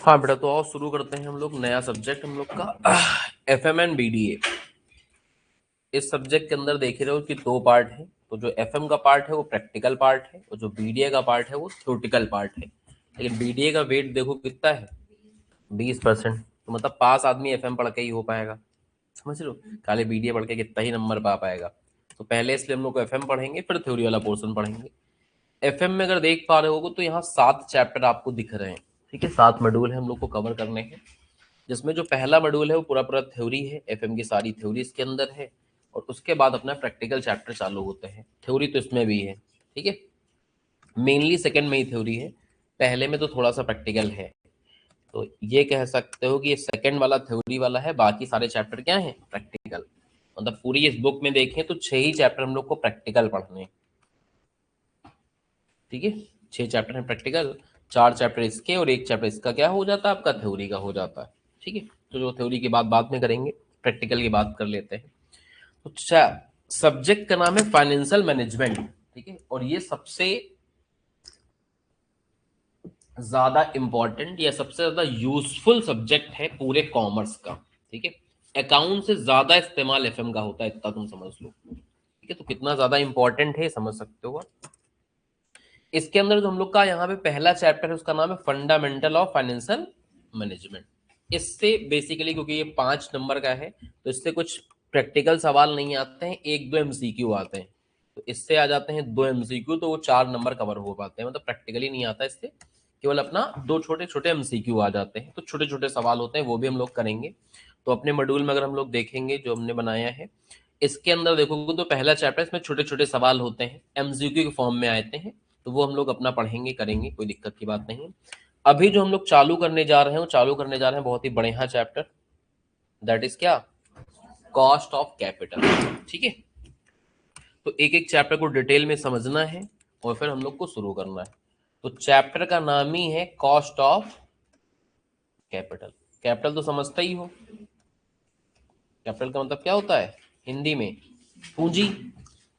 हाँ बेटा, तो आओ शुरू करते हैं हम लोग नया सब्जेक्ट हम लोग का एफएम एंड बीडीए। इस सब्जेक्ट के अंदर देख रहे हो कि दो पार्ट है। तो जो एफएम का पार्ट है वो प्रैक्टिकल पार्ट है और जो बीडीए का पार्ट है वो थ्योरेटिकल पार्ट है। लेकिन बीडीए का वेट देखो कितना है, 20%। तो मतलब पास आदमी एफएम पढ़ के ही हो पाएगा, समझ लो। खाली बीडीए पढ़ के कितना ही नंबर पा पाएगा। तो पहले इसलिए हम लोग को एफएम पढ़ेंगे, फिर थ्योरी वाला पोर्शन पढ़ेंगे। एफएम में अगर देख पा रहे हो तो यहाँ 7 चैप्टर आपको दिख रहे हैं। ठीक है, 7 मॉड्यूल है हम लोग को कवर करने हैं, जिसमें जो पहला मॉड्यूल है वो पूरा पूरा थ्योरी है। एफएम की सारी थ्योरी इसके अंदर है और उसके बाद अपना प्रैक्टिकल चैप्टर चालू होते हैं। थ्योरी तो इसमें भी है, ठीक है। मेनली सेकंड में ही थ्योरी है, पहले में तो थोड़ा सा प्रैक्टिकल है। तो ये कह सकते हो कि ये सेकंड वाला थ्योरी वाला है, बाकी सारे चैप्टर क्या है, प्रैक्टिकल। मतलब पूरी इस बुक में देखें तो 6 ही चैप्टर हम लोग को प्रैक्टिकल पढ़ने हैं। ठीक है, 6 चैप्टर हैं प्रैक्टिकल, 4 चैप्टर इसके और 1 चैप्टर इसका क्या हो जाता है, आपका थ्योरी का हो जाता है। ठीक है, तो जो थ्योरी की बात बाद में करेंगे, प्रैक्टिकल की बात कर लेते हैं। तो सब्जेक्ट का नाम है फाइनेंशियल मैनेजमेंट। ठीक है, और ये सबसे ज्यादा इंपॉर्टेंट या सबसे ज्यादा यूजफुल सब्जेक्ट है पूरे कॉमर्स का। ठीक है, अकाउंट से ज्यादा इस्तेमाल एफएम का होता है, इतना तुम समझ लो। ठीक है, तो कितना ज्यादा इंपॉर्टेंट है समझ सकते हो आप। इसके अंदर जो हम लोग का यहाँ पे पहला चैप्टर है उसका नाम है फंडामेंटल ऑफ फाइनेंशियल मैनेजमेंट। इससे बेसिकली, क्योंकि ये 5 नंबर का है, तो इससे कुछ प्रैक्टिकल सवाल नहीं आते हैं, 1-2 एमसीक्यू आते हैं। तो इससे आ जाते हैं 2 एमसीक्यू, तो वो 4 नंबर कवर हो पाते हैं। मतलब प्रैक्टिकली नहीं आता इससे, केवल अपना 2 छोटे छोटे एमसीक्यू आ जाते हैं। तो छोटे छोटे सवाल होते हैं, वो भी हम लोग करेंगे। तो अपने मॉड्यूल में अगर हम लोग देखेंगे जो हमने बनाया है, इसके अंदर देखोगे तो पहला चैप्टर इसमें छोटे छोटे सवाल होते हैं, एमसीक्यू के फॉर्म में आते हैं। तो वो हम लोग अपना पढ़ेंगे, करेंगे, कोई दिक्कत की बात नहीं है। अभी जो हम लोग चालू करने जा रहे हैं वो चालू करने जा रहे हैं बहुत ही बढ़िया चैप्टर, दैट इज क्या, कॉस्ट ऑफ कैपिटल। ठीक है, तो एक एक चैप्टर को डिटेल में समझना है और फिर हम लोग को शुरू करना है। तो चैप्टर का नाम ही है कॉस्ट ऑफ कैपिटल। कैपिटल तो समझता ही हो, कैपिटल का मतलब क्या होता है हिंदी में, पूंजी।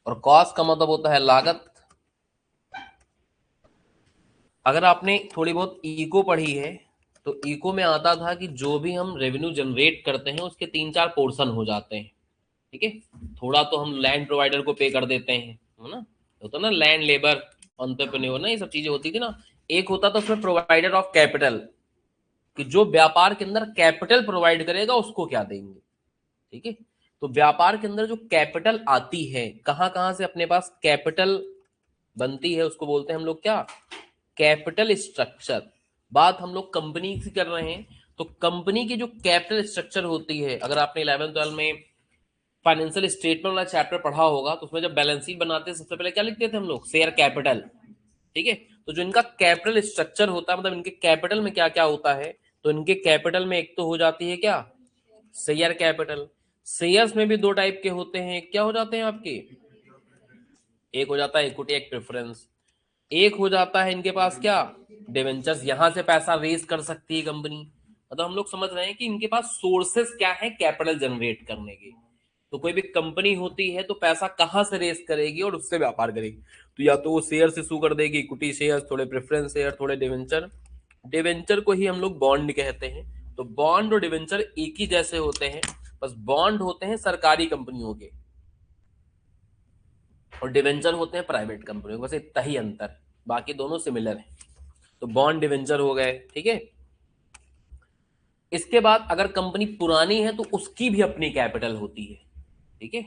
और कॉस्ट का मतलब होता है लागत। अगर आपने थोड़ी बहुत इको पढ़ी है तो इको में आता था कि जो भी हम रेवेन्यू जनरेट करते हैं उसके 3-4 पोर्शन हो जाते हैं। ठीक है, थोड़ा तो हम लैंड प्रोवाइडर को पे कर देते हैं, है ना, होता ना लैंड लेबर एंटरप्रेन्योर ना, ये सब चीजें होती थी ना। एक होता था उसमें प्रोवाइडर ऑफ कैपिटल, कि जो व्यापार के अंदर कैपिटल प्रोवाइड करेगा उसको क्या देंगे। ठीक है, तो व्यापार के अंदर जो कैपिटल आती है, कहां कहां से अपने पास कैपिटल बनती है, उसको बोलते हैं हम लोग क्या, कैपिटल स्ट्रक्चर। बात हम लोग कंपनी की कर रहे हैं, तो कंपनी की जो कैपिटल स्ट्रक्चर होती है, अगर आपने 11th-12 में फाइनेंशियल स्टेटमेंट वाला चैप्टर पढ़ा होगा तो उसमें जब बैलेंस शीट बनाते हैं सबसे पहले क्या लिखते थे हम लोग, शेयर कैपिटल। ठीक है, तो जो इनका कैपिटल स्ट्रक्चर होता है, मतलब इनके कैपिटल में क्या क्या होता है, तो इनके कैपिटल में एक तो हो जाती है क्या, शेयर कैपिटल। शेयर्स में भी 2 टाइप के होते हैं, क्या हो जाते हैं आपके, एक हो जाता है इक्विटी, एक प्रेफरेंस। एक हो जाता है इनके पास क्या, डिवेंचर्स, यहां से पैसा रेज कर सकती है कंपनी। मतलब हम लोग समझ रहे हैं कि इनके पास सोर्सेस क्या है कैपिटल जनरेट करने के। तो कोई भी कंपनी होती है तो पैसा कहां से रेज करेगी और उससे व्यापार करेगी, तो या तो वो शेयर इशू कर देगी, इक्विटी शेयर, थोड़े प्रेफरेंस शेयर, थोड़े डिवेंचर। डिवेंचर को ही हम लोग बॉन्ड कहते हैं। तो बॉन्ड और डिवेंचर एक ही जैसे होते हैं, बस बॉन्ड होते हैं सरकारी कंपनियों के और डिवेंचर होते हैं प्राइवेट कंपनियों के, बस इतना ही अंतर, बाकी दोनों सिमिलर है। तो बॉन्ड डिवेंचर हो गए, ठीक है। इसके बाद अगर कंपनी पुरानी है तो उसकी भी अपनी कैपिटल होती है, ठीक है,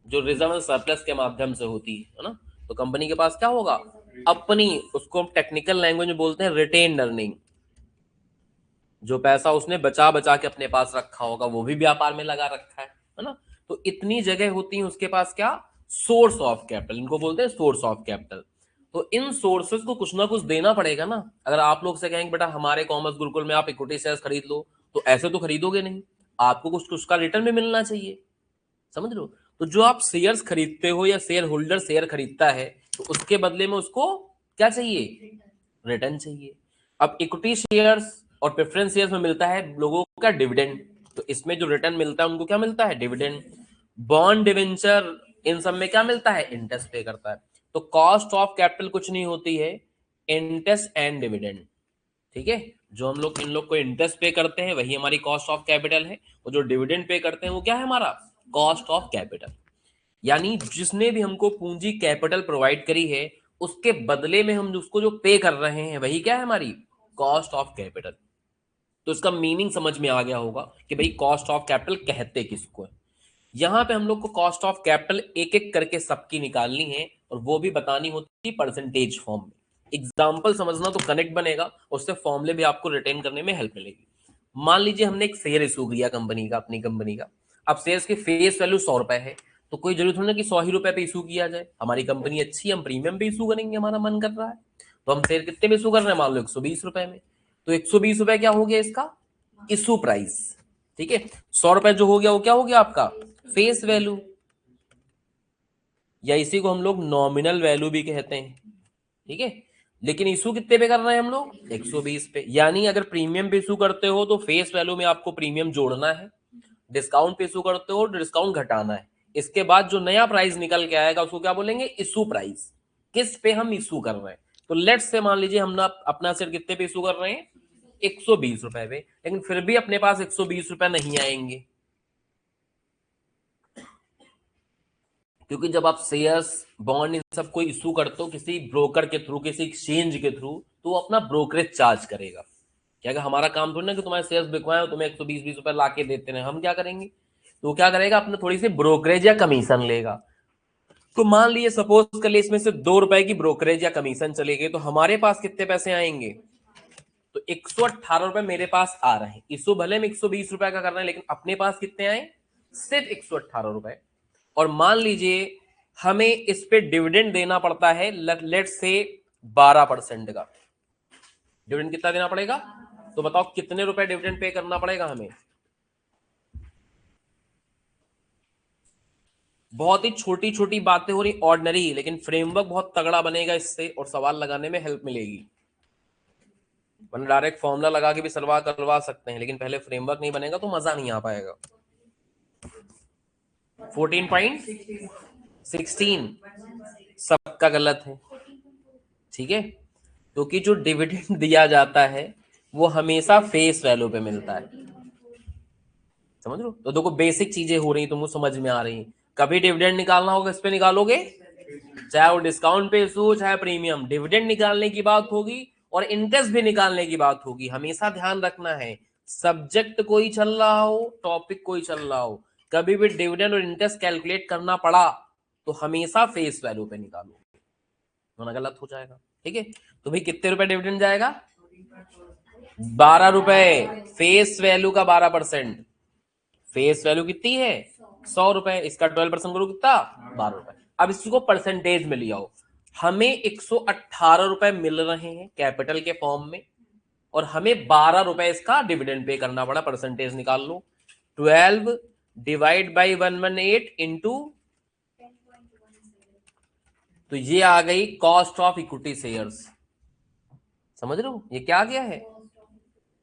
जो रिजर्व सरप्लस के माध्यम से होती है ना। तो कंपनी के पास क्या होगा, अपनी, उसको हम टेक्निकल लैंग्वेज में बोलते हैं रिटेन अर्निंग। जो पैसा उसने बचा बचा के अपने पास रखा होगा वो भी व्यापार में लगा रखा है ना। तो इतनी जगह होती है उसके पास क्या, सोर्स ऑफ कैपिटल, इनको बोलते हैं सोर्स ऑफ कैपिटल। तो इन सोर्सेज को कुछ ना कुछ देना पड़ेगा ना। अगर आप लोग से कहेंगे बेटा हमारे कॉमर्स गुरुकुल में आप इक्विटी शेयर्स खरीद लो, तो ऐसे तो खरीदोगे नहीं, आपको कुछ कुछ का रिटर्न भी मिलना चाहिए, समझ लो। तो जो आप शेयर्स खरीदते हो या शेयर होल्डर शेयर खरीदता है, तो उसके बदले में उसको क्या चाहिए, रिटर्न चाहिए। अब इक्विटी शेयर्स और प्रेफरेंस शेयर्स में मिलता है लोगों का डिविडेंड, तो इसमें जो रिटर्न मिलता है उनको क्या मिलता है, डिविडेंड। बॉन्ड डिवेंचर इन सब में क्या मिलता है, इंटरेस्ट पे करता है। तो कॉस्ट ऑफ कैपिटल कुछ नहीं होती है, इंटरेस्ट एंड डिविडेंड। ठीक है, जो हम लोग इन लोग को इंटरेस्ट पे करते हैं वही हमारी कॉस्ट ऑफ कैपिटल है, और जो डिविडेंड पे करते हैं वो क्या है हमारा कॉस्ट ऑफ कैपिटल। यानी जिसने भी हमको पूंजी कैपिटल प्रोवाइड करी है उसके बदले में हम उसको जो पे कर रहे हैं वही क्या है हमारी कॉस्ट ऑफ कैपिटल। तो इसका मीनिंग समझ में आ गया होगा कि भाई कॉस्ट ऑफ कैपिटल कहते किसको है। यहां पे हम लोग को कॉस्ट ऑफ कैपिटल एक एक करके सबकी निकालनी है, और वो भी बतानी होती है परसेंटेज फॉर्म में। एग्जाम्पल समझना तो कनेक्ट बनेगा, उससे फॉर्मूले भी आपको रिटेन करने में हेल्प मिलेगी। मान लीजिए हमने एक शेयर इशू किया कंपनी का, अपनी कंपनी का। अब शेयर्स की फेस वैल्यू 100 रुपए है, तो कोई जरूरत नहीं कि 100 ही रुपए पे इशू किया जाए। हमारी कंपनी अच्छी है, हम प्रीमियम पे इशू करेंगे, हमारा मन कर रहा है, तो हम शेयर कितने में इशू कर रहे हैं, मान लो 120 रुपए में। तो 120 रुपए क्या हो गया इसका इशू प्राइस। ठीक है, 100 रुपए जो हो गया वो क्या हो गया आपका फेस वैल्यू, या इसी को हम लोग नॉमिनल वैल्यू भी कहते हैं। ठीक है, लेकिन इशू कितने पे कर रहे हैं हम लोग 120 पे। यानी अगर प्रीमियम पे इशू करते हो तो फेस वैल्यू में आपको प्रीमियम जोड़ना है, डिस्काउंट पे इशू करते हो डिस्काउंट घटाना है। इसके बाद जो नया प्राइस निकल के आएगा उसको क्या बोलेंगे इशू प्राइस, किस पे हम इशू कर रहे हैं। तो लेट्स से मान लीजिए हम अपना शेयर कितने पे इशू कर रहे हैं 120 रुपए पे, लेकिन फिर भी अपने पास 120 रुपए नहीं आएंगे, क्योंकि जब आप शेयर्स बॉन्ड इन सब को इशू करते हो किसी ब्रोकर के थ्रू, किसी एक्सचेंज के थ्रू, तो वो अपना ब्रोकरेज चार्ज करेगा। क्या हमारा काम थोड़ी ना कि तुम्हारे शेयर्स बिकवाए तुम्हें 120 रुपए ला के देते हैं, हम क्या करेंगे, तो वो क्या करेगा अपना थोड़ी सी ब्रोकरेज या कमीशन लेगा। तो मान लीजिए सपोज कर लिए इसमें से 2 रुपए की ब्रोकरेज या कमीशन चले गए, तो हमारे पास कितने पैसे आएंगे, तो 118 रुपए मेरे पास आ रहे हैं। इशू भले में 120 रुपए का कर रहे हैं, लेकिन अपने पास कितने आए सिर्फ 118 रुपए। और मान लीजिए हमें इस पे डिविडेंड देना पड़ता है लेट से 12% का। डिविडेंड कितना देना पड़ेगा, तो बताओ कितने रुपए डिविडेंड पे करना पड़ेगा हमें। बहुत ही छोटी छोटी बातें हो रही ऑर्डिनरी, लेकिन फ्रेमवर्क बहुत तगड़ा बनेगा इससे, और सवाल लगाने में हेल्प मिलेगी। वरना डायरेक्ट फॉर्मूला लगा के भी सलवा करवा सकते हैं, लेकिन पहले फ्रेमवर्क नहीं बनेगा तो मजा नहीं आ पाएगा। 14.16 सबका गलत है। ठीक है, क्योंकि जो डिविडेंड दिया जाता है वो हमेशा फेस वैल्यू पे मिलता है। समझ लो, तो देखो बेसिक चीजें हो रही तुमको समझ में आ रही। कभी डिविडेंड निकालना होगा इस पे निकालोगे, चाहे वो डिस्काउंट पे इशू चाहे प्रीमियम, डिविडेंड निकालने की बात होगी और इंटरेस्ट भी निकालने की बात होगी। हमेशा ध्यान रखना है सब्जेक्ट कोई चल रहा हो, टॉपिक कोई चल रहा हो, कभी भी डिविडेंड और इंटरेस्ट कैलकुलेट करना पड़ा तो हमेशा फेस वैल्यू पे निकालो, वरना गलत हो जाएगा। ठीक है, तो भाई कितने रुपए डिविडेंड जाएगा 12 रुपए, फेस वैल्यू का 12%। फेस वैल्यू कितनी है 100 रुपए, इसका 12% करो कितना 12 रुपए। अब इसको परसेंटेज में लिया हो, हमें 118 रुपए मिल रहे हैं कैपिटल के फॉर्म में, और हमें 12 रुपए इसका डिविडेंड पे करना पड़ा। परसेंटेज निकाल लो, 12 डिवाइड बाई 118 इंटू, तो ये आ गई कॉस्ट ऑफ इक्विटी शेयर्स। समझ रहे हो ये क्या आ गया है,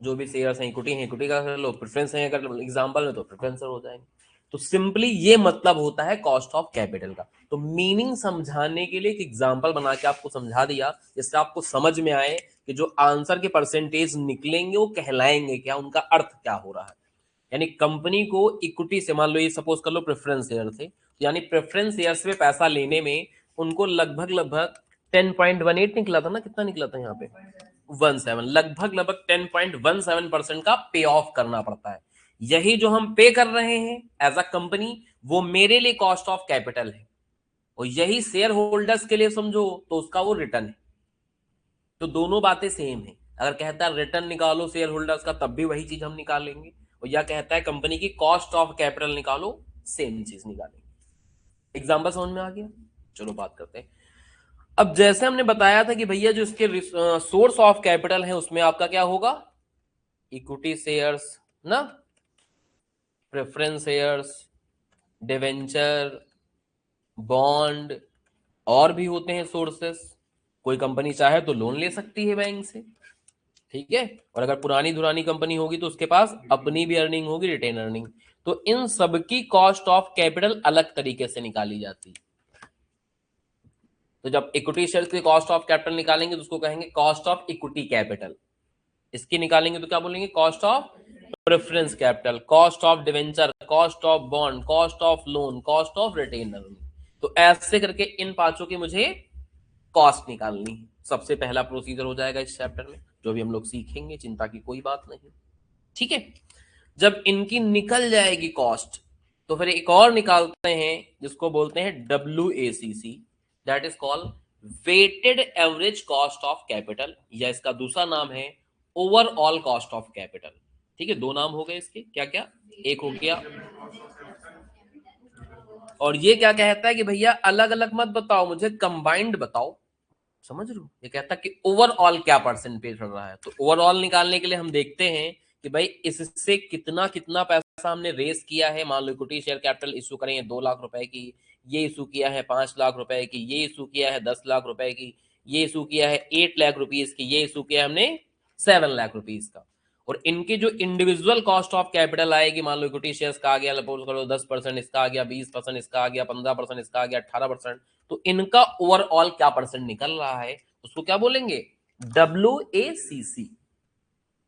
जो भी शेयर्स हैं इक्विटी है, इक्विटी का कर लो, प्रेफरेंस है अगर एग्जांपल में तो प्रेफरेंस हो जाएंगे। तो सिंपली ये मतलब होता है कॉस्ट ऑफ कैपिटल का। तो मीनिंग समझाने के लिए एक एग्जांपल बना के आपको समझा दिया, जिससे आपको समझ में आए कि जो आंसर के परसेंटेज निकलेंगे वो कहलाएंगे क्या, उनका अर्थ क्या हो रहा है। यानी कंपनी को इक्विटी से, मान लो ये सपोज कर लो प्रेफरेंस शेयर थे, यानी प्रेफरेंस शेयर्स पे पैसा लेने में उनको लगभग लगभग 10.18 निकला था ना, कितना निकला था यहाँ पे 17, लगभग 10.17% का पे ऑफ करना पड़ता है। यही जो हम पे कर रहे हैं एज अ कंपनी वो मेरे लिए कॉस्ट ऑफ कैपिटल है, और यही शेयर होल्डर्स के लिए समझो तो उसका वो रिटर्न है। तो दोनों बातें सेम है। अगर कहता है रिटर्न निकालो शेयर होल्डर्स का तब भी वही चीज हम निकालेंगे, और या कहता है कंपनी की कॉस्ट ऑफ कैपिटल निकालो सेम चीज निकालेंगे। एग्जाम्पल समझ में आ गया, चलो बात करते हैं। अब जैसे हमने बताया था कि भैया जो इसके सोर्स ऑफ कैपिटल है उसमें आपका क्या होगा इक्विटी शेयर्स ना, प्रेफरेंस शेयर्स, डिवेंचर, बॉन्ड, और भी होते हैं सोर्सेस। कोई कंपनी चाहे तो लोन ले सकती है बैंक से, ठीक है, और अगर पुरानी दुरानी कंपनी होगी तो उसके पास अपनी भी अर्निंग होगी, रिटेन अर्निंग। तो इन सबकी कॉस्ट ऑफ कैपिटल अलग तरीके से निकाली जाती है। तो जब इक्विटी शेयर्स की कॉस्ट ऑफ कैपिटल निकालेंगे तो उसको कहेंगे कॉस्ट ऑफ इक्विटी कैपिटल। इसकी निकालेंगे तो क्या बोलेंगे, cost of preference capital, cost of debenture, cost of bond, cost of loan, cost of retainer. तो ऐसे करके इन पांचों की मुझे कॉस्ट निकालनी है। सबसे पहला प्रोसीजर हो जाएगा इस चैप्टर में, जो भी हम लोग सीखेंगे, चिंता की कोई बात नहीं। ठीक है, जब इनकी निकल जाएगी कॉस्ट, तो फिर एक और निकालते हैं जिसको बोलते हैं WACC, that is called weighted average cost of capital, या इसका दूसरा नाम है ओवरऑल कॉस्ट ऑफ कैपिटल। ठीक है, दो नाम हो गए इसके, क्या क्या, एक हो गया, और ये क्या कहता है कि भैया अलग अलग मत बताओ, मुझे कंबाइंड बताओ। समझ रहे हो, ये कहता है कि ओवरऑल क्या परसेंटेज हो रहा है। तो ओवरऑल निकालने के लिए हम देखते हैं कि भाई इससे कितना कितना पैसा हमने रेस किया है। मान लो इक्विटी शेयर कैपिटल इशू करेंगे 2 लाख रुपए की, ये इशू किया है 5 लाख रुपए की, ये इशू किया है 10 लाख रुपए की, ये इशू किया है 8 लाख रुपीज की, ये इशू किया हमने 7 लाख रुपीज का। और इनके जो इंडिविजुअल कॉस्ट ऑफ कैपिटल आएगी, मान लो इक्विटी शेयर्स का आ गया, सपोज करो 10%, इसका आ गया 20%, इसका आ गया 15%, इसका आ गया 18%, तो इनका ओवरऑल क्या परसेंट निकल रहा है उसको क्या बोलेंगे, WACC।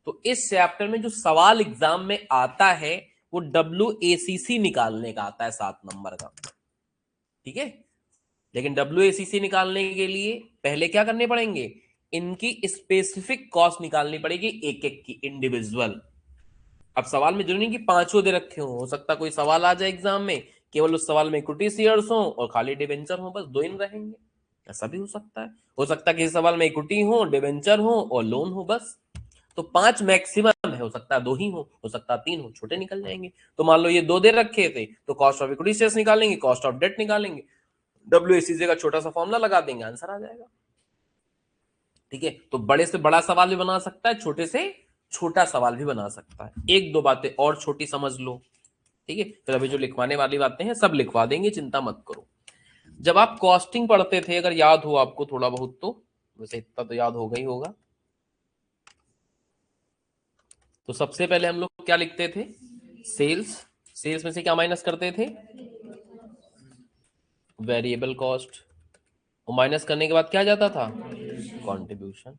तो इस चैप्टर में जो सवाल एग्जाम में आता है वो WACC निकालने का आता है 7 नंबर का। ठीक है, लेकिन WACC निकालने के लिए पहले क्या करने पड़ेंगे, इनकी स्पेसिफिक कॉस्ट निकालनी पड़ेगी, एक एक की इंडिविजुअल। अब सवाल में जरूरी नहीं कि पांचों दे रखे हो सकता कोई सवाल आ जाए एग्जाम में केवल उस सवाल में इक्विटी शेयर्स हो और खाली डिवेंचर हो, बस 2 ही रहेंगे, ऐसा भी हो सकता है। हो सकता है किसी सवाल में इक्विटी हो, डिवेंचर हो और लोन हो, बस। तो 5 मैक्सिमम है, हो सकता है 2 ही हो सकता है 3 हो, छोटे निकल जाएंगे। तो मान लो ये 2 दे रखे थे, तो कॉस्ट ऑफ इक्विटी शेयर्स निकालेंगे, कॉस्ट ऑफ डेट निकालेंगे, WACC का छोटा सा फॉर्मूला लगा देंगे, आंसर आ जाएगा। ठीक है, तो बड़े से बड़ा सवाल भी बना सकता है, छोटे से छोटा सवाल भी बना सकता है। एक दो बातें और छोटी समझ लो। ठीक है, फिर अभी जो लिखवाने वाली बातें हैं सब लिखवा देंगे, चिंता मत करो। जब आप कॉस्टिंग पढ़ते थे, अगर याद हो आपको थोड़ा बहुत, तो वैसे इतना तो याद होगा ही होगा, तो सबसे पहले हम लोग क्या लिखते थे, सेल्स। सेल्स में से क्या माइनस करते थे, वेरिएबल कॉस्ट, और माइनस करने के बाद क्या जाता था, कंट्रीब्यूशन।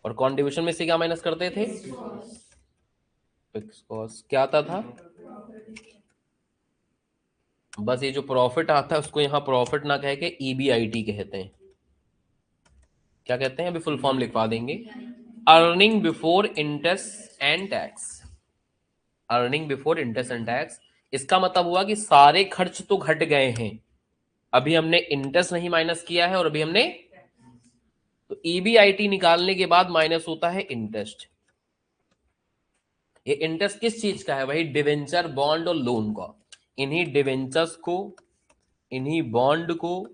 और कंट्रीब्यूशन में से क्या माइनस करते थे, फिक्स कॉस्ट। क्या आता था, बस ये जो प्रॉफिट आता है उसको यहाँ प्रॉफिट ना कह के EBIT कहते हैं। क्या कहते हैं, अभी फुल फॉर्म लिखवा देंगे, earning before interest and tax. Earning before interest and tax, इसका मतलब हुआ कि सारे खर्च तो घट गए हैं, अभी हमने इंटरेस्ट नहीं माइनस किया है, और अभी हमने, तो EBIT निकालने के बाद माइनस होता है इंटरेस्ट। ये इंटरेस्ट किस चीज का है, वही डिवेंचर, बॉन्ड और लोन का। इन्हीं डिवेंचर्स को, इन्हीं बॉन्ड को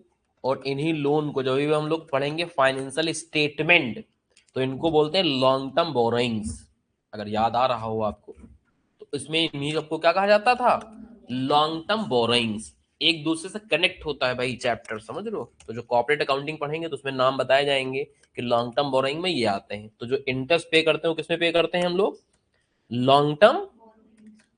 और इन्हीं लोन को, जो भी हम लोग पढ़ेंगे फाइनेंशियल स्टेटमेंट, तो इनको बोलते हैं लॉन्ग टर्म बोरोइंग्स, अगर याद आ रहा हो आपको। तो इसमें इन्हीं सबको क्या कहा जाता था, लॉन्ग टर्म बोरोइंग्स। एक दूसरे से कनेक्ट होता है भाई चैप्टर, समझ रहे हो। तो जो कॉर्पोरेट अकाउंटिंग पढ़ेंगे तो उसमें नाम बताए जाएंगे कि लॉन्ग टर्म बोरोइंग में ये आते हैं। तो जो इंटरेस्ट पे करते हैं वो किसमें पे करते हैं हम लोग, long term,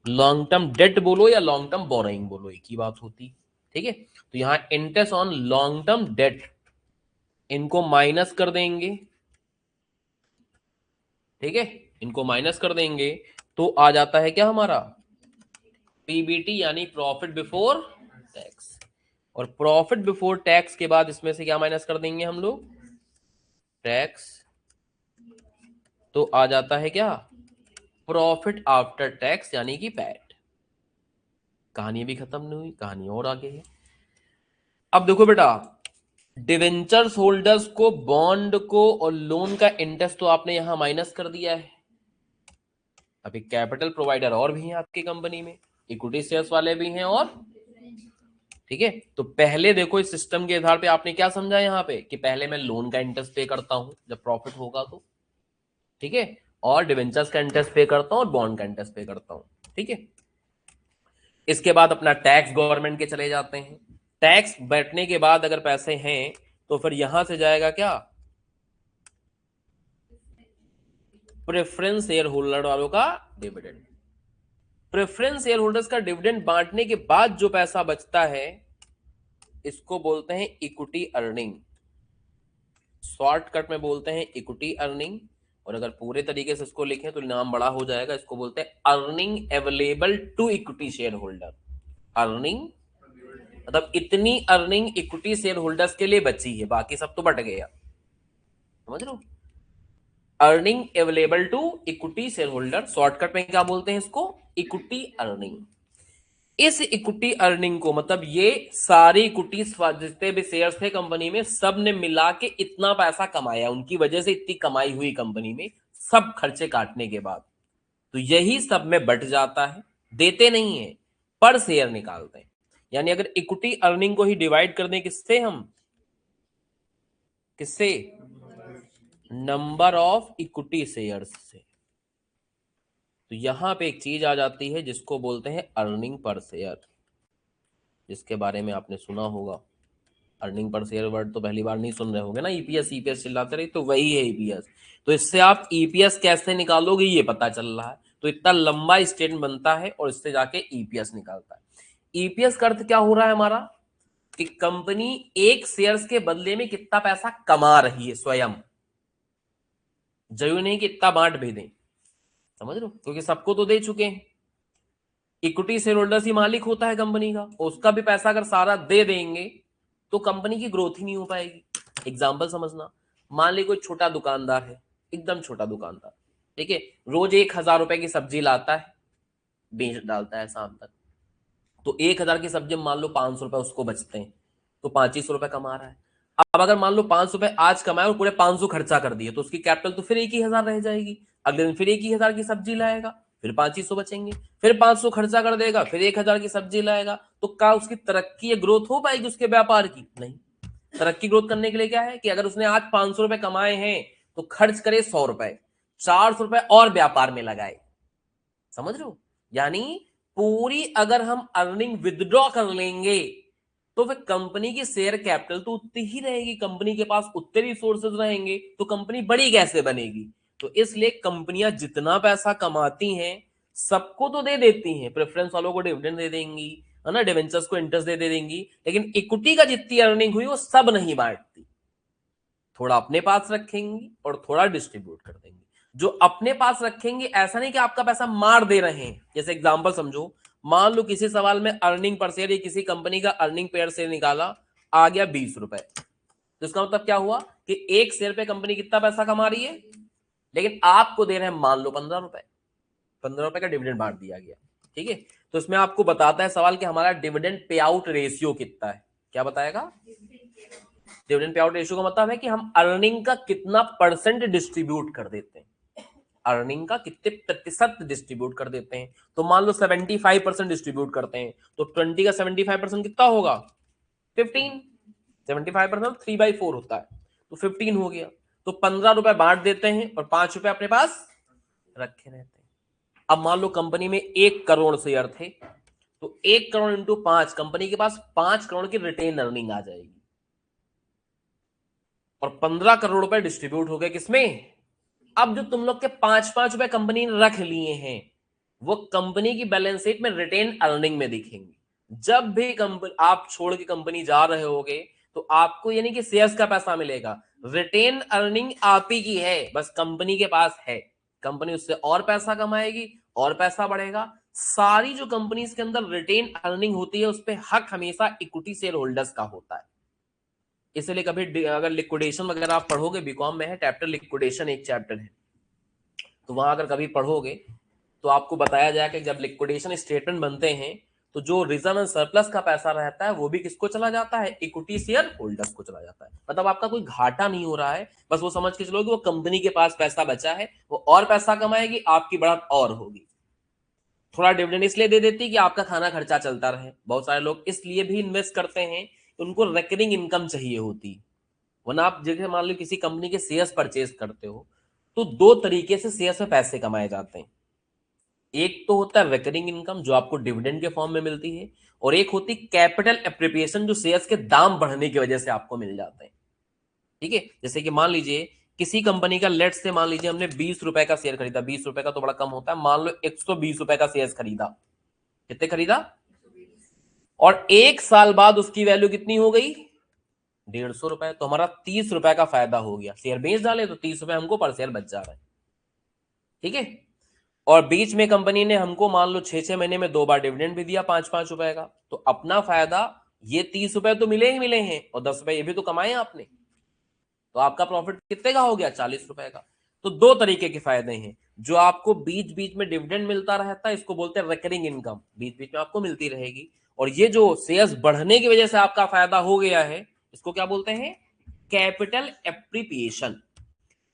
long term debt बोलो या लॉन्ग टर्म बोरोइंग बोलो, एक ही बात होती। ठीक है, तो यहां interest on long term debt, इनको माइनस कर देंगे। ठीक है, इनको माइनस कर देंगे तो आ जाता है क्या हमारा, PBT, यानी प्रॉफिट बिफोर टैक्स। और प्रॉफिट बिफोर टैक्स के बाद इसमें से क्या माइनस कर देंगे हम लोग, टैक्स। तो आ जाता है क्या, प्रॉफिट आफ्टर टैक्स, यानी कि पैट। कहानी भी खत्म नहीं हुई, कहानी और आगे है। अब देखो बेटा, डिवेंचर्स होल्डर्स को, बॉन्ड को और लोन का इंटरेस्ट तो आपने यहां माइनस कर दिया है। अभी कैपिटल प्रोवाइडर और भी हैं आपकी कंपनी में, इक्विटी शेयर्स वाले भी हैं, और ठीक है। तो पहले देखो इस सिस्टम के आधार पे आपने क्या समझा यहाँ पे, कि पहले मैं लोन का इंटरेस्ट पे करता हूं जब प्रॉफिट होगा तो, ठीक है, और डिवेंचर्स का इंटरेस्ट पे करता हूं और बॉन्ड का इंटरेस्ट पे करता हूं। ठीक है, इसके बाद अपना टैक्स गवर्नमेंट के चले जाते हैं। टैक्स बैठने के बाद अगर पैसे हैं तो फिर यहां से जाएगा क्या, प्रेफरेंस शेयर होल्डर वालों का डिविडेंड। प्रेफरेंस शेयर होल्डर्स का डिविडेंड बांटने के बाद जो पैसा बचता है इसको बोलते हैं इक्विटी अर्निंग। शॉर्टकट में बोलते हैं इक्विटी अर्निंग, और अगर पूरे तरीके से इसको लिखें तो नाम बड़ा हो जाएगा, इसको बोलते हैं earning available to equity share holder. Earning मतलब इतनी अर्निंग इक्विटी शेयर होल्डर्स के लिए बची है, बाकी सब तो बट गया, समझ लो। Earning available to equity share holder, shortcut में क्या बोलते हैं इसको, इक्विटी अर्निंग। इस इक्विटी अर्निंग को मतलब ये सारी इक्विटी जितने भी शेयर्स थे कंपनी में सब ने मिला के इतना पैसा कमाया, उनकी वजह से इतनी कमाई हुई कंपनी में, सब खर्चे काटने के बाद, तो यही सब में बट जाता है, देते नहीं है, पर शेयर निकालते हैं। यानी अगर इक्विटी अर्निंग को ही डिवाइड कर दें किससे, हम किससे, नंबर ऑफ इक्विटी शेयर्स से, तो यहां पे एक चीज आ जाती है जिसको बोलते हैं अर्निंग पर शेयर, जिसके बारे में आपने सुना होगा। अर्निंग पर शेयर वर्ड तो पहली बार नहीं सुन रहे होंगे ना, ईपीएस ईपीएस चिल्लाते रही, तो वही है ईपीएस। तो इससे आप ईपीएस कैसे निकालोगे ये पता चल रहा है, तो इतना लंबा स्टेटमेंट बनता है और इससे जाके ईपीएस निकालता है। ईपीएस का अर्थ क्या हो रहा है हमारा, कि कंपनी एक शेयर्स के बदले में कितना पैसा कमा रही है स्वयं, जरूरी नहीं कि इतना बांट भी दें, समझ लो, क्योंकि सबको तो दे चुके हैं। इक्विटी शेयर होल्डर्स ही मालिक होता है कंपनी का, उसका भी पैसा अगर सारा दे देंगे तो कंपनी की ग्रोथ ही नहीं हो पाएगी। एग्जांपल समझना, मान ली कोई छोटा दुकानदार है, एकदम छोटा दुकानदार, ठीक है, रोज 1,000 रुपए की सब्जी लाता है, बेच डालता है शाम तक, तो 1,000 की सब्जी मान लो 500 रुपए उसको बचते हैं, तो 2500 रुपए कमा रहा है। अब अगर मान लो 500 रुपए आज कमाए और पूरे 500 खर्चा कर दिए, तो उसकी कैपिटल तो फिर 1,000 रह जाएगी। अगले दिन फिर 1,000 की सब्जी लाएगा, फिर 2500 बचेंगे, फिर 500 खर्चा कर देगा, फिर 1,000 की सब्जी लाएगा, तो क्या उसकी तरक्की या ग्रोथ हो पाएगी उसके व्यापार की? नहीं। तरक्की ग्रोथ करने के लिए क्या है कि अगर उसने आज 500 रुपए कमाए हैं तो खर्च करे 100 रुपए, 400 रुपए और व्यापार में लगाए, समझ रहे हो। यानी पूरी अगर हम अर्निंग विदड्रॉ कर लेंगे तो फिर कंपनी की शेयर कैपिटल तो उतनी ही रहेगी, कंपनी के पास उतने रिसोर्सेज रहेंगे, तो कंपनी बड़ी कैसे बनेगी। तो इसलिए कंपनियां जितना पैसा कमाती हैं सबको तो दे देती हैं, प्रेफरेंस वालों को डिविडेंड दे देंगी, है ना, डिवेंचर्स को इंटरेस्ट दे देंगी, लेकिन इक्विटी का जितनी अर्निंग हुई वो सब नहीं बांटती, थोड़ा अपने पास रखेंगी और थोड़ा डिस्ट्रीब्यूट कर देंगी। जो अपने पास रखेंगे ऐसा नहीं कि आपका पैसा मार दे रहे हैं, जैसे एग्जांपल समझो, मान लो किसी सवाल में अर्निंग पर शेयर, किसी कंपनी का अर्निंग पर शेयर निकाला, आ गया 20 रुपए, तो इसका मतलब क्या हुआ कि एक शेयर पे कंपनी कितना पैसा कमा रही है, लेकिन आपको दे रहे हैं मान लो 15 रुपए, 15 रुपए का डिविडेंड बांट दिया गया, ठीक है। तो इसमें आपको बताता है सवाल कि हमारा डिविडेंड पे आउट रेशियो कितना है, क्या बताएगा, डिविडेंड पे आउट रेशियो का मतलब है कि हम अर्निंग का कितना परसेंट डिस्ट्रीब्यूट कर देते हैं, अर्निंग का कितने प्रतिशत डिस्ट्रीब्यूट कर देते हैं। तो मान लो 75% डिस्ट्रीब्यूट करते हैं, तो 20 का 75% कितना होगा, 15, 75% 3/4 होता है, तो 15 हो गया। तो 15 रुपए बांट देते हैं और 5 रुपए अपने पास रखे रहते हैं। अब मान लो कंपनी में 1 करोड़ शेयर थे, तो 1 करोड़ इंटू 5, कंपनी के पास 5 करोड़ की रिटेन अर्निंग आ जाएगी, और 15 करोड़ रुपए डिस्ट्रीब्यूट हो गए किसमें। अब जो तुम लोग के 5-5 रुपए कंपनी ने रख लिए हैं वो कंपनी की बैलेंस शीट में रिटेन अर्निंग में दिखेंगे। जब भी कंपनी आप छोड़ के कंपनी जा रहे होगे तो आपको यानी कि शेयर्स का पैसा मिलेगा, रिटेन अर्निंग आप ही की है, बस कंपनी के पास है, कंपनी उससे और पैसा कमाएगी और पैसा बढ़ेगा। सारी जो कंपनीज के अंदर रिटेन अर्निंग होती है उस पर हक हमेशा इक्विटी शेयर होल्डर्स का होता है। इसलिए कभी अगर लिक्विडेशन वगैरह आप पढ़ोगे, बीकॉम में है कैपिटल लिक्विडेशन एक चैप्टर है, तो वहां अगर कभी पढ़ोगे तो आपको बताया जाएगा कि जब लिक्विडेशन स्टेटमेंट बनते हैं तो जो रिजर्व एंड सरप्लस का पैसा रहता है वो भी किसको चला जाता है, इक्विटी शेयर होल्डर्स को चला जाता है। मतलब आपका कोई घाटा नहीं हो रहा है, बस वो समझ के चलो कि वो कंपनी के पास पैसा बचा है, वो और पैसा कमाएगी, आपकी बढ़त और होगी। थोड़ा डिविडेंड इसलिए दे देती है कि आपका खाना खर्चा चलता रहे। बहुत सारे लोग इसलिए भी इन्वेस्ट करते हैं, उनको रिकरिंग इनकम चाहिए होती। वरना आप जैसे मान लो किसी कंपनी के शेयर्स परचेज करते हो तो 2 तरीके से शेयर्स में पैसे कमाए जाते हैं। एक तो होता है रिकरिंग इनकम जो आपको डिविडेंड के फॉर्म में मिलती है, और एक होती कैपिटल एप्रिसिएशन जो शेयर्स के दाम बढ़ने की वजह से आपको मिल जाते हैं, ठीक है। जैसे कि मान लीजिए किसी कंपनी का, लेट्स से मान लीजिए हमने 20 रुपए का शेयर खरीदा, 20 रुपए का तो बड़ा कम होता है, मान लो 120 रुपए का शेयर खरीदा, कितने खरीदा, और 1 साल बाद उसकी वैल्यू कितनी हो गई, 150 रुपए, तो हमारा 30 रुपए का फायदा हो गया। शेयर बेच डाले तो 30 रुपए हमको पर शेयर बच जा रहा है, ठीक है। और बीच में कंपनी ने हमको मान लो 6-6 महीने में 2 बार डिविडेंड भी दिया 5-5 रुपए का, तो अपना फायदा ये 30 रुपए तो मिले ही मिले हैं, और 10 रुपए ये भी तो कमाए आपने, तो आपका प्रॉफिट कितने का हो गया? 40 रुपए का। तो दो तरीके के फायदे हैं, जो आपको बीच बीच में डिविडेंड मिलता रहता है, इसको बोलते हैं रिकरिंग इनकम, बीच बीच में आपको मिलती रहेगी। और ये जो शेयर्स बढ़ने की वजह से आपका फायदा हो गया है, इसको क्या बोलते हैं? Capital appreciation.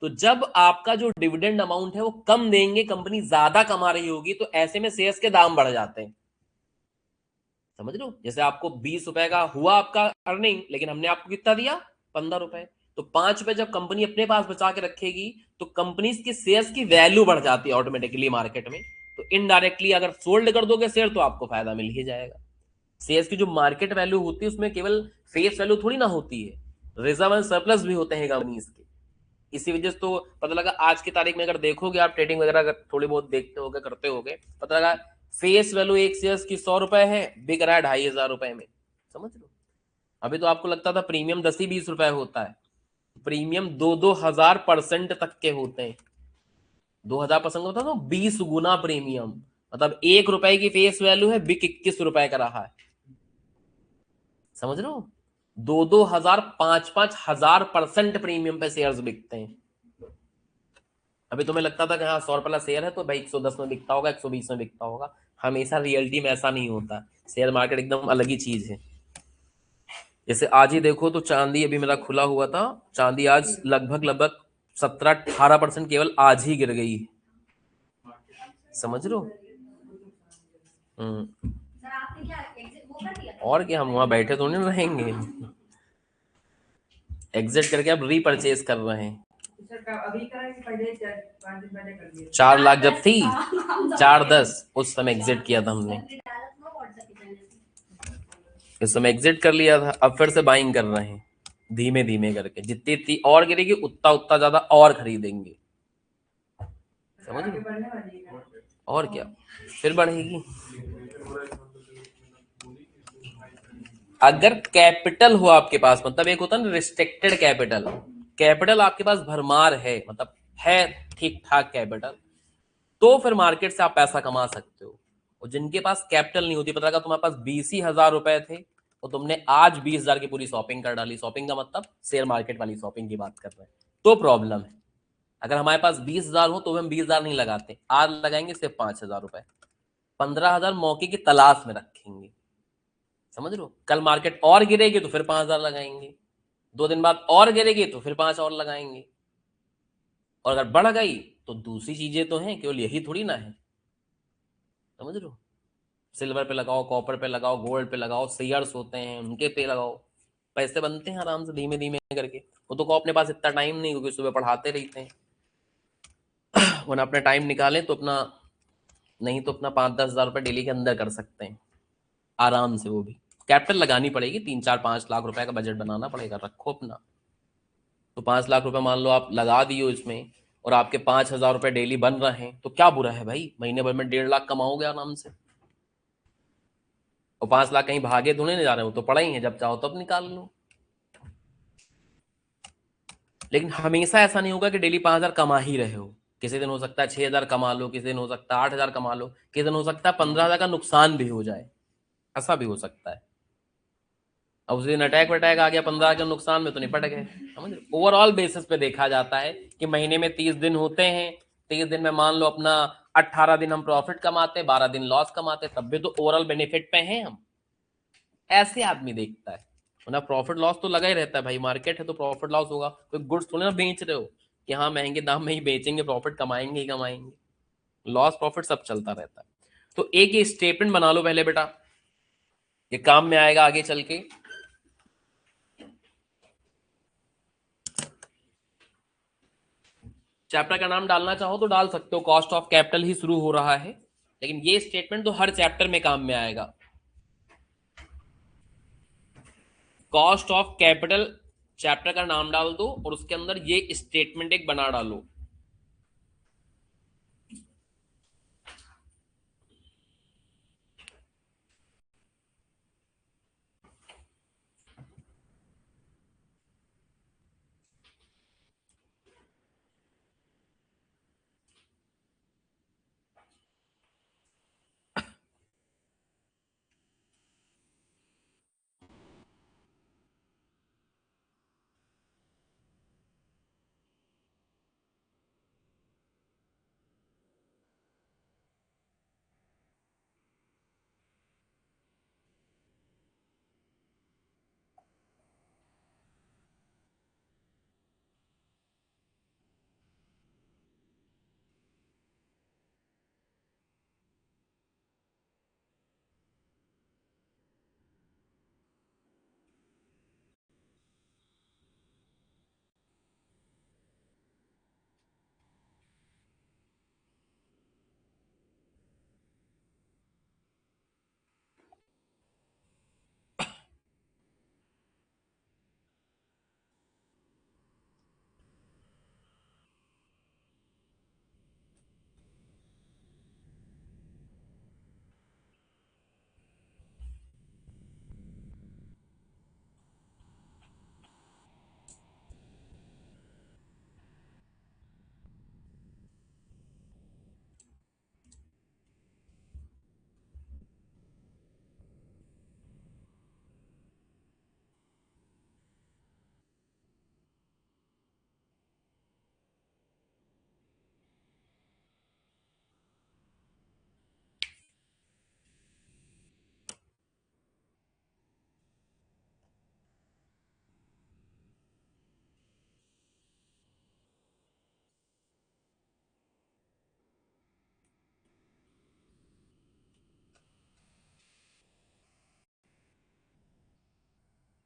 तो जब आपका जो डिविडेंड अमाउंट है वो कम देंगे, कंपनी ज्यादा कमा रही होगी, तो ऐसे में शेयर्स के दाम बढ़ जाते हैं। समझ लो, जैसे आपको 20 रुपए का हुआ आपका अर्निंग, लेकिन हमने आपको कितना दिया? 15 रुपए। तो 5 रुपए जब कंपनी अपने पास बचा के रखेगी, तो कंपनी के शेयर्स की वैल्यू बढ़ जाती है ऑटोमेटिकली मार्केट में। तो इनडायरेक्टली अगर सोल्ड कर दोगे शेयर, तो आपको फायदा मिल ही जाएगा। शेयर्स की जो मार्केट वैल्यू होती है, उसमें केवल फेस वैल्यू थोड़ी ना होती है, रिजर्व एंड सरप्लस भी होते हैं कंपनीज के। इसी वजह से तो पता लगा आज की तारीख में, अगर देखोगे आप ट्रेडिंग वगैरह अगर थोड़ी बहुत देखते होगे, करते होगे, पता लगा फेस वैल्यू एक शेयर्स की 100 रुपए है, बिक रहा है 2500 रुपए में। समझ लो, अभी तो आपको लगता था प्रीमियम 10 ही 20 रुपए होता है, प्रीमियम 2-2 हजार% तक के होते हैं। 2000% होता तो 20 गुना प्रीमियम, मतलब 1 रुपए की फेस वैल्यू है, बिक 21 रुपए का रहा है। समझ लो, 2-2 हजार 5-5 हजार% प्रीमियम पे शेयर्स बिकते हैं। अभी तुम्हें लगता था कि हाँ 100 रुपए वाला शेयर है तो भाई 110 में बिकता होगा, 120 में बिकता होगा। हमेशा रियलिटी में ऐसा नहीं होता, शेयर मार्केट एकदम अलग ही चीज है। जैसे आज ही देखो तो चांदी अभी मेरा खुला हुआ था, चांदी आज लगभग लगभग 17-18% केवल आज ही गिर गई। समझ लो। हम्म। और क्या, हम वहां बैठे तो नहीं रहेंगे, एग्जिट करके अब रीपरचेज कर रहे हैं। 4 लाख जब थी, 4-10 उस समय एग्जिट किया था हमने, इस समय एग्जिट कर लिया था, अब फिर से बाइंग कर रहे हैं धीमे धीमे करके, जितनी इतनी और गिरेगी उतना उतना ज्यादा और खरीदेंगे। समझ लो, और क्या, फिर बढ़ेगी। अगर कैपिटल हो आपके पास, मतलब एक होता है ना रिस्ट्रिक्टेड कैपिटल, कैपिटल आपके पास भरमार है, मतलब है ठीक ठाक कैपिटल, तो फिर मार्केट से आप पैसा कमा सकते हो। और जिनके पास कैपिटल नहीं होती, पता लगा तुम्हारे पास 20 ही हजार रुपए थे, तो तुमने आज 20 हजार की पूरी शॉपिंग कर डाली, शॉपिंग का मतलब शेयर मार्केट वाली शॉपिंग की बात कर रहे हैं, तो प्रॉब्लम है। अगर हमारे पास 20 हजार हो तो हम 20 हजार नहीं लगाते, आज लगाएंगे सिर्फ 5 हजार रुपए, 15 हजार मौके की तलाश में रखेंगे। समझ लो, कल मार्केट और गिरेगी तो फिर 5 हजार लगाएंगे, 2 दिन बाद और गिरेगी तो फिर 5 और लगाएंगे, और अगर बढ़ गई तो दूसरी चीजें तो हैं, केवल यही थोड़ी ना है। समझ लो, सिल्वर पे लगाओ, कॉपर पे लगाओ, गोल्ड पे लगाओ, शेयर्स होते हैं उनके पे लगाओ, पैसे बनते हैं आराम से धीमे धीमे करके। वो तो को अपने पास इतना टाइम नहीं, क्योंकि सुबह पढ़ाते रहते हैं, वरना अपना टाइम निकालें तो अपना, नहीं तो अपना 5-10 हजार रुपये डेली के अंदर कर सकते हैं आराम से। वो भी कैपिटल लगानी पड़ेगी, 3-4-5 लाख रुपए का बजट बनाना पड़ेगा, रखो अपना। तो 5 लाख रुपए मान लो आप लगा दियो इसमें, और आपके 5 हजार रुपये डेली बन रहे हैं, तो क्या बुरा है भाई, महीने भर में 1.5 लाख कमाओगे आराम से। और 5 लाख कहीं भागे थोड़े नहीं जा रहे हो, तो पड़ा ही है, जब चाहो तब निकाल लो। लेकिन हमेशा ऐसा नहीं होगा कि डेली 5 हजार कमा ही रहे हो, किसी दिन हो सकता है 6 हजार कमा लो, किसी दिन हो सकता है 8 हजार कमा लो, किसी दिन हो सकता है 15 हजार का नुकसान भी हो जाए, ऐसा भी हो सकता है। अब उस दिन अटैक वटैक आ गया, 15 के नुकसान में तो निपट गए। समझ, ओवरऑल बेसिस पे देखा जाता है कि महीने में 30 दिन होते हैं, 30 दिन में मान लो अपना 18 दिन हम प्रॉफिट कमाते, 12 दिन लॉस कमाते, तब भी तो ओवरऑल बेनिफिट पे हैं हम। ऐसे आदमी देखता है, ना प्रॉफिट लॉस तो लगा ही रहता है भाई, मार्केट है तो प्रॉफिट लॉस होगा, कोई गुड्स थोड़ी ना बेच रहे हो कि हाँ महंगे दाम में ही बेचेंगे, प्रॉफिट कमाएंगे ही कमाएंगे, लॉस प्रॉफिट सब चलता रहता है। तो एक ये स्टेटमेंट बना लो पहले बेटा, ये काम में आएगा आगे चल के। चैप्टर का नाम डालना चाहो तो डाल सकते हो, कॉस्ट ऑफ कैपिटल ही शुरू हो रहा है, लेकिन ये स्टेटमेंट तो हर चैप्टर में काम में आएगा। कॉस्ट ऑफ कैपिटल चैप्टर का नाम डाल दो, और उसके अंदर ये स्टेटमेंट एक बना डालो।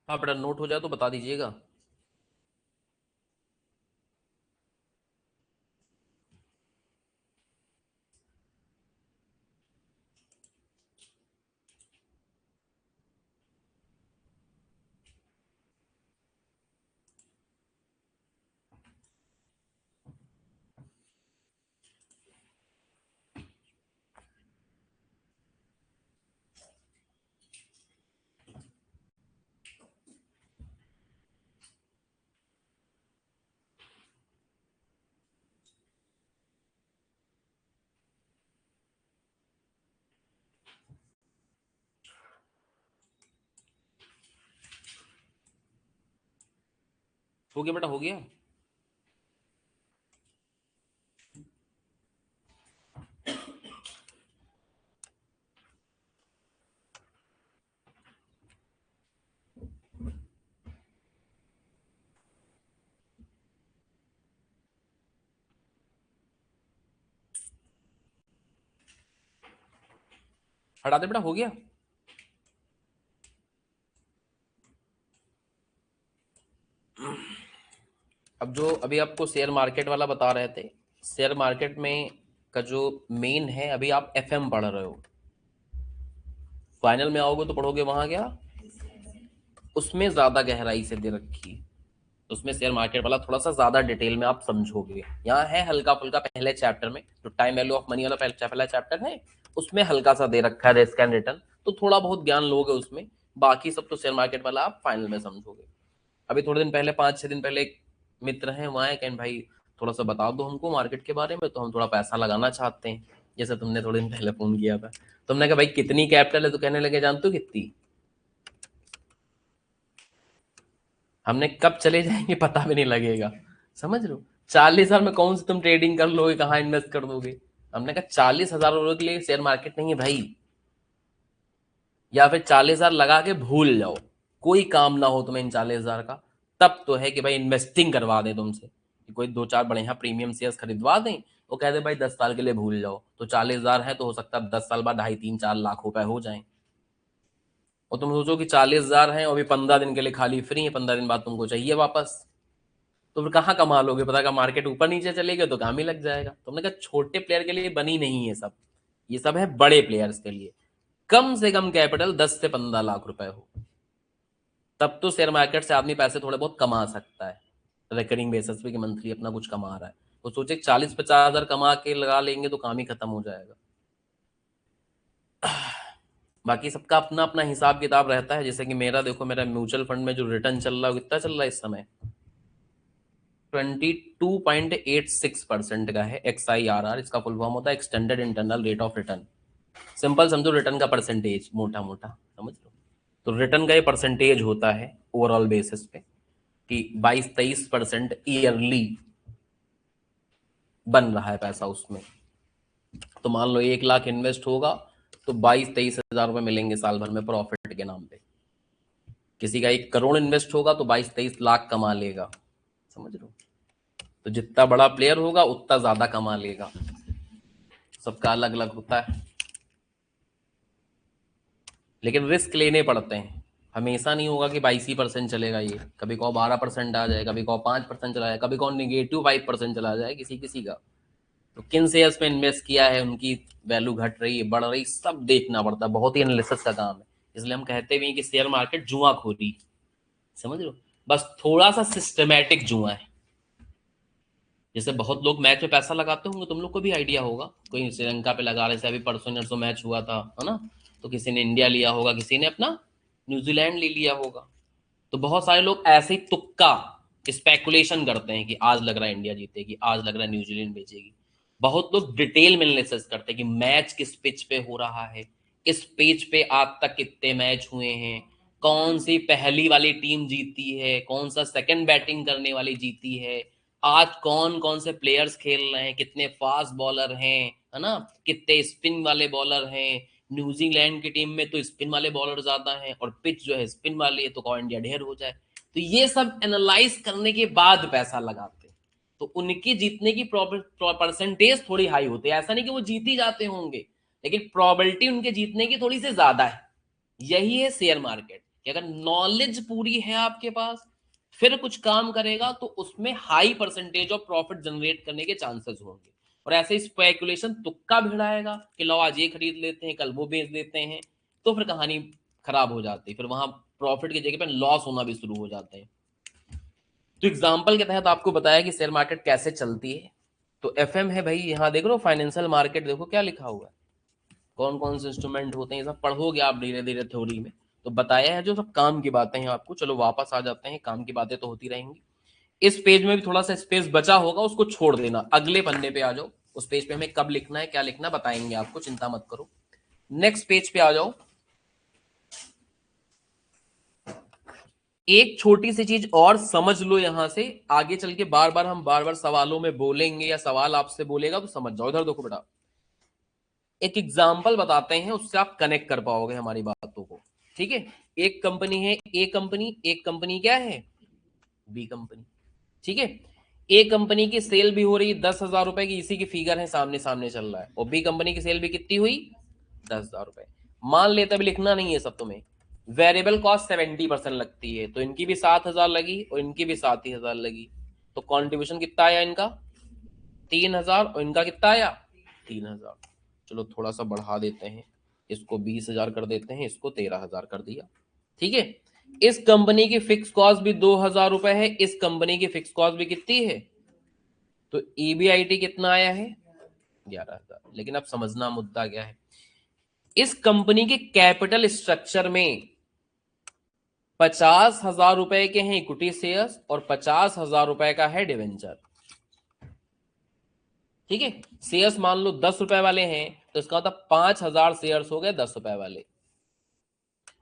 हाँ बेटा, नोट हो जाए तो बता दीजिएगा। हो गया बेटा, हो गया। हटा दे बेटा, हो गया। अब जो अभी आपको शेयर मार्केट वाला बता रहे थे, शेयर मार्केट में का जो मेन है, अभी आप एफएम पढ़ रहे हो, फाइनल में आओगे तो पढ़ोगे वहां क्या, उसमें ज्यादा गहराई से दे रखी है। उसमें शेयर मार्केट वाला थोड़ा सा ज्यादा डिटेल में आप समझोगे। यहाँ है हल्का फुल्का पहले चैप्टर में, जो टाइम वैल्यू ऑफ मनी वाला पहला चैप्टर है, उसमें हल्का सा दे रखा है रिस्क एंड रिटर्न, तो थोड़ा बहुत ज्ञान लोगे उसमें। बाकी सब तो शेयर मार्केट वाला आप फाइनल में समझोगे। अभी थोड़े दिन पहले, 5-6 दिन पहले, एक मित्र हैं वहाँ, कहें भाई थोड़ा सा बता दो हमको मार्केट के बारे में, तो हम थोड़ा पैसा लगाना चाहते हैं, जैसे तुमने थोड़े दिन पहले फोन किया था। तुमने कहा भाई कितनी कैपिटल है, तो कहने लगे जानते हो कितनी, हमने कब चले जाएंगे पता भी नहीं लगेगा। समझ लो, 40,000 में कौन सी तुम ट्रेडिंग कर लोगे, कहाँ इन्वेस्ट कर दोगे। हमने कहा 40,000 के लिए शेयर मार्केट नहीं है भाई, या फिर 40,000 लगा के भूल जाओ, कोई काम ना हो तुम्हें इन 40,000 का, तब तो है कि भाई इन्वेस्टिंग करवा दें तुमसे, कि कोई 2-4 बढ़िया प्रीमियम शेयर्स खरीदवा दें, वो कह दे भाई 10 साल के लिए भूल जाओ, तो 40,000 है तो हो सकता है 10 साल बाद 2.5-3-4 लाख रुपए हो जाए। और तुम सोचो कि 40,000 है और अभी 15 दिन के लिए खाली फ्री है, 15 दिन बाद तुमको चाहिए वापस, तो फिर कहाँ कमा लोगे, पता का मार्केट ऊपर नीचे चलेगा तो काम ही लग जाएगा। तुमने कहा छोटे प्लेयर के लिए बनी नहीं है सब, ये सब है बड़े प्लेयर्स के लिए। कम से कम कैपिटल 10 से 15 लाख रुपए हो, तब तो शेयर मार्केट से आदमी पैसे थोड़े बहुत कमा सकता है, रिकरिंग बेसिस पे कि मंथली अपना कुछ कमा रहा है। तो सोचे 40-50 हजार कमा के लगा लेंगे तो काम ही खत्म हो जाएगा। बाकी सबका अपना अपना हिसाब किताब रहता है। जैसे कि मेरा देखो, मेरा म्यूचुअल फंड में जो रिटर्न चल रहा है, कितना चल रहा है इस समय, 22.86% का है। XIRR इसका फुल फॉर्म होता है, extended internal rate of return. Simple समझो, रिटर्न का परसेंटेज, मोटा मोटा समझ लो। तो रिटर्न का ये परसेंटेज होता है ओवरऑल बेसिस पे, कि 22-23% ईयरली बन रहा है पैसा उसमें। तो मान लो 1 लाख इन्वेस्ट होगा, तो 22-23 हजार रुपए मिलेंगे साल भर में प्रॉफिट के नाम पे। किसी का 1 करोड़ इन्वेस्ट होगा तो 22-23 लाख कमा लेगा। समझ लो, तो जितना बड़ा प्लेयर होगा उतना ज्यादा कमा लेगा। सबका अलग अलग होता है, लेकिन रिस्क लेने पड़ते हैं। हमेशा नहीं होगा कि 22% चलेगा, ये कभी कहो 12% आ जाए, कभी कहो 5% चला जाए, कभी कहो -5% चला जाए किसी किसी का। तो किन शेयर्स में इन्वेस्ट किया है, उनकी वैल्यू घट रही है बढ़ रही, सब देखना पड़ता है, बहुत ही एनालिसिस का काम है। इसलिए हम कहते भी हैं कि शेयर मार्केट जुआ खोरी, समझ लो, बस थोड़ा सा सिस्टमेटिक जुआ है। जैसे बहुत लोग मैच में पैसा लगाते होंगे, तुम लोग को भी आइडिया होगा, कोई श्रीलंका पे लगा रहे थे, अभी परसों नरसों मैच हुआ था, है ना, तो किसी ने इंडिया लिया होगा, किसी ने अपना न्यूजीलैंड ले लिया होगा। तो बहुत सारे लोग ऐसे ही तुक्का स्पेकुलेशन करते हैं कि आज लग रहा है इंडिया जीतेगी, आज लग रहा है न्यूजीलैंड बेचेगी। बहुत लोग डिटेल में एनालिसिस करते हैं कि मैच किस पिच पे हो रहा है, इस पिच पे आज तक कितने मैच हुए हैं, कौन सी पहली वाली टीम जीती है, कौन सा सेकंड बैटिंग करने वाली जीती है, आज कौन कौन से प्लेयर्स खेल रहे हैं, कितने फास्ट बॉलर हैं, है ना, कितने स्पिन वाले बॉलर हैं। न्यूजीलैंड की टीम में तो स्पिन वाले बॉलर ज्यादा हैं, और पिच जो है स्पिन वाली है, तो कौन इंडिया ढेर हो जाए। तो ये सब एनालाइज करने के बाद पैसा लगाते हैं। तो उनकी जीतने की परसेंटेज थोड़ी हाई होती है, ऐसा नहीं कि वो जीत ही जाते होंगे, लेकिन प्रोबेबिलिटी उनके जीतने की थोड़ी सी ज्यादा है। यही है शेयर मार्केट, कि अगर नॉलेज पूरी है आपके पास, फिर कुछ काम करेगा तो उसमें high percentage of profit generate करने के चांसेस होंगे। और ऐसे स्पेकुलेशन तुक्का भिड़ाएगा कि लो आज ये खरीद लेते हैं, कल वो बेच देते हैं, तो फिर कहानी खराब हो जाती है, फिर वहां प्रॉफिट की जगह पे लॉस होना भी शुरू हो जाते हैं। तो एग्जाम्पल के तहत आपको बताया कि शेयर मार्केट कैसे चलती है। तो एफएम है भाई, यहाँ देख लो फाइनेंशियल मार्केट, देखो क्या लिखा हुआ है, कौन कौन से इंस्ट्रूमेंट होते हैं, ये सब पढ़ोगे आप धीरे धीरे थ्योरी में। तो बताया है जो सब काम की बातें हैं आपको। चलो वापस आ जाते हैं, काम की बातें तो होती रहेंगी। इस पेज में भी थोड़ा सा स्पेस बचा होगा, उसको छोड़ देना, अगले पन्ने पे आ जाओ। उस पेज पे हमें कब लिखना है क्या लिखना बताएंगे आपको, चिंता मत करो। नेक्स्ट पेज पे आ जाओ। एक छोटी सी चीज और समझ लो, यहां से आगे चल के बार बार सवालों में बोलेंगे या सवाल आपसे बोलेगा तो समझ जाओ। इधर देखो बेटा, एक एग्जाम्पल बताते हैं, उससे आप कनेक्ट कर पाओगे हमारी बातों को। ठीक है, एक कंपनी है ए कंपनी, एक कंपनी क्या है बी कंपनी। ठीक है, ए कंपनी की सेल भी हो रही है 10,000 रुपए की, इसी की फिगर है सामने सामने चल रहा है, और बी कंपनी की सेल भी कितनी हुई 10,000 रुपए। मान लेते, अभी लिखना नहीं है सब तुम्हें। वेरिएबल कॉस्ट 70% लगती है, तो इनकी भी 7,000 लगी और इनकी भी 7,000 लगी, तो कॉन्ट्रीब्यूशन कितना आया इनका 3,000 और इनका कितना आया 3,000। चलो थोड़ा सा बढ़ा देते हैं, इसको 20,000 कर देते हैं, इसको 13,000 कर दिया। ठीक है, इस कंपनी की फिक्स कॉस्ट भी 2,000 रुपए है, इस कंपनी की फिक्स कॉस्ट भी कितनी है, तो ईबीआईटी कितना आया है 11,000। लेकिन अब समझना मुद्दा क्या है, इस कंपनी के कैपिटल स्ट्रक्चर में 50,000 रुपए के हैं इक्विटी शेयर्स और 50,000 रुपए का है डिवेंचर। ठीक है, शेयर्स मान लो 10 रुपए वाले हैं, तो इसका मतलब 5,000 शेयर्स हो गए 10 रुपए वाले।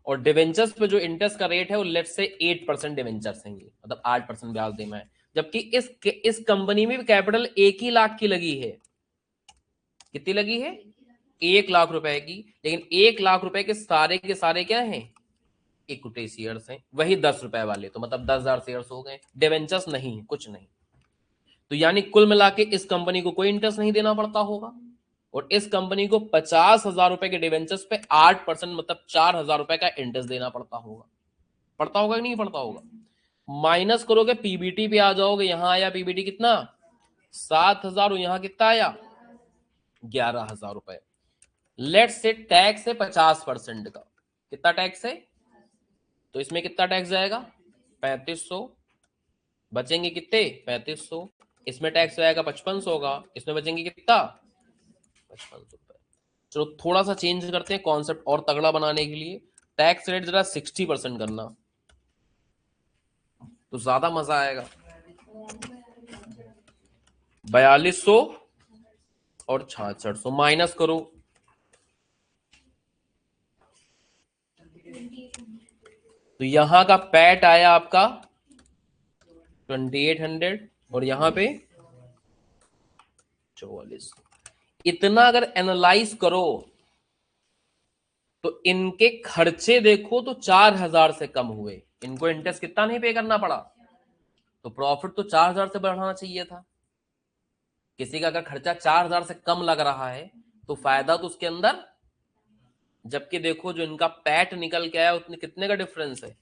और डिवेंचर्स पे जो इंटरेस्ट का रेट है वो लेट से 8% डिवेंचर्स हैं, मतलब 8% ब्याज देना है। जबकि इस कंपनी में भी कैपिटल 1 ही लाख की लगी है। कितनी लगी है 1 लाख रुपए की, लेकिन 1 लाख रुपए के सारे क्या हैं इक्विटी शेयर्स हैं, वही 10 रुपए वाले, तो मतलब 10,000 शेयर्स हो गए, डिवेंचर्स नहीं है, कुछ नहीं। तो यानी कुल मिला के इस कंपनी को कोई इंटरेस्ट नहीं देना पड़ता होगा, और इस कंपनी को 50,000 रुपए के डिवेंचर्स पे 8% मतलब 4,000 रुपए का इंटरेस्ट देना पड़ता होगा कि नहीं पड़ता होगा। माइनस करोगे पीबीटी पे आ जाओगे, यहां आया पीबीटी कितना 7,000 और यहां कितना आया 11,000 रुपए। लेट से टैक्स है 50% का, कितना टैक्स है, तो इसमें कितना टैक्स जाएगा 3,500, बचेंगे कितने 3,500, इसमें टैक्स जाएगा 5,500 का, इसमें बचेंगे कितना 5,500 रुपए। चलो थोड़ा सा चेंज करते हैं कॉन्सेप्ट और तगड़ा बनाने के लिए, टैक्स रेट जरा 60% करना तो ज्यादा मजा आएगा। 4,200 और 6,600 माइनस करो, तो यहां का पैट आया आपका 2,800 और यहां पे 4,400। इतना अगर एनालाइज करो तो इनके खर्चे देखो तो 4,000 से कम हुए, इनको इंटरेस्ट कितना नहीं पे करना पड़ा, तो प्रॉफिट तो 4,000 से बढ़ाना चाहिए था। किसी का अगर खर्चा 4,000 से कम लग रहा है तो फायदा तो उसके अंदर, जबकि देखो जो इनका पैट निकल के आया उतने कितने का डिफरेंस है।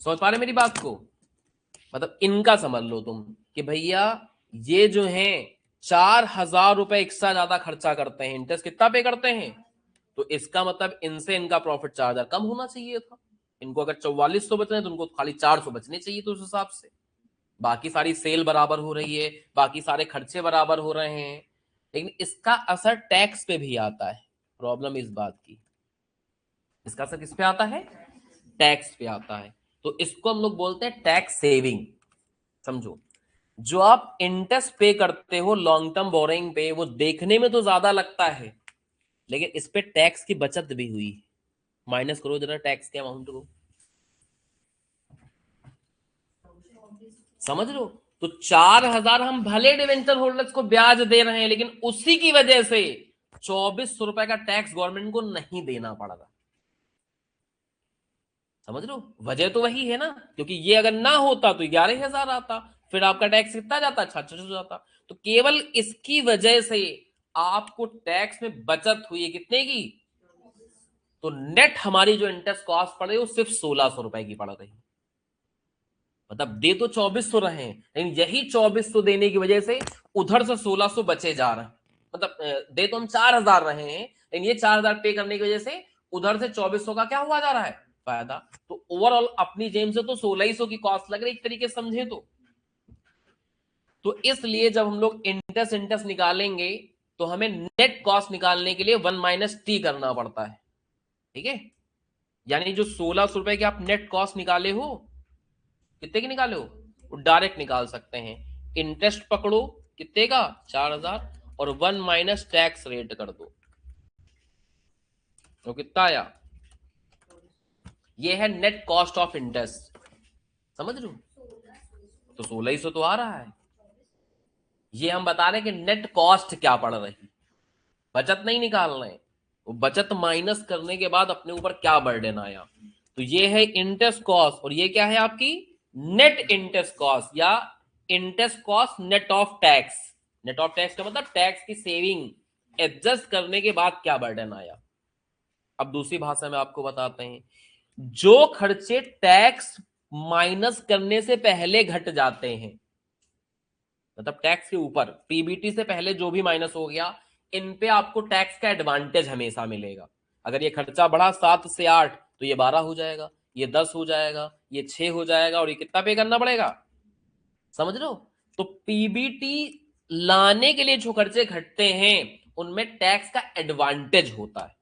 समझ पा रहे मेरी बात को, मतलब इनका समझ लो तुम कि भैया ये जो है 4,000 रुपए एक्स्ट्रा ज्यादा खर्चा करते हैं, इंटरेस्ट कितना पे करते हैं, तो इसका मतलब इनसे इनका प्रॉफिट 4,000 कम होना चाहिए था। इनको अगर 4,400 बचने तो उनको खाली 400 बचने चाहिए, तो उस हिसाब से बाकी सारी सेल बराबर हो रही है, बाकी सारे खर्चे बराबर हो रहे हैं, लेकिन इसका असर टैक्स पे भी आता है। प्रॉब्लम इस बात की, इसका असर किस पे आता है टैक्स पे आता है। तो इसको हम लोग बोलते हैं टैक्स सेविंग। समझो, जो आप इंटरेस्ट पे करते हो लॉन्ग टर्म बोरिंग पे, वो देखने में तो ज्यादा लगता है, लेकिन इस पे टैक्स की बचत भी हुई। माइनस करो जरा टैक्स के अमाउंट को, समझ लो। तो 4,000 हम भले डिवेंचर होल्डर्स को ब्याज दे रहे हैं, लेकिन उसी की वजह से 2,400 का टैक्स गवर्नमेंट को नहीं देना पड़ रहा। समझ लो, वजह तो वही है ना, क्योंकि ये अगर ना होता तो 11,000 आता, फिर आपका टैक्स कितना जाता 6,600 जाता। तो केवल इसकी वजह से आपको टैक्स में बचत हुई है, कितने की, तो नेट हमारी जो इंटरेस्ट कॉस्ट पड़ रही है वो सिर्फ 1600 रुपए की पड़ रही है। मतलब दे तो 2400 रहे हैं, लेकिन यही 2400 देने की वजह से उधर से 1600 बचे जा रहे हैं। मतलब दे तो हम 4000 रहे हैं, लेकिन ये 4000 पे करने की वजह से उधर से 2400 का क्या हुआ जा रहा है, फायदा। तो ओवरऑल अपनी जेब से तो 1600 की कॉस्ट लग रही है एक तरीके से समझे तो इसलिए जब हम लोग इंटरेस्ट इंटरेस्ट निकालेंगे तो हमें नेट कॉस्ट निकालने के लिए 1 माइनस टी करना पड़ता है। ठीक है, यानी जो 1600 रुपए के आप नेट कॉस्ट निकाले हो, कितने की निकाले हो, वो डायरेक्ट निकाल सकते हैं। इंटरेस्ट पकड़ो कितने का, 4000, और 1 माइनस टैक्स रेट कर दो तो कितना आया, ये है नेट कॉस्ट ऑफ इंटरेस्ट। समझ लो, तो 1600 तो आ रहा है। ये हम बता रहे हैं कि नेट कॉस्ट क्या पड़ रही, बचत नहीं निकाल रहे हैं, वो बचत माइनस करने के बाद अपने ऊपर क्या बर्डन आया। तो ये है इंटरेस्ट कॉस्ट, और ये क्या है आपकी नेट इंटरेस्ट कॉस्ट या interest cost net of tax. Net of tax का मतलब टैक्स की सेविंग एडजस्ट करने के बाद क्या बर्डन आया। अब दूसरी भाषा में आपको बताते हैं, जो खर्चे टैक्स माइनस करने से पहले घट जाते हैं, मतलब टैक्स के ऊपर पीबीटी से पहले जो भी माइनस हो गया, इन पे आपको टैक्स का एडवांटेज हमेशा मिलेगा। अगर ये खर्चा बढ़ा 7 से 8 तो ये 12 हो जाएगा, ये 10 हो जाएगा, ये 6 हो जाएगा, और ये कितना पे करना पड़ेगा, समझ लो। तो पीबीटी लाने के लिए जो खर्चे घटते हैं उनमें टैक्स का एडवांटेज होता है,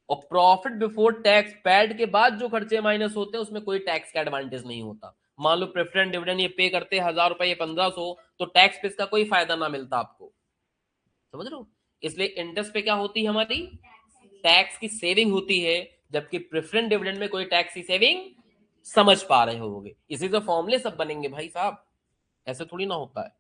और प्रॉफिट बिफोर टैक्स पैड के बाद जो खर्चे माइनस होते हैं उसमें कोई टैक्स का एडवांटेज नहीं होता। मान लो प्रेफरेंस डिविडेंड ये पे करते 1000 रुपए, ये 1500, तो टैक्स पे इसका कोई फायदा ना मिलता आपको, समझ लो। इसलिए इंटरेस्ट पे क्या होती है हमारी, टैक्स की सेविंग होती है, जबकि प्रेफरेंस डिविडेंड में कोई टैक्स की सेविंग, समझ पा रहे होगे, इसी से फॉर्मूले सब बनेंगे भाई साहब, ऐसे थोड़ी ना होता है।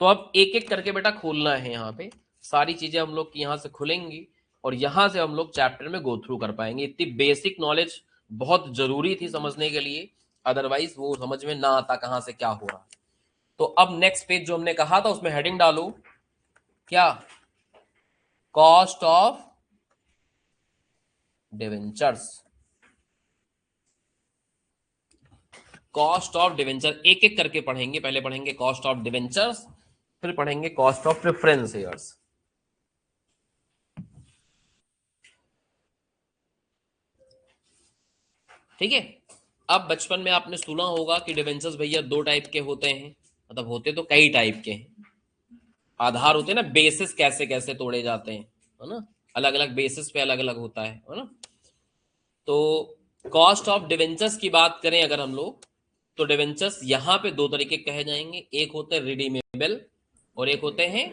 तो अब एक एक करके बेटा खोलना है, यहाँ पे सारी चीजें हम लोग यहाँ से खुलेंगी और यहाँ से हम लोग चैप्टर में गो थ्रू कर पाएंगे। इतनी बेसिक नॉलेज बहुत जरूरी थी समझने के लिए, अदरवाइज वो समझ में ना आता कहाँ से क्या हो रहा। तो अब नेक्स्ट पेज जो हमने कहा था उसमें हेडिंग डालो क्या, cost of debentures. Cost of debenture एक एक करके पढ़ेंगे, पहले पढ़ेंगे कॉस्ट ऑफ डिवेंचर्स, फिर पढ़ेंगे कॉस्ट ऑफ प्रेफरेंस शेयर्स। ठीक है, अब बचपन में आपने सुना होगा कि डिवेंचर्स भैया 2 टाइप के होते हैं, मतलब होते तो कई टाइप के हैं। आधार होते हैं ना, बेसिस कैसे कैसे तोड़े जाते हैं, है ना, अलग अलग बेसिस पे अलग अलग होता है ना। तो कॉस्ट ऑफ डिवेंचर्स की बात करें अगर हम लोग, तो डिवेंचर्स यहाँ पे 2 तरीके कहे जाएंगे, एक होते हैं रिडीमेबल और एक होते हैं,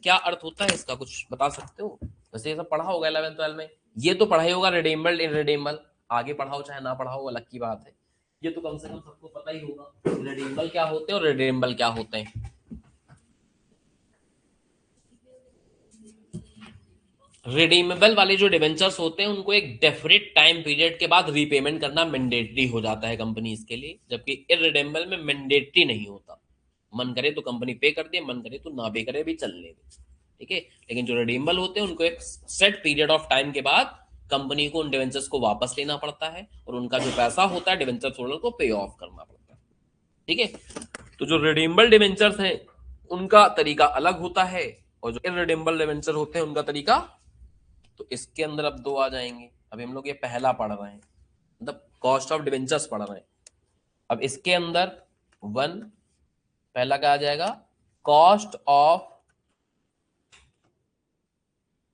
क्या अर्थ होता है इसका कुछ बता सकते हो। वैसे ये सब पढ़ा होगा 11th 12 में, ये तो पढ़ा ही होगा रिडीमेबल इनरिडीमेबल, आगे पढ़ाओ चाहे ना पढ़ाओ अलग की बात है, ये तो कम से कम सबको पता ही होगा रिडीमेबल क्या होते हैं और रिडीमेबल क्या होते हैं। रिडीमेबल वाले जो डिवेंचर्स होते हैं उनको एक डेफिनेट टाइम पीरियड के बाद रीपेमेंट करना मैंडेटरी हो जाता है कंपनीज के लिए, जबकि इररिडीमेबल में मैंडेटरी नहीं होता, मन करे तो कंपनी पे कर दे, मन करे तो ना पे करे भी चलने दे। ठीक है, लेकिन जो रिडीमेबल होते हैं उनको एक सेट पीरियड ऑफ टाइम के बाद कंपनी को उन डिवेंचर्स को वापस लेना पड़ता है, और उनका जो पैसा होता है डिवेंचर होल्डर को पे ऑफ करना पड़ता है। ठीक है, तो जो रिडीमेबल डिवेंचर्स हैं उनका तरीका अलग होता है, और जो इररिडीमेबल डिवेंचर होते हैं उनका तरीका, तो इसके अंदर अब 2 आ जाएंगे। अभी हम लोग ये पहला पढ़ रहे हैं, मतलब कॉस्ट ऑफ डिवेंचर्स पढ़ रहे हैं। अब इसके अंदर 1 पहला क्या आ जाएगा, cost of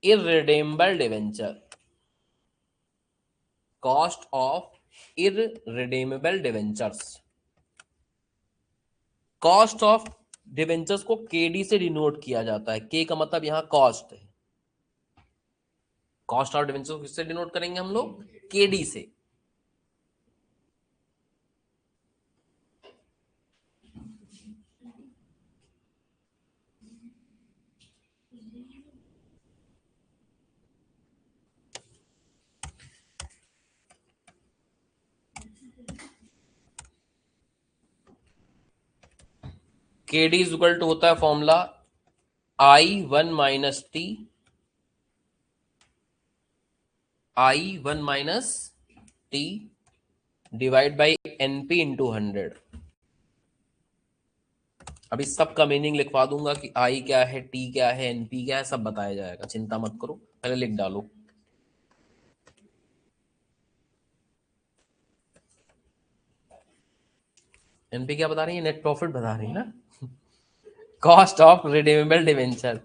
irredeemable debenture, cost of irredeemable debentures. Cost of debentures को केडी से डिनोट किया जाता है, के का मतलब यहां कॉस्ट है। कॉस्ट ऑफ डिवेंचर्स किससे डिनोट करेंगे हम लोग, केडी से। केडी इज इक्वल टू होता है formula I1 minus T I 1 minus T divide by NP into 100। अब इस सब का मीनिंग लिखवा दूंगा कि आई क्या है, टी क्या है, एनपी क्या है, सब बताया जाएगा, चिंता मत करो, पहले लिख डालो। एनपी क्या बता रही है? नेट प्रॉफिट बता रही है ना, cost of redeemable debenture.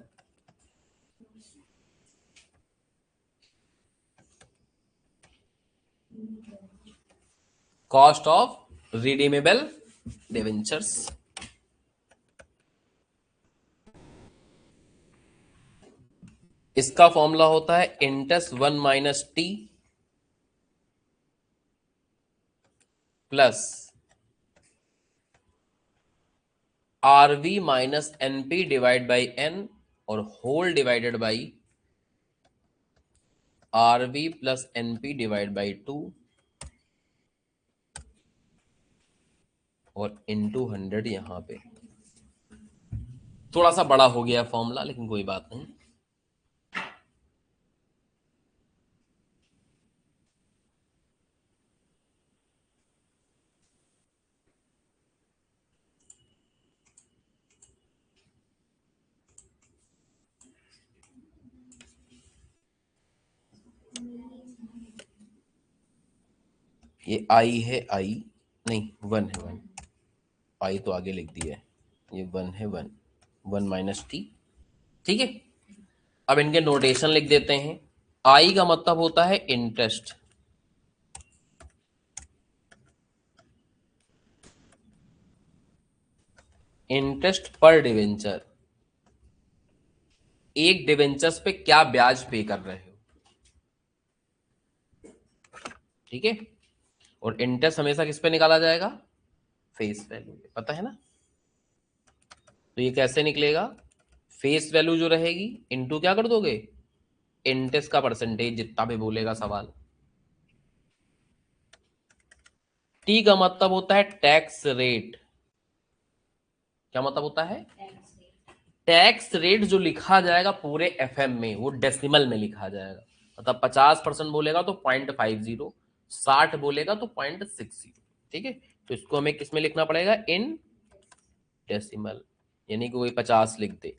Cost of redeemable debentures. इसका फॉर्मूला होता है interest 1 minus T plus RV minus NP divide by N और whole divided by RV plus NP divide by 2 और इंटू 100। यहां पे थोड़ा सा बड़ा हो गया फॉर्मूला, लेकिन कोई बात नहीं। ये आई है, आई नहीं 1 है, 1 आई तो आगे लिख दिया है, ये 1 है, 1 1 माइनस टी। ठीक है, अब इनके नोटेशन लिख देते हैं। आई का मतलब होता है इंटरेस्ट, इंटरेस्ट पर डिवेंचर, एक डिवेंचर्स पे क्या ब्याज पे कर रहे हो। ठीक है, और इंटरेस्ट हमेशा किस पे निकाला जाएगा? फेस वैल्यू पे, पता है ना। तो ये कैसे निकलेगा? फेस वैल्यू जो रहेगी इनटू क्या कर दोगे? इंटरेस्ट का परसेंटेज, जितना भी बोलेगा सवाल। टी का मतलब होता है टैक्स रेट। क्या मतलब होता है? टैक्स रेट जो लिखा जाएगा पूरे एफएम में, वो डेसिमल में लिखा जाएगा। मतलब 50% बोलेगा तो 0.50, 60 बोलेगा तो 0.60। ठीक है, तो इसको हमें किस में लिखना पड़ेगा? In decimal. यानी कि वही 50 लिख दे,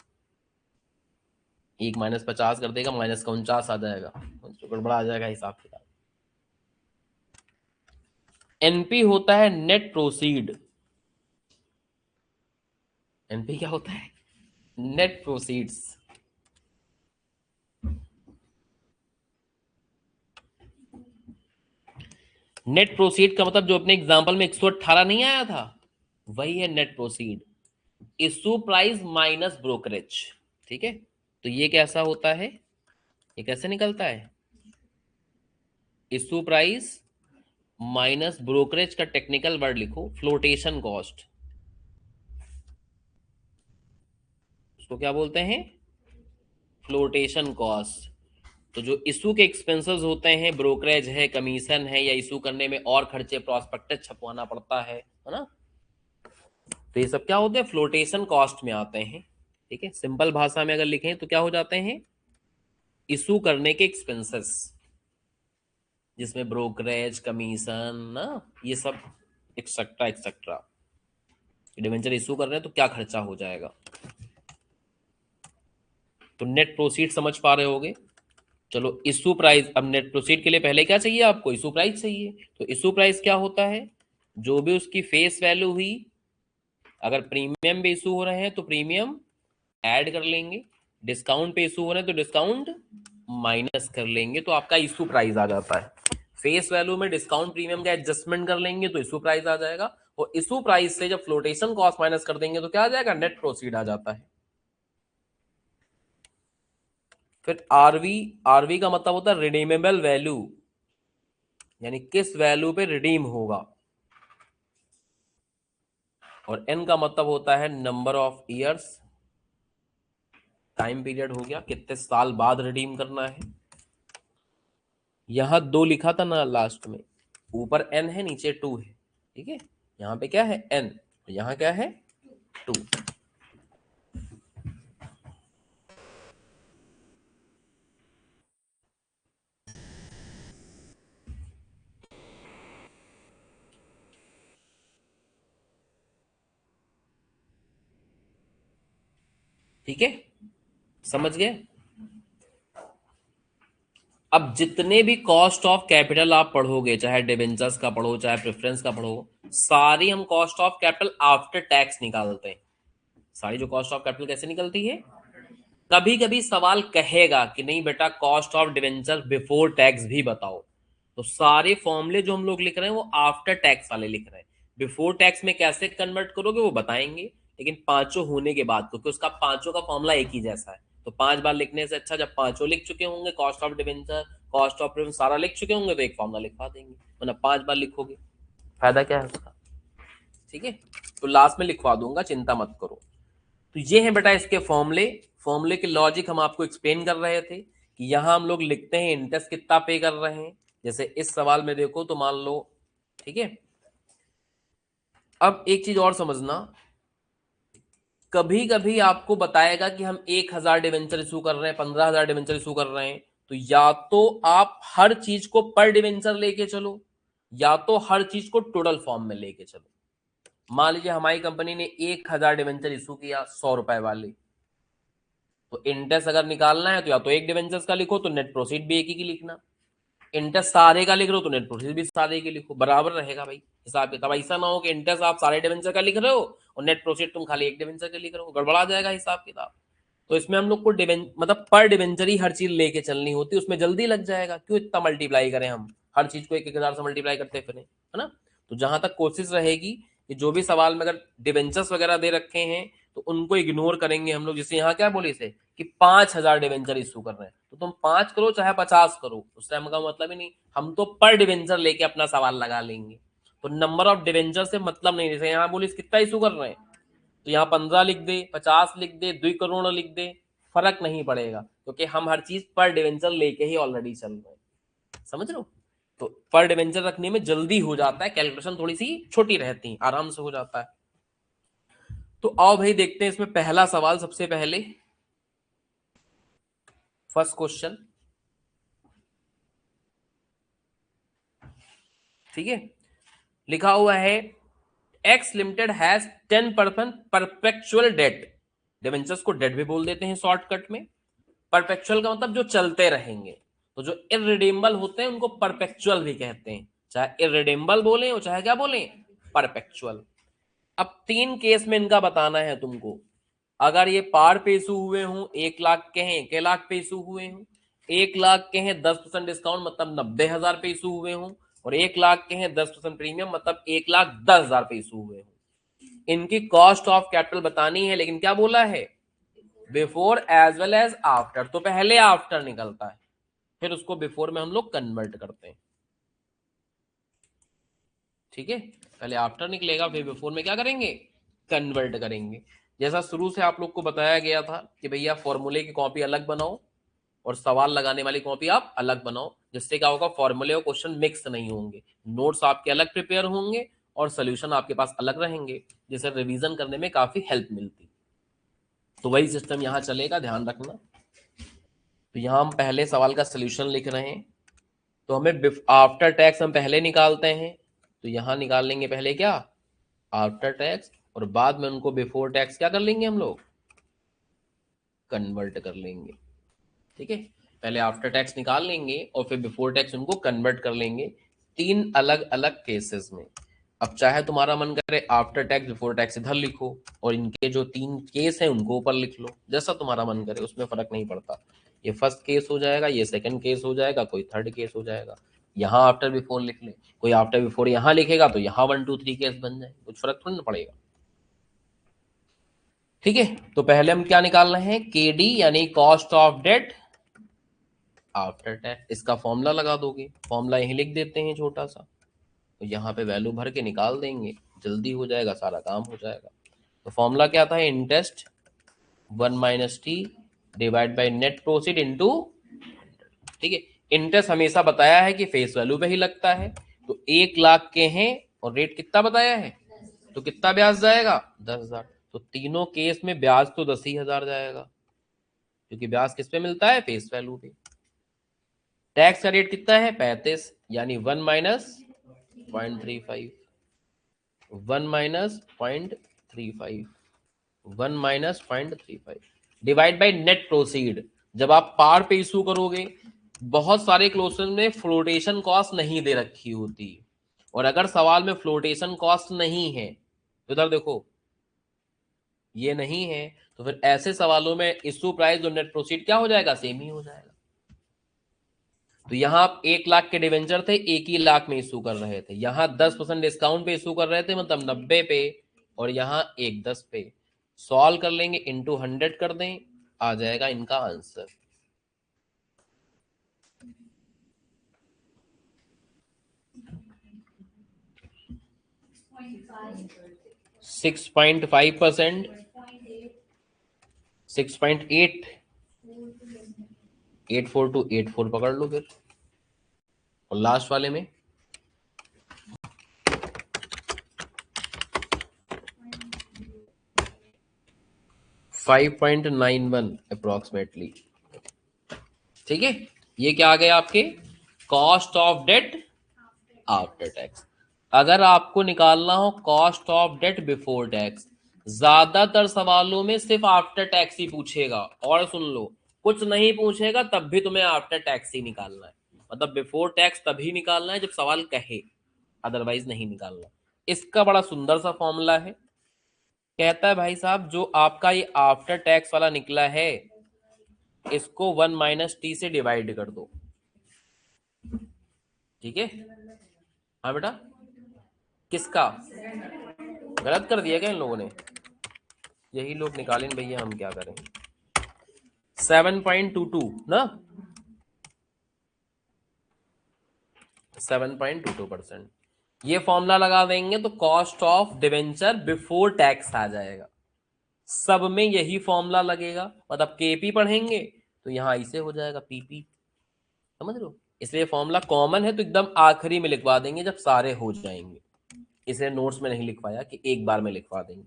एक माइनस 50 कर देगा, माइनस का 49 आ जाएगा, तो गड़बड़ा आ जाएगा हिसाब किताब। एनपी होता है नेट प्रोसीड। एनपी क्या होता है? Net proceeds. नेट प्रोसीड का मतलब जो अपने एग्जांपल में 118 नहीं आया था, वही है net proceed. Issue price minus brokerage. ठीक है, तो ये कैसा होता है, ये कैसे निकलता है? इशू प्राइस माइनस ब्रोकरेज का टेक्निकल वर्ड लिखो, फ्लोटेशन कॉस्ट। उसको क्या बोलते हैं? Flotation cost. तो जो इशू के एक्सपेंसेस होते हैं, ब्रोकरेज है, कमीशन है, या इशू करने में और खर्चे, प्रॉस्पेक्टस छपवाना पड़ता है ना, तो ये सब क्या होते हैं? फ्लोटेशन कॉस्ट में आते हैं। ठीक है, सिंपल भाषा में अगर लिखें तो क्या हो जाते हैं? इशू करने के एक्सपेंसेस, जिसमें ब्रोकरेज, कमीशन ना, ये सब एक्सेट्रा एक्सेट्रा। डिवेंचर इशू कर रहे हैं तो क्या खर्चा हो जाएगा। तो नेट प्रोसीड समझ पा रहे होगे। चलो इशू प्राइस, अब नेट प्रोसीड के लिए पहले क्या चाहिए आपको? इशू प्राइस चाहिए। तो इशू प्राइस क्या होता है? जो भी उसकी फेस वैल्यू हुई, अगर प्रीमियम पे इशू हो रहे हैं तो प्रीमियम ऐड कर लेंगे, डिस्काउंट पे इशू हो रहे हैं तो डिस्काउंट माइनस कर लेंगे, तो आपका इशू प्राइस आ जाता है। फेस वैल्यू में डिस्काउंट प्रीमियम का एडजस्टमेंट कर लेंगे तो इशू प्राइस आ जाएगा, और इशू प्राइस से जब फ्लोटेशन कॉस्ट माइनस कर देंगे तो क्या आ जाएगा? नेट प्रोसीड आ जाता है। फिर आरवी, आरवी का मतलब होता है रिडीमेबल वैल्यू, यानी किस वैल्यू पे रिडीम होगा। और एन का मतलब होता है number of years, time period हो गया, कितने साल बाद रिडीम करना है। यहां 2 लिखा था ना लास्ट में, ऊपर एन है, नीचे 2 है। ठीक है, यहाँ पे क्या है? एन, यहाँ क्या है? 2। ठीक है, समझ गए। अब जितने भी कॉस्ट ऑफ कैपिटल आप पढ़ोगे, चाहे डिबेंचर्स का पढ़ो चाहे प्रेफरेंस का पढ़ो, सारी हम cost of capital after tax निकालते हैं। सारी जो कॉस्ट ऑफ कैपिटल कैसे निकलती है, कभी कभी सवाल कहेगा कि नहीं बेटा cost of debenture before tax भी बताओ, तो सारे फॉर्मूले जो हम लोग लिख रहे हैं वो आफ्टर टैक्स वाले लिख रहे हैं। बिफोर टैक्स में कैसे कन्वर्ट करोगे वो बताएंगे, लेकिन पांचों होने के बाद, क्योंकि उसका पांचों का फॉर्मूला एक ही जैसा है, तो 5 बार लिखने से अच्छा जब पांचों लिख चुके होंगे, cost of debenture cost of preference सारा लिख चुके होंगे, तो एक फॉर्मूला लिखवा देंगे, वरना 5 बार लिखोगे फायदा क्या है उसका। ठीक है, तो लास्ट में लिखवा दूंगा, चिंता मत करो। तो ये है बेटा इसके फॉर्मूले, फॉर्मूले के लॉजिक हम आपको एक्सप्लेन कर रहे थे कि यहां हम लोग लिखते हैं इंटरेस्ट कितना पे कर रहे हैं, जैसे इस सवाल में देखो तो मान लो, ठीक है। अब एक चीज और समझना, कभी कभी आपको बताएगा कि हम 1,000 डिवेंचर इशू कर रहे हैं, 15,000 डिवेंचर इशू कर रहे हैं, तो या तो आप हर चीज को पर डिवेंचर लेके चलो, या तो हर चीज को टोटल फॉर्म में लेके चलो। मान लीजिए हमारी कंपनी ने 1,000 डिवेंचर इशू किया 100 रुपए वाले, तो इंटरेस्ट अगर निकालना है तो या तो एक डिवेंचर्स का लिखो, तो नेट प्रोसीड भी एक ही की लिखना, इंटरेस्ट सारे का लिख रहे हो तो नेट प्रोसीड भी सारे की लिखो, बराबर रहेगा भाई हिसाब किताब। ऐसा ना हो कि इंटरेस्ट आप सारे डिवेंचर का लिख रहे हो और नेट प्रोसीड तुम खाली एक डिवेंचर का लिख रहे हो, गड़बड़ा जाएगा हिसाब किताब। तो इसमें हम लोग को मतलब पर डिवेंचर ही हर चीज लेके चलनी होती है, उसमें जल्दी लग जाएगा, क्यों इतना मल्टीप्लाई करें हम, हर चीज को 1,000 से मल्टीप्लाई करते फिर, है ना। तो जहां तक कोशिश रहेगी कि जो भी सवाल में अगर डिवेंचर्स वगैरह दे रखे हैं तो उनको इग्नोर करेंगे हम लोग। जैसे यहाँ क्या बोले इसे कि 5,000 डिवेंचर इशू कर रहे हैं, तो तुम 5 करो चाहे 50 करो, उससे हमका मतलब ही नहीं, हम तो पर डिवेंचर लेके अपना सवाल लगा लेंगे। तो नंबर ऑफ डिवेंचर से मतलब नहीं, जैसे यहाँ बोले कितना इशू कर रहे हैं, तो यहाँ 15 लिख दे, 50 लिख दे, 2 करोड़ लिख दे, फर्क नहीं पड़ेगा, क्योंकि हम हर चीज पर डिवेंचर लेके ही ऑलरेडी चल रहे हैं, समझ लो। तो पर डिवेंचर रखने में जल्दी हो जाता है, कैलकुलेशन थोड़ी सी छोटी रहती है, आराम से हो जाता है। तो आओ भाई देखते हैं इसमें पहला सवाल, सबसे पहले फर्स्ट क्वेश्चन, ठीक है। लिखा हुआ है X limited has 10% perpetual debt, debentures को डेट भी बोल देते हैं शॉर्टकट में, परपेचुअल का मतलब जो चलते रहेंगे, तो जो इररिडीमेबल होते हैं उनको परपेचुअल भी कहते हैं, चाहे इररिडीमेबल बोले और चाहे क्या बोले परपेचुअल। अब 3 केस में इनका बताना है तुमको, अगर ये पार पे इशू हुए हों, 1,00,000 के हैं, 1,00,000 पे इशू हुए हों, 1,00,000 के हैं 10% डिस्काउंट मतलब 90,000 पे इशू हुए हों, और 1,00,000 के हैं 10% प्रीमियम मतलब 1,10,000 पे इशू हुए हों, इनकी कॉस्ट ऑफ कैपिटल बतानी है। लेकिन क्या बोला है, before as well as after, तो पहले आफ्टर निकलता है, फिर उसको बिफोर में हम लोग कन्वर्ट करते हैं, ठीक है। पहले आफ्टर निकलेगा, फिर बिफोर में क्या करेंगे, कन्वर्ट करेंगे। जैसा शुरू से आप लोग को बताया गया था कि भैया फॉर्मूले की कॉपी अलग बनाओ और सवाल लगाने वाली कॉपी आप अलग बनाओ, जिससे क्या होगा फॉर्मूले और क्वेश्चन मिक्स नहीं होंगे, नोट्स आपके अलग प्रिपेयर होंगे और सोल्यूशन आपके पास अलग रहेंगे, जिससे रिवीजन करने में काफी हेल्प मिलती। तो वही सिस्टम यहाँ चलेगा, ध्यान रखना। तो यहाँ हम पहले सवाल का सोल्यूशन लिख रहे हैं, तो हमें आफ्टर टैक्स हम पहले निकालते हैं, तो यहां निकाल लेंगे पहले क्या आफ्टर टैक्स, और बाद में उनको बिफोर टैक्स क्या कर लेंगे हम लोग कन्वर्ट कर लेंगे, ठीक है। पहले आफ्टर टैक्स निकाल लेंगे और फिर बिफोर टैक्स उनको कन्वर्ट कर लेंगे, 3 अलग अलग केसेस में। अब चाहे तुम्हारा मन करे आफ्टर टैक्स बिफोर टैक्स इधर लिखो और इनके जो 3 केस हैं उनको ऊपर लिख लो, जैसा तुम्हारा मन करे, उसमें फर्क नहीं पड़ता। ये फर्स्ट केस हो जाएगा, ये सेकंड केस हो जाएगा, कोई थर्ड केस हो जाएगा, यहाँ आफ्टर बिफोर लिख ले, कोई आफ्टर बिफोर यहाँ लिखेगा तो यहाँ 1 2 3 केस बन जाए, कुछ फर्क थोड़ी ना पड़ेगा, ठीक है। तो पहले हम क्या निकाल रहे हैं, केडी यानी cost of debt after tax, इसका फॉर्मूला लगा दोगे, फॉर्मूला यहीं लिख देते हैं छोटा सा, तो यहाँ पे वैल्यू भर के निकाल देंगे, जल्दी हो जाएगा, सारा काम हो जाएगा। तो फॉर्मूला क्या था, interest 1 minus T divide by net proceed into, ठीक है। इंटरेस्ट हमेशा बताया है कि फेस वैल्यू पे ही लगता है, तो 1,00,000 के हैं और रेट कितना बताया है, तो कितना ब्याज जाएगा 10,000, तो तीनों केस में ब्याज तो 10,000 जाएगा, क्योंकि ब्याज किस पे मिलता है, फेस वैल्यू पे। टैक्स का रेट कितना है 35, यानी 1 minus 0.35, 1 minus 0.35, 1 minus 0.35, divide by net proceed. जब आप पार पे इशू करोगे, बहुत सारे क्वेश्चन में फ्लोटेशन कॉस्ट नहीं दे रखी होती, और अगर सवाल में फ्लोटेशन कॉस्ट नहीं है तो इधर देखो ये नहीं है, तो फिर ऐसे सवालों में इशू प्राइस और नेट प्रोसीड क्या हो जाएगा, सेम ही हो जाएगा। तो यहां आप 1 लाख के डिवेंचर थे, 1 ही लाख में इशू कर रहे थे, यहां 10% डिस्काउंट पे इशू कर रहे थे, मतलब 90 पे, और यहां 110 पे। सॉल्व कर लेंगे, इंटू 100 कर दें, आ जाएगा इनका आंसर। 6.5%, 6.8, 84 to 84 पकड़ लो फिर, और लास्ट वाले में 5.91 अप्रोक्सीमेटली। ठीक है, ये क्या आ गया आपके, cost of debt after tax. अगर आपको निकालना हो cost of debt before tax, ज्यादातर सवालों में सिर्फ आफ्टर टैक्स ही पूछेगा, और सुन लो, कुछ नहीं पूछेगा तब भी तुम्हें आफ्टर टैक्स ही निकालना है, मतलब बिफोर टैक्स तभी निकालना है जब सवाल कहे, अदरवाइज नहीं निकालना। इसका बड़ा सुंदर सा फॉर्मूला है, कहता है भाई साहब जो आपका ये आफ्टर टैक्स वाला निकला है, इसको 1 - t से डिवाइड कर दो। ठीक है, हाँ बेटा, किसका गलत कर दिया क्या इन लोगों ने, यही लोग निकालें भैया, हम क्या करें। 7.22 ना, 7.22%। ये फॉर्मूला लगा देंगे तो cost of debenture before tax आ जाएगा। सब में यही फॉर्मूला लगेगा, मतलब केपी पढ़ेंगे तो यहाँ ऐसे हो जाएगा पीपी, समझ लो। इसलिए फॉर्मूला कॉमन है तो एकदम आखिरी में लिखवा देंगे जब सारे हो जाएंगे, इसलिए नोट्स में नहीं लिखवाया कि एक बार में लिखवा देंगे।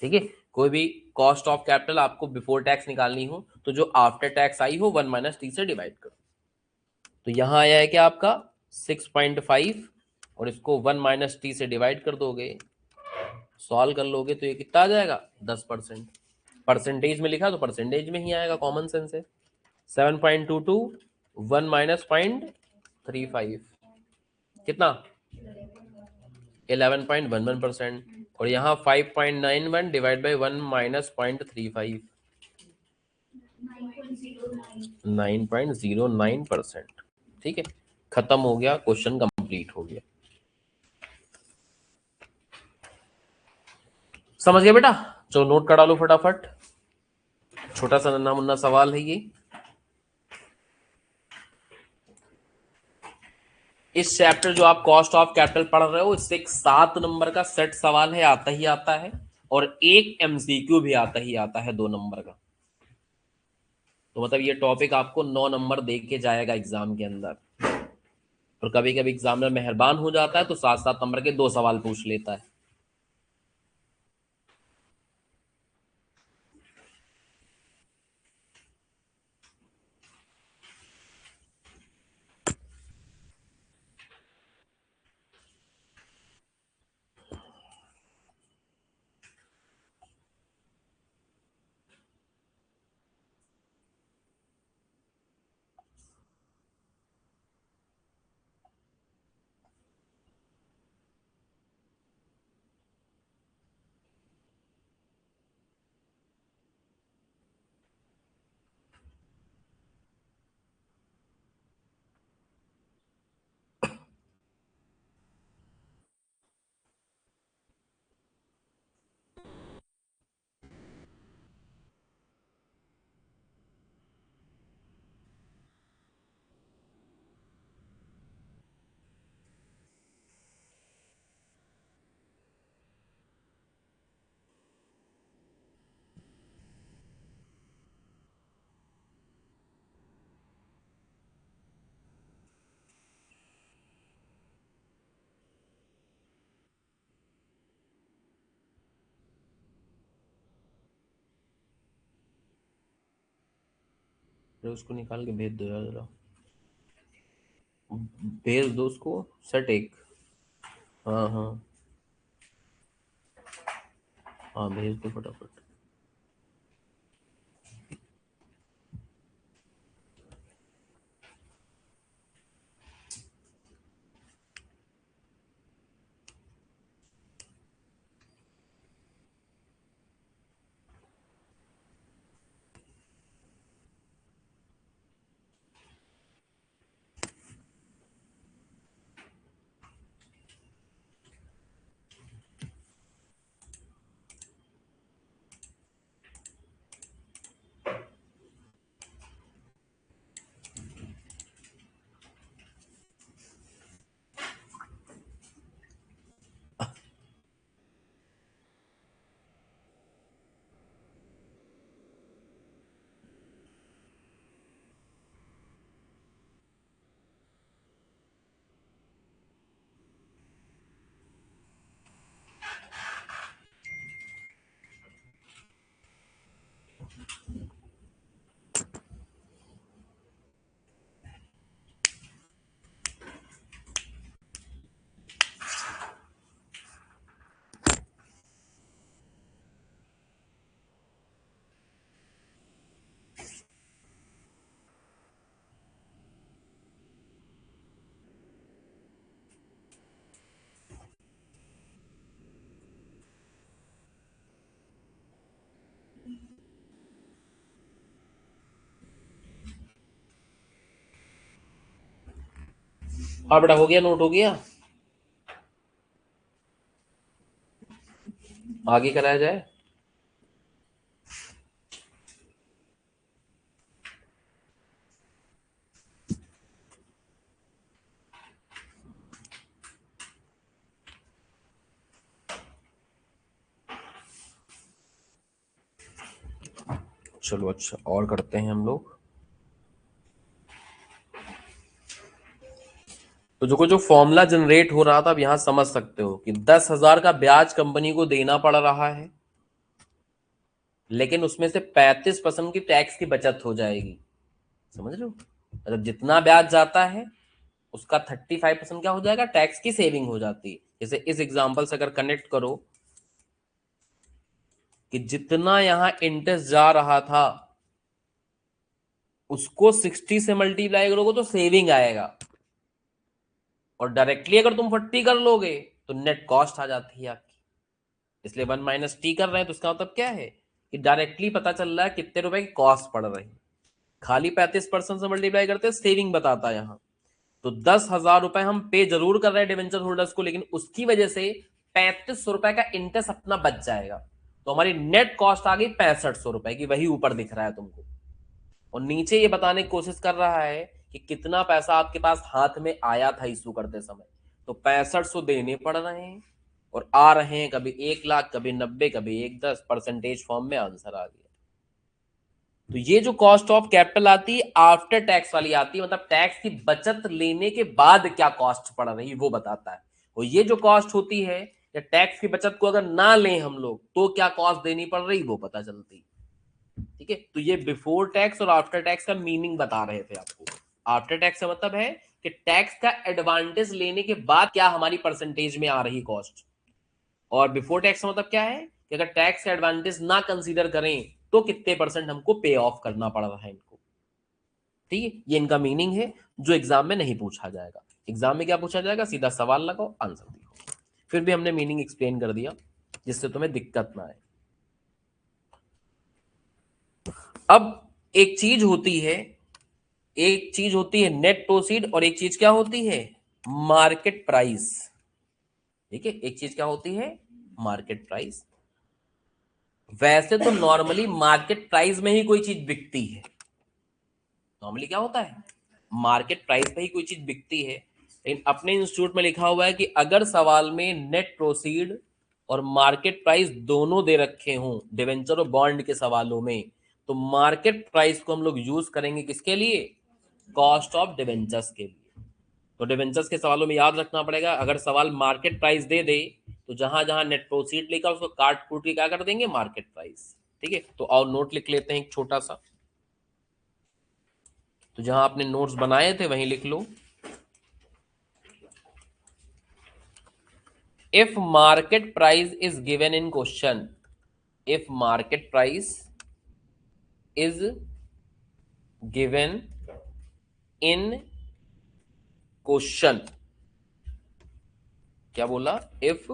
ठीक है, कोई भी कॉस्ट ऑफ कैपिटल आपको बिफोर टैक्स निकालनी हो तो जो आफ्टर टैक्स आई हो 1 - t से डिवाइड करो। तो यहां आया है क्या आपका 6.5, और इसको 1 - t से डिवाइड कर दोगे, सॉल्व कर लोगे तो ये कितना आ जाएगा 10%। परसेंटेज में लिखा तो परसेंटेज में ही आएगा, कॉमन सेंस है। 7.22 1 - 0.35 कितना 11.11%, और यहाँ 5.91 डिवाइड बाई 1 - 0.35 9.09%। ठीक है, खत्म हो गया, क्वेश्चन कंप्लीट हो गया। समझ गए बेटा, चलो नोट करा लो फटाफट, छोटा सा नन्ना मुन्ना सवाल है ये। इस चैप्टर जो आप कॉस्ट ऑफ कैपिटल पढ़ रहे हो, इससे एक 7 नंबर का सेट सवाल है, आता ही आता है, और एक एमसीक्यू भी आता ही आता है 2 नंबर का। तो मतलब ये टॉपिक आपको 9 नंबर दे के जाएगा एग्जाम के अंदर, और कभी कभी एग्जामिनर मेहरबान हो जाता है तो 7-7 नंबर के 2 सवाल पूछ लेता है। फिर उसको निकाल के भेज दो यार जरा, भेज दो उसको, सेट एक। हाँ हाँ हाँ, भेज दो फटाफट। हाँ बेटा, हो गया, नोट हो गया, आगे कराया जाए। चलो अच्छा, और करते हैं हम लोग। तो जो फॉर्मूला जनरेट हो रहा था, अब यहां समझ सकते हो कि 10,000 का ब्याज कंपनी को देना पड़ रहा है, लेकिन उसमें से 35% की टैक्स की बचत हो जाएगी। समझ रहे हो? मतलब जितना ब्याज जाता है उसका 35% क्या हो जाएगा, टैक्स की सेविंग हो जाती है। जैसे इस एग्जांपल से अगर कनेक्ट करो कि जितना यहां इंटरेस्ट जा रहा था उसको 60 से मल्टीप्लाई करोगे तो सेविंग आएगा, और डायरेक्टली अगर तुम 40 कर लोगे तो नेट कॉस्ट आ जाती है आपकी। इसलिए 1 - t कर रहे हैं, तो इसका मतलब क्या है कि डायरेक्टली पता चल रहा है कितने रुपए की कॉस्ट पड़ रही है। खाली 35% से मल्टीप्लाई करते हैं, सेविंग बताता है यहाँ। तो 10,000 रुपए हम पे जरूर कर रहे हैं डिवेंचर होल्डर्स को, लेकिन उसकी वजह से 3500 रुपए का इंटरेस्ट अपना बच जाएगा। तो हमारी नेट कॉस्ट आ गई 6500 रुपए की, वही ऊपर दिख रहा है तुमको। और नीचे ये बताने की कोशिश कर रहा है कि कितना पैसा आपके पास हाथ में आया था इशू करते समय। तो 6500 देने पड़ रहे हैं, और आ रहे हैं कभी 1 लाख, कभी 90, कभी 110, परसेंटेज फॉर्म में आंसर आ गया। तो ये जो कॉस्ट ऑफ कैपिटल आती है आफ्टर टैक्स वाली आती है, मतलब टैक्स की बचत लेने के बाद क्या कॉस्ट पड़ रही है वो बताता है। और ये जो कॉस्ट होती है, या टैक्स की बचत को अगर ना लें हम लोग तो क्या कॉस्ट देनी पड़ रही वो पता चलती। ठीक है, तो ये बिफोर टैक्स और आफ्टर टैक्स का मीनिंग बता रहे थे आपको। आफ्टर टैक्स का मतलब है कि टैक्स का एडवांटेज लेने के बाद क्या हमारी परसेंटेज में आ रही कॉस्ट, और बिफोर टैक्स का मतलब क्या है कि अगर टैक्स का एडवांटेज ना कंसीडर करें तो कितने परसेंट हमको पे ऑफ करना पड़ रहा है इनको। ठीक है, ये इनका मीनिंग है जो एग्जाम में नहीं पूछा जाएगा। एग्जाम में क्या पूछा जाएगा, सीधा सवाल लगाओ, आंसर दिखाओ। फिर भी हमने मीनिंग एक्सप्लेन कर दिया जिससे तुम्हें दिक्कत ना आए। अब एक चीज होती है, एक चीज होती है नेट प्रोसीड, और एक चीज क्या होती है, मार्केट प्राइस। ठीक है, एक चीज क्या होती है, मार्केट प्राइस। वैसे तो नॉर्मली मार्केट प्राइस में ही कोई चीज बिकती है। नॉर्मली क्या होता है, मार्केट प्राइस पे ही कोई चीज बिकती है। लेकिन अपने इंस्टीट्यूट में लिखा हुआ है कि अगर सवाल में नेट प्रोसीड और मार्केट प्राइस दोनों दे रखे हों डिवेंचर और बॉन्ड के सवालों में, तो मार्केट प्राइस को हम लोग यूज करेंगे किसके लिए, कॉस्ट ऑफ डिवेंचर्स के लिए। तो डिवेंचर्स के सवालों में याद रखना पड़ेगा, अगर सवाल मार्केट प्राइस दे दे तो जहां जहां नेट प्रोसीड लिखा उसको काट कूट के क्या कर देंगे, मार्केट प्राइस। ठीक है, तो और नोट लिख लेते हैं एक छोटा सा। तो जहां आपने नोट्स बनाए थे वहीं लिख लो। if market price is given in question, if market price is given in question, क्या बोला, if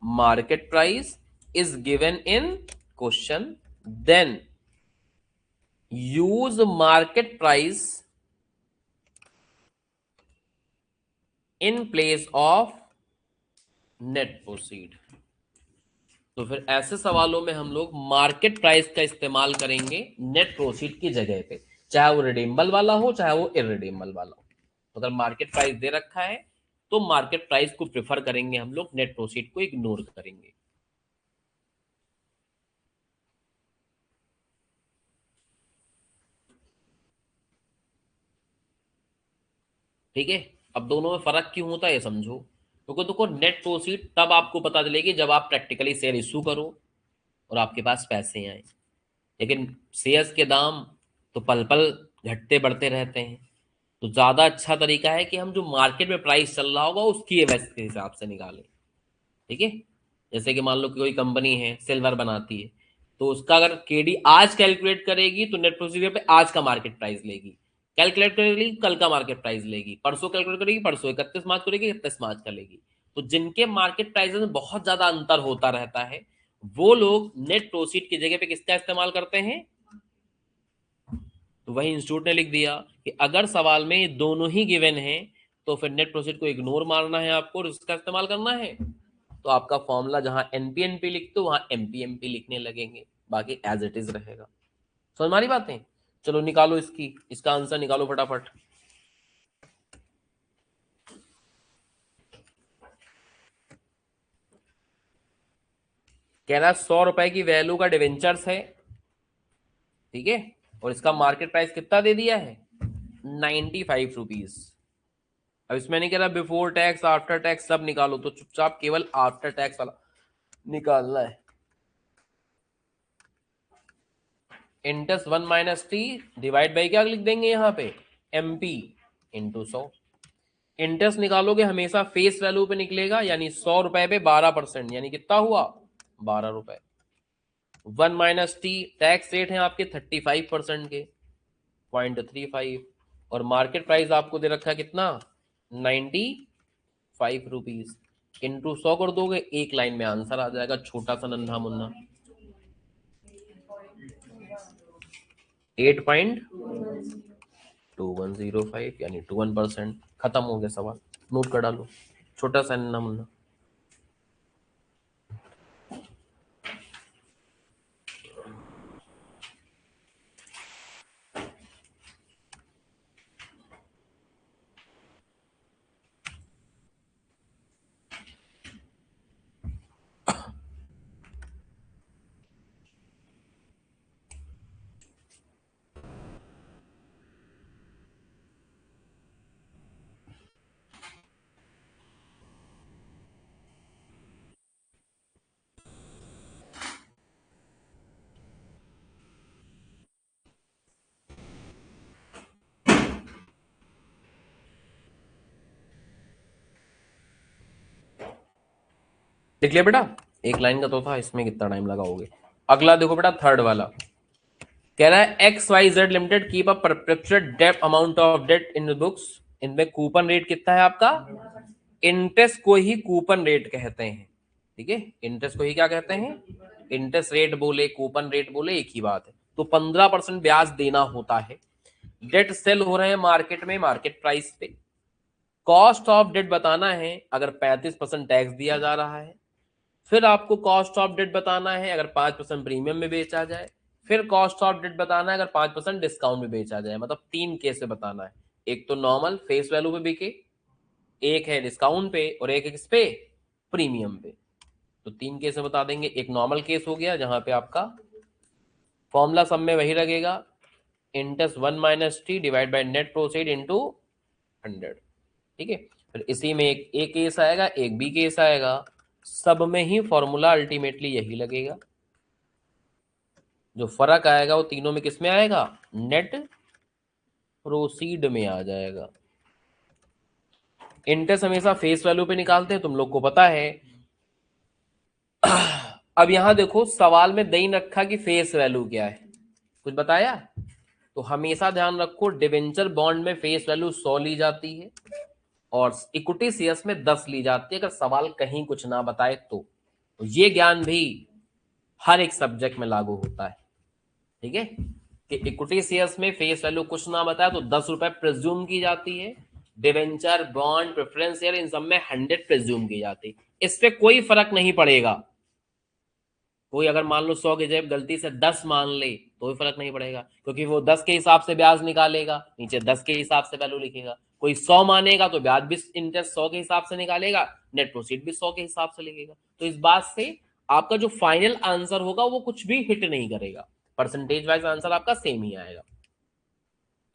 market price is given in question, then use market price in place of net proceed। तो फिर ऐसे सवालों में हम लोग मार्केट प्राइस का इस्तेमाल करेंगे नेट प्रोसीड की जगह पे, चाहे वो रिडीमेबल वाला हो चाहे वो इरिडीमेबल वाला हो। तो अगर मार्केट प्राइस दे रखा है तो मार्केट प्राइस को प्रेफर करेंगे हम लोग, नेट प्रोसीड को इग्नोर करेंगे। ठीक है, अब दोनों में फर्क क्यों होता है ये समझो। क्योंकि देखो नेट प्रोसीड तब आपको पता चलेगी जब आप प्रैक्टिकली शेयर इशू करो और आपके पास पैसे आए। लेकिन शेयर्स के दाम तो पल पल घटते बढ़ते रहते हैं। तो ज्यादा अच्छा तरीका है कि हम जो मार्केट में प्राइस चल रहा होगा उसकी एवरेज के हिसाब से निकालें। ठीक है, जैसे कि मान लो कि कोई कंपनी है सिल्वर बनाती है, तो उसका अगर केडी आज कैलकुलेट करेगी तो नेट प्रोसीजर पे आज का मार्केट प्राइस लेगी, कैलकुलेट करेगी कल का मार्केट प्राइस लेगी, परसों कैलकुलेट करेगी परसों, 31 मार्च करेगी 31 मार्च का लेगी। तो जिनके मार्केट प्राइसेस में बहुत ज्यादा अंतर होता रहता है वो लोग नेट प्रोसीड की जगह पे किसका इस्तेमाल करते हैं। तो वही इंस्टीट्यूट ने लिख दिया कि अगर सवाल में ये दोनों ही गिवन है तो फिर नेट प्रोसीड को इग्नोर मारना है आपको और इसका इस्तेमाल करना है। तो आपका फॉर्मूला जहां एनपीएनपी लिखते हो वहां एमपीएमपी लिखने लगेंगे, बाकी एज इट इज रहेगा। समझ मारी बातें? चलो निकालो इसका आंसर निकालो फटाफट। कह रहा 100 रुपए की वैल्यू का डिवेंचर्स है, ठीक है, और इसका मार्केट प्राइस कितना दे दिया है, 95 रुपीज। अब इसमें नहीं कह रहा बिफोर टैक्स आफ्टर टैक्स सब निकालो, तो चुपचाप केवल आफ्टर टैक्स वाला निकालना है। Interest 1 minus T divide by क्या लिख देंगे यहाँ पे, एमपी इंटू 100। इंटरेस्ट निकालोगे हमेशा फेस वैल्यू पे निकलेगा, यानी 100 रुपए पे 12%, यानी कितना हुआ, 12 रुपए। 1 माइनस टी टैक्स रेट है आपके 35% के, 0.35, और मार्केट प्राइस आपको दे रखा है कितना, 95 रुपीज। इंटू 100 कर दोगे, एक लाइन में आंसर आ जाएगा, छोटा सा नन्हा मुन्ना 8.2105 यानी 21%। खत्म हो गया सवाल, नोट कर डालो, छोटा सा नन्हा मुन्ना। देख लिया बेटा, एक लाइन का तो था, इसमें कितना टाइम लगाओगे। अगला देखो बेटा, थर्ड वाला कह रहा है X Y Z limited keep a perpetual debt amount of debt in books. इनमें कूपन रेट कितना है आपका, इंटरेस्ट को ही कूपन रेट कहते हैं, ठीक है, इंटरेस्ट को ही क्या कहते हैं, इंटरेस्ट रेट बोले कूपन रेट बोले एक ही बात है। तो 15% ब्याज देना होता है। डेट सेल हो रहे हैं मार्केट में, मार्केट प्राइस पे। कॉस्ट ऑफ डेट बताना है अगर 35% टैक्स दिया जा रहा है, फिर आपको कॉस्ट ऑफ डेट बताना है अगर 5% प्रीमियम में बेचा जाए, फिर कॉस्ट ऑफ डेट बताना है अगर 5% डिस्काउंट में बेचा जाए। मतलब 3 केस में बताना है, एक तो नॉर्मल फेस वैल्यू पे बिके, एक है डिस्काउंट पे, और एक है किस पे, प्रीमियम पे। तो 3 केस में बता देंगे। एक नॉर्मल केस हो गया जहां पे आपका फॉर्मूला सब में वही लगेगा, interest 1 minus T divide by net proceed into 100, ठीक है। फिर इसी में एक ए केस आएगा, एक बी केस आएगा, सब में ही फॉर्मूला अल्टीमेटली यही लगेगा। जो फर्क आएगा वो तीनों में किस में आएगा, नेट प्रोसीड में आ जाएगा। इंटरेस्ट हमेशा फेस वैल्यू पे निकालते हैं, तुम लोग को पता है। अब यहां देखो सवाल में दे रखा कि फेस वैल्यू क्या है, कुछ बताया। तो हमेशा ध्यान रखो डिवेंचर बॉन्ड में फेस वैल्यू 100 ली जाती है और इक्विटी शेयर्स में 10 ली जाती है, अगर सवाल कहीं कुछ ना बताए तो ये ज्ञान भी हर एक सब्जेक्ट में लागू होता है, ठीक है, कि इक्विटी शेयर्स में फेस वैल्यू कुछ ना बताए तो 10 रुपए प्रेज्यूम की जाती है, debenture bond preference share in सब में 100 प्रेज्यूम की जाती है। इस पे कोई फर्क नहीं पड़ेगा। कोई अगर मान लो 100 की जगह गलती से 10 मान ले तो भी फर्क नहीं पड़ेगा, क्योंकि वो 10 के हिसाब से ब्याज निकालेगा, नीचे 10 के हिसाब से वैल्यू लिखेगा। कोई 100 मानेगा तो ब्याज भी इंटरेस्ट 100 के हिसाब से निकालेगा, नेट प्रोसीड भी 100 के हिसाब से लिखेगा। तो इस बात से आपका जो फाइनल आंसर होगा वो कुछ भी हिट नहीं करेगा, परसेंटेज वाइज आंसर आपका सेम ही आएगा।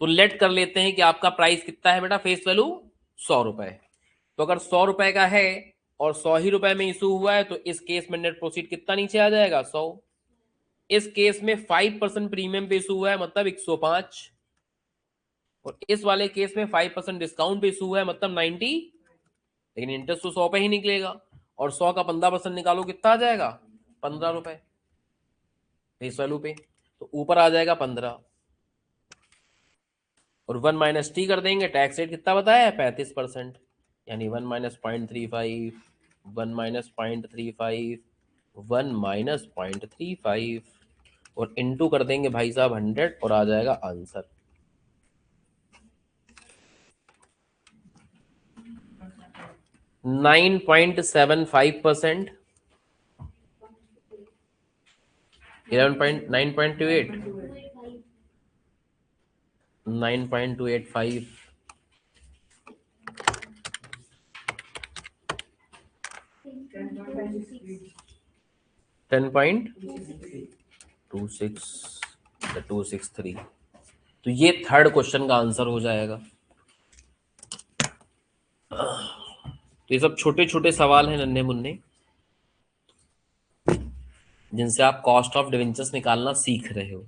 तो लेट कर लेते हैं कि आपका प्राइस कितना है बेटा, फेस वैल्यू 100 रुपए। तो अगर 100 रुपए का है और 100 ही रुपए में इशू हुआ है तो इस केस में नेट प्रोसीड कितना नीचे आ जाएगा, 100। इस केस में 5% प्रीमियम पे इशू हुआ है मतलब 105, और इस वाले केस में 5% डिस्काउंट पे इशू हुआ है मतलब 90, लेकिन इंटरेस्ट तो 100 पे ही निकलेगा, और 100 का 15% निकालो कितना आ जाएगा, 15 रुपए फेस वैल्यू पे, तो ऊपर आ जाएगा 15, और 1 माइनस टी कर देंगे, टैक्स रेट कितना बताया है 35%, यानी 1 माइनस 0.35, 1 माइनस 0.35, 1 माइनस 0.35, और इंटू कर देंगे भाई साहब 100 और आ जाएगा आंसर। 9.75%, 9.28, 9.285, 10.263। तो ये थर्ड क्वेश्चन का आंसर हो जाएगा। तो ये सब छोटे छोटे सवाल हैं, नन्हे मुन्ने, जिनसे आप कॉस्ट ऑफ डिवेंचर्स निकालना सीख रहे हो।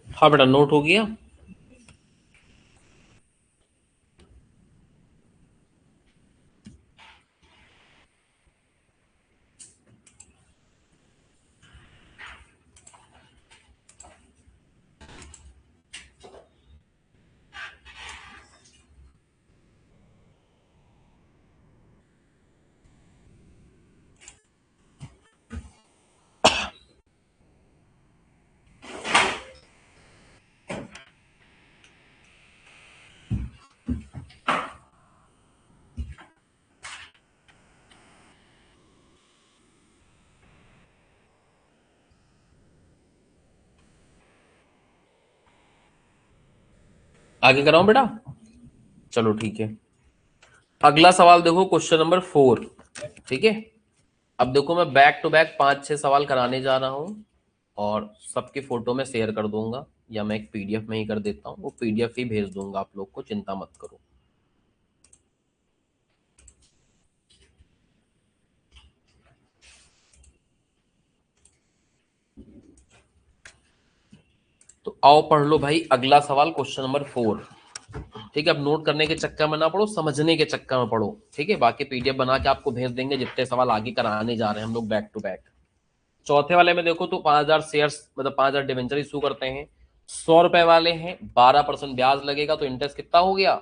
हाँ बेटा, नोट हो गया। आगे कराऊं बेटा? चलो ठीक है। अगला सवाल देखो, क्वेश्चन नंबर 4। ठीक है, अब देखो मैं बैक टू बैक 5-6 सवाल कराने जा रहा हूं और सबकी फोटो में शेयर कर दूंगा, या मैं एक पीडीएफ में ही कर देता हूँ, वो पीडीएफ ही भेज दूंगा आप लोग को, चिंता मत करो। तो आओ पढ़ लो भाई अगला सवाल, क्वेश्चन नंबर 4। ठीक है, अब नोट करने के चक्कर में ना पढ़ो, समझने के चक्कर में पढ़ो। ठीक है, बाकी पीडीएफ बना के आपको भेज देंगे, जितने सवाल आगे कराने जा रहे हैं हम लोग बैक टू बैक। चौथे वाले में देखो तो 5,000 शेयर्स मतलब 5,000 डिवेंचर इशू करते हैं, 100 रुपए वाले हैं, 12% ब्याज लगेगा, तो इंटरेस्ट कितना हो गया?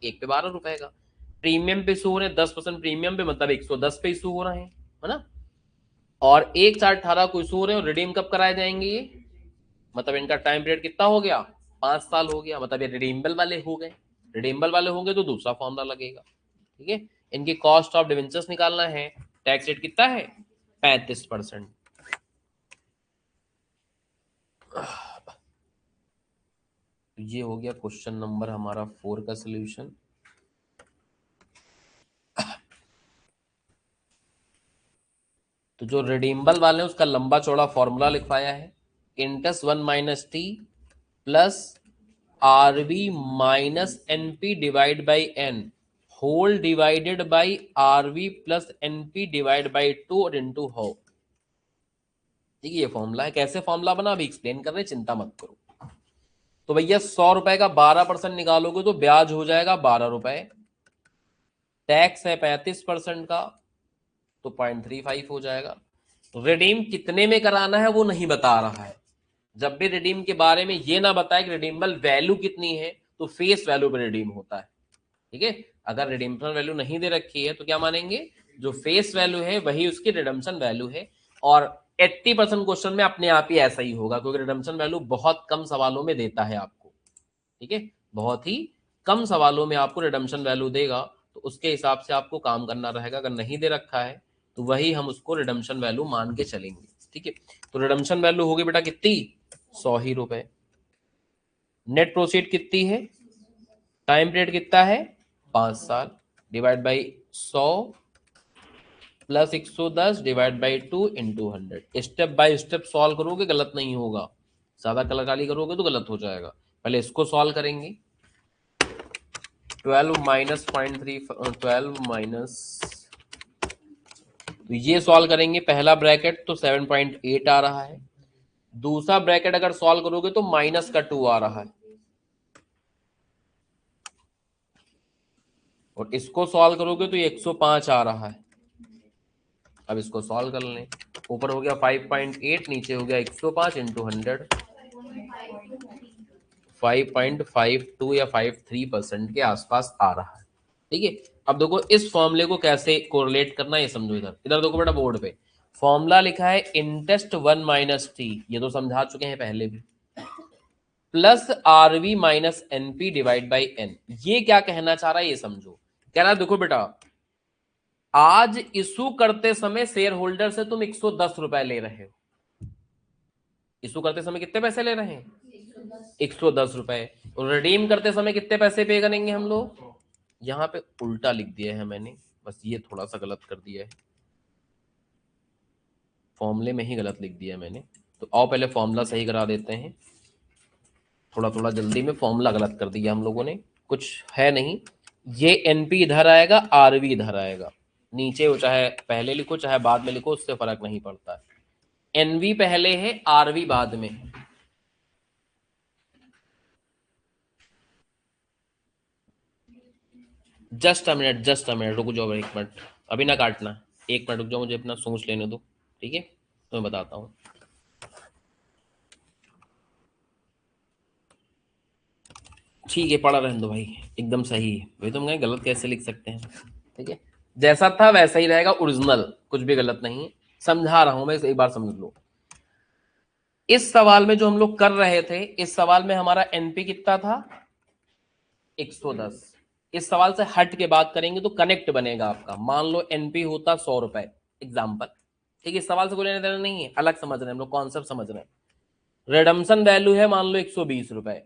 1 पे 12 रुपए का। प्रीमियम पे इशू हो रहे हैं 10% प्रीमियम पे, मतलब 110 पे इशू हो रहे हैं, है ना। और 1/4/18 को इशू हो रहे हैं, और रिडीम कब कराए जाएंगे ये, मतलब इनका टाइम पीरियड कितना हो गया? 5 साल हो गया, मतलब ये रिडीमेबल वाले हो गए। रिडीमेबल वाले होंगे तो दूसरा फॉर्मूला लगेगा। ठीक है, इनकी कॉस्ट ऑफ डिवेंचर्स निकालना है। टैक्स रेट कितना है? 35%। ये हो गया क्वेश्चन नंबर हमारा 4 का सोल्यूशन। तो जो रिडीमेबल वाले हैं उसका लंबा चौड़ा फॉर्मूला लिखवाया है, इंटस 1 - t plus RB minus NP divide by N whole divided by RB plus NP divide by 2 और इंटू हाउ। ठीक है, ये फॉर्मूला है। कैसे फॉर्मूला बना अभी एक्सप्लेन कर रहे हैं, चिंता मत करो। तो भैया 100 रुपए का 12% निकालोगे तो ब्याज हो जाएगा 12 रुपए, टैक्स है 35% का, तो 0.35 हो जाएगा। रिडीम कितने में कराना है वो नहीं बता रहा है। जब भी रिडीम के बारे में ये ना बताए कि रिडीमेबल वैल्यू कितनी है, तो फेस वैल्यू पे रिडीम होता है। ठीक है, अगर रिडीम्पशन वैल्यू नहीं दे रखी है तो क्या मानेंगे, जो फेस वैल्यू है वही उसकी रिडम्पशन वैल्यू है। और 80% क्वेश्चन में अपने आप ही ऐसा ही होगा, क्योंकि रिडम्पशन वैल्यू बहुत कम सवालों में देता है आपको। ठीक है, बहुत ही कम सवालों में आपको रिडम्पशन वैल्यू देगा, तो उसके हिसाब से आपको काम करना रहेगा। अगर नहीं दे रखा है तो वही हम उसको रिडम्पशन वैल्यू मान के चलेंगे। ठीक है, तो रिडम्पशन वैल्यू होगी बेटा कितनी, 100 ही रुपए। नेट प्रोसीड कितनी है, टाइम पीरियड कितना है 5 साल, divide by 100 plus 110 divide by 2 into 100। Step by step solve करोगे गलत नहीं होगा, ज्यादा कलाकारी करोगे तो गलत हो जाएगा। पहले इसको सॉल्व करेंगे, 12 माइनस 0.3, 12 माइनस, तो ये सॉल्व करेंगे पहला ब्रैकेट तो 7.8 आ रहा है, दूसरा ब्रैकेट अगर सॉल्व करोगे तो माइनस का 2 आ रहा है, और इसको सॉल्व करोगे तो ये 105 आ रहा है। अब इसको सॉल्व कर लें, ऊपर हो गया 5.8, नीचे हो गया 105 इंटू 100, 5.52 या 53% के आसपास आ रहा है। ठीक है, अब देखो इस फॉर्मूले को कैसे कोरिलेट करना है ये समझो। इधर इधर देखो बेटा बोर्ड पे फॉर्मूला लिखा है इंटरेस्ट 1 माइनस टी, ये तो समझा चुके हैं पहले भी, plus RV minus NP divide by N. ये क्या कहना चाह रहा है ये समझो। कह रहा है देखो बेटा, आज इशू करते समय शेयर होल्डर से तुम 110 रुपए ले रहे हो। इशू करते समय कितने पैसे ले रहे हैं 110 रुपए, और रिडीम करते समय कितने पैसे पे करेंगे हम लोग। यहां पे उल्टा लिख दिया है मैंने, बस ये थोड़ा सा गलत कर दिया है, फॉर्मूले में ही गलत लिख दिया है मैंने। तो आओ पहले फॉर्मूला सही करा देते हैं, थोड़ा थोड़ा जल्दी में फॉर्मूला गलत कर दिया हम लोगों ने, कुछ है नहीं। ये एनपी इधर आएगा, आरवी इधर आएगा, नीचे हो चाहे पहले लिखो चाहे बाद में लिखो उससे फर्क नहीं पड़ता है। एनवी पहले है, आरवी बाद में है। जस्ट अ मिनट रुक जाओ एक मिनट, अभी ना काटना, एक मिनट रुक जाओ, मुझे अपना सोच लेने दो। ठीक है, तो मैं बताता हूँ। ठीक है, पढ़ा रहने दो भाई, एकदम सही है भाई, तुम कहें गलत कैसे लिख सकते हैं। ठीक है, जैसा था वैसा ही रहेगा ओरिजिनल, कुछ भी गलत नहीं है, समझा रहा हूं मैं, एक बार समझ लो। इस सवाल में जो हम लोग कर रहे थे, इस सवाल में हमारा एनपी कितना था 110। इस सवाल से हट के बात करेंगे तो कनेक्ट बनेगा आपका। मान लो एनपी होता 100 रुपए एग्जाम्पल, ठीक है, इस सवाल से कोई लेने देना नहीं है, अलग समझ रहे हैं हम लोग, कॉन्सेप्ट समझ रहे हैं। रिडम्पशन वैल्यू है मान लो 120 रुपए,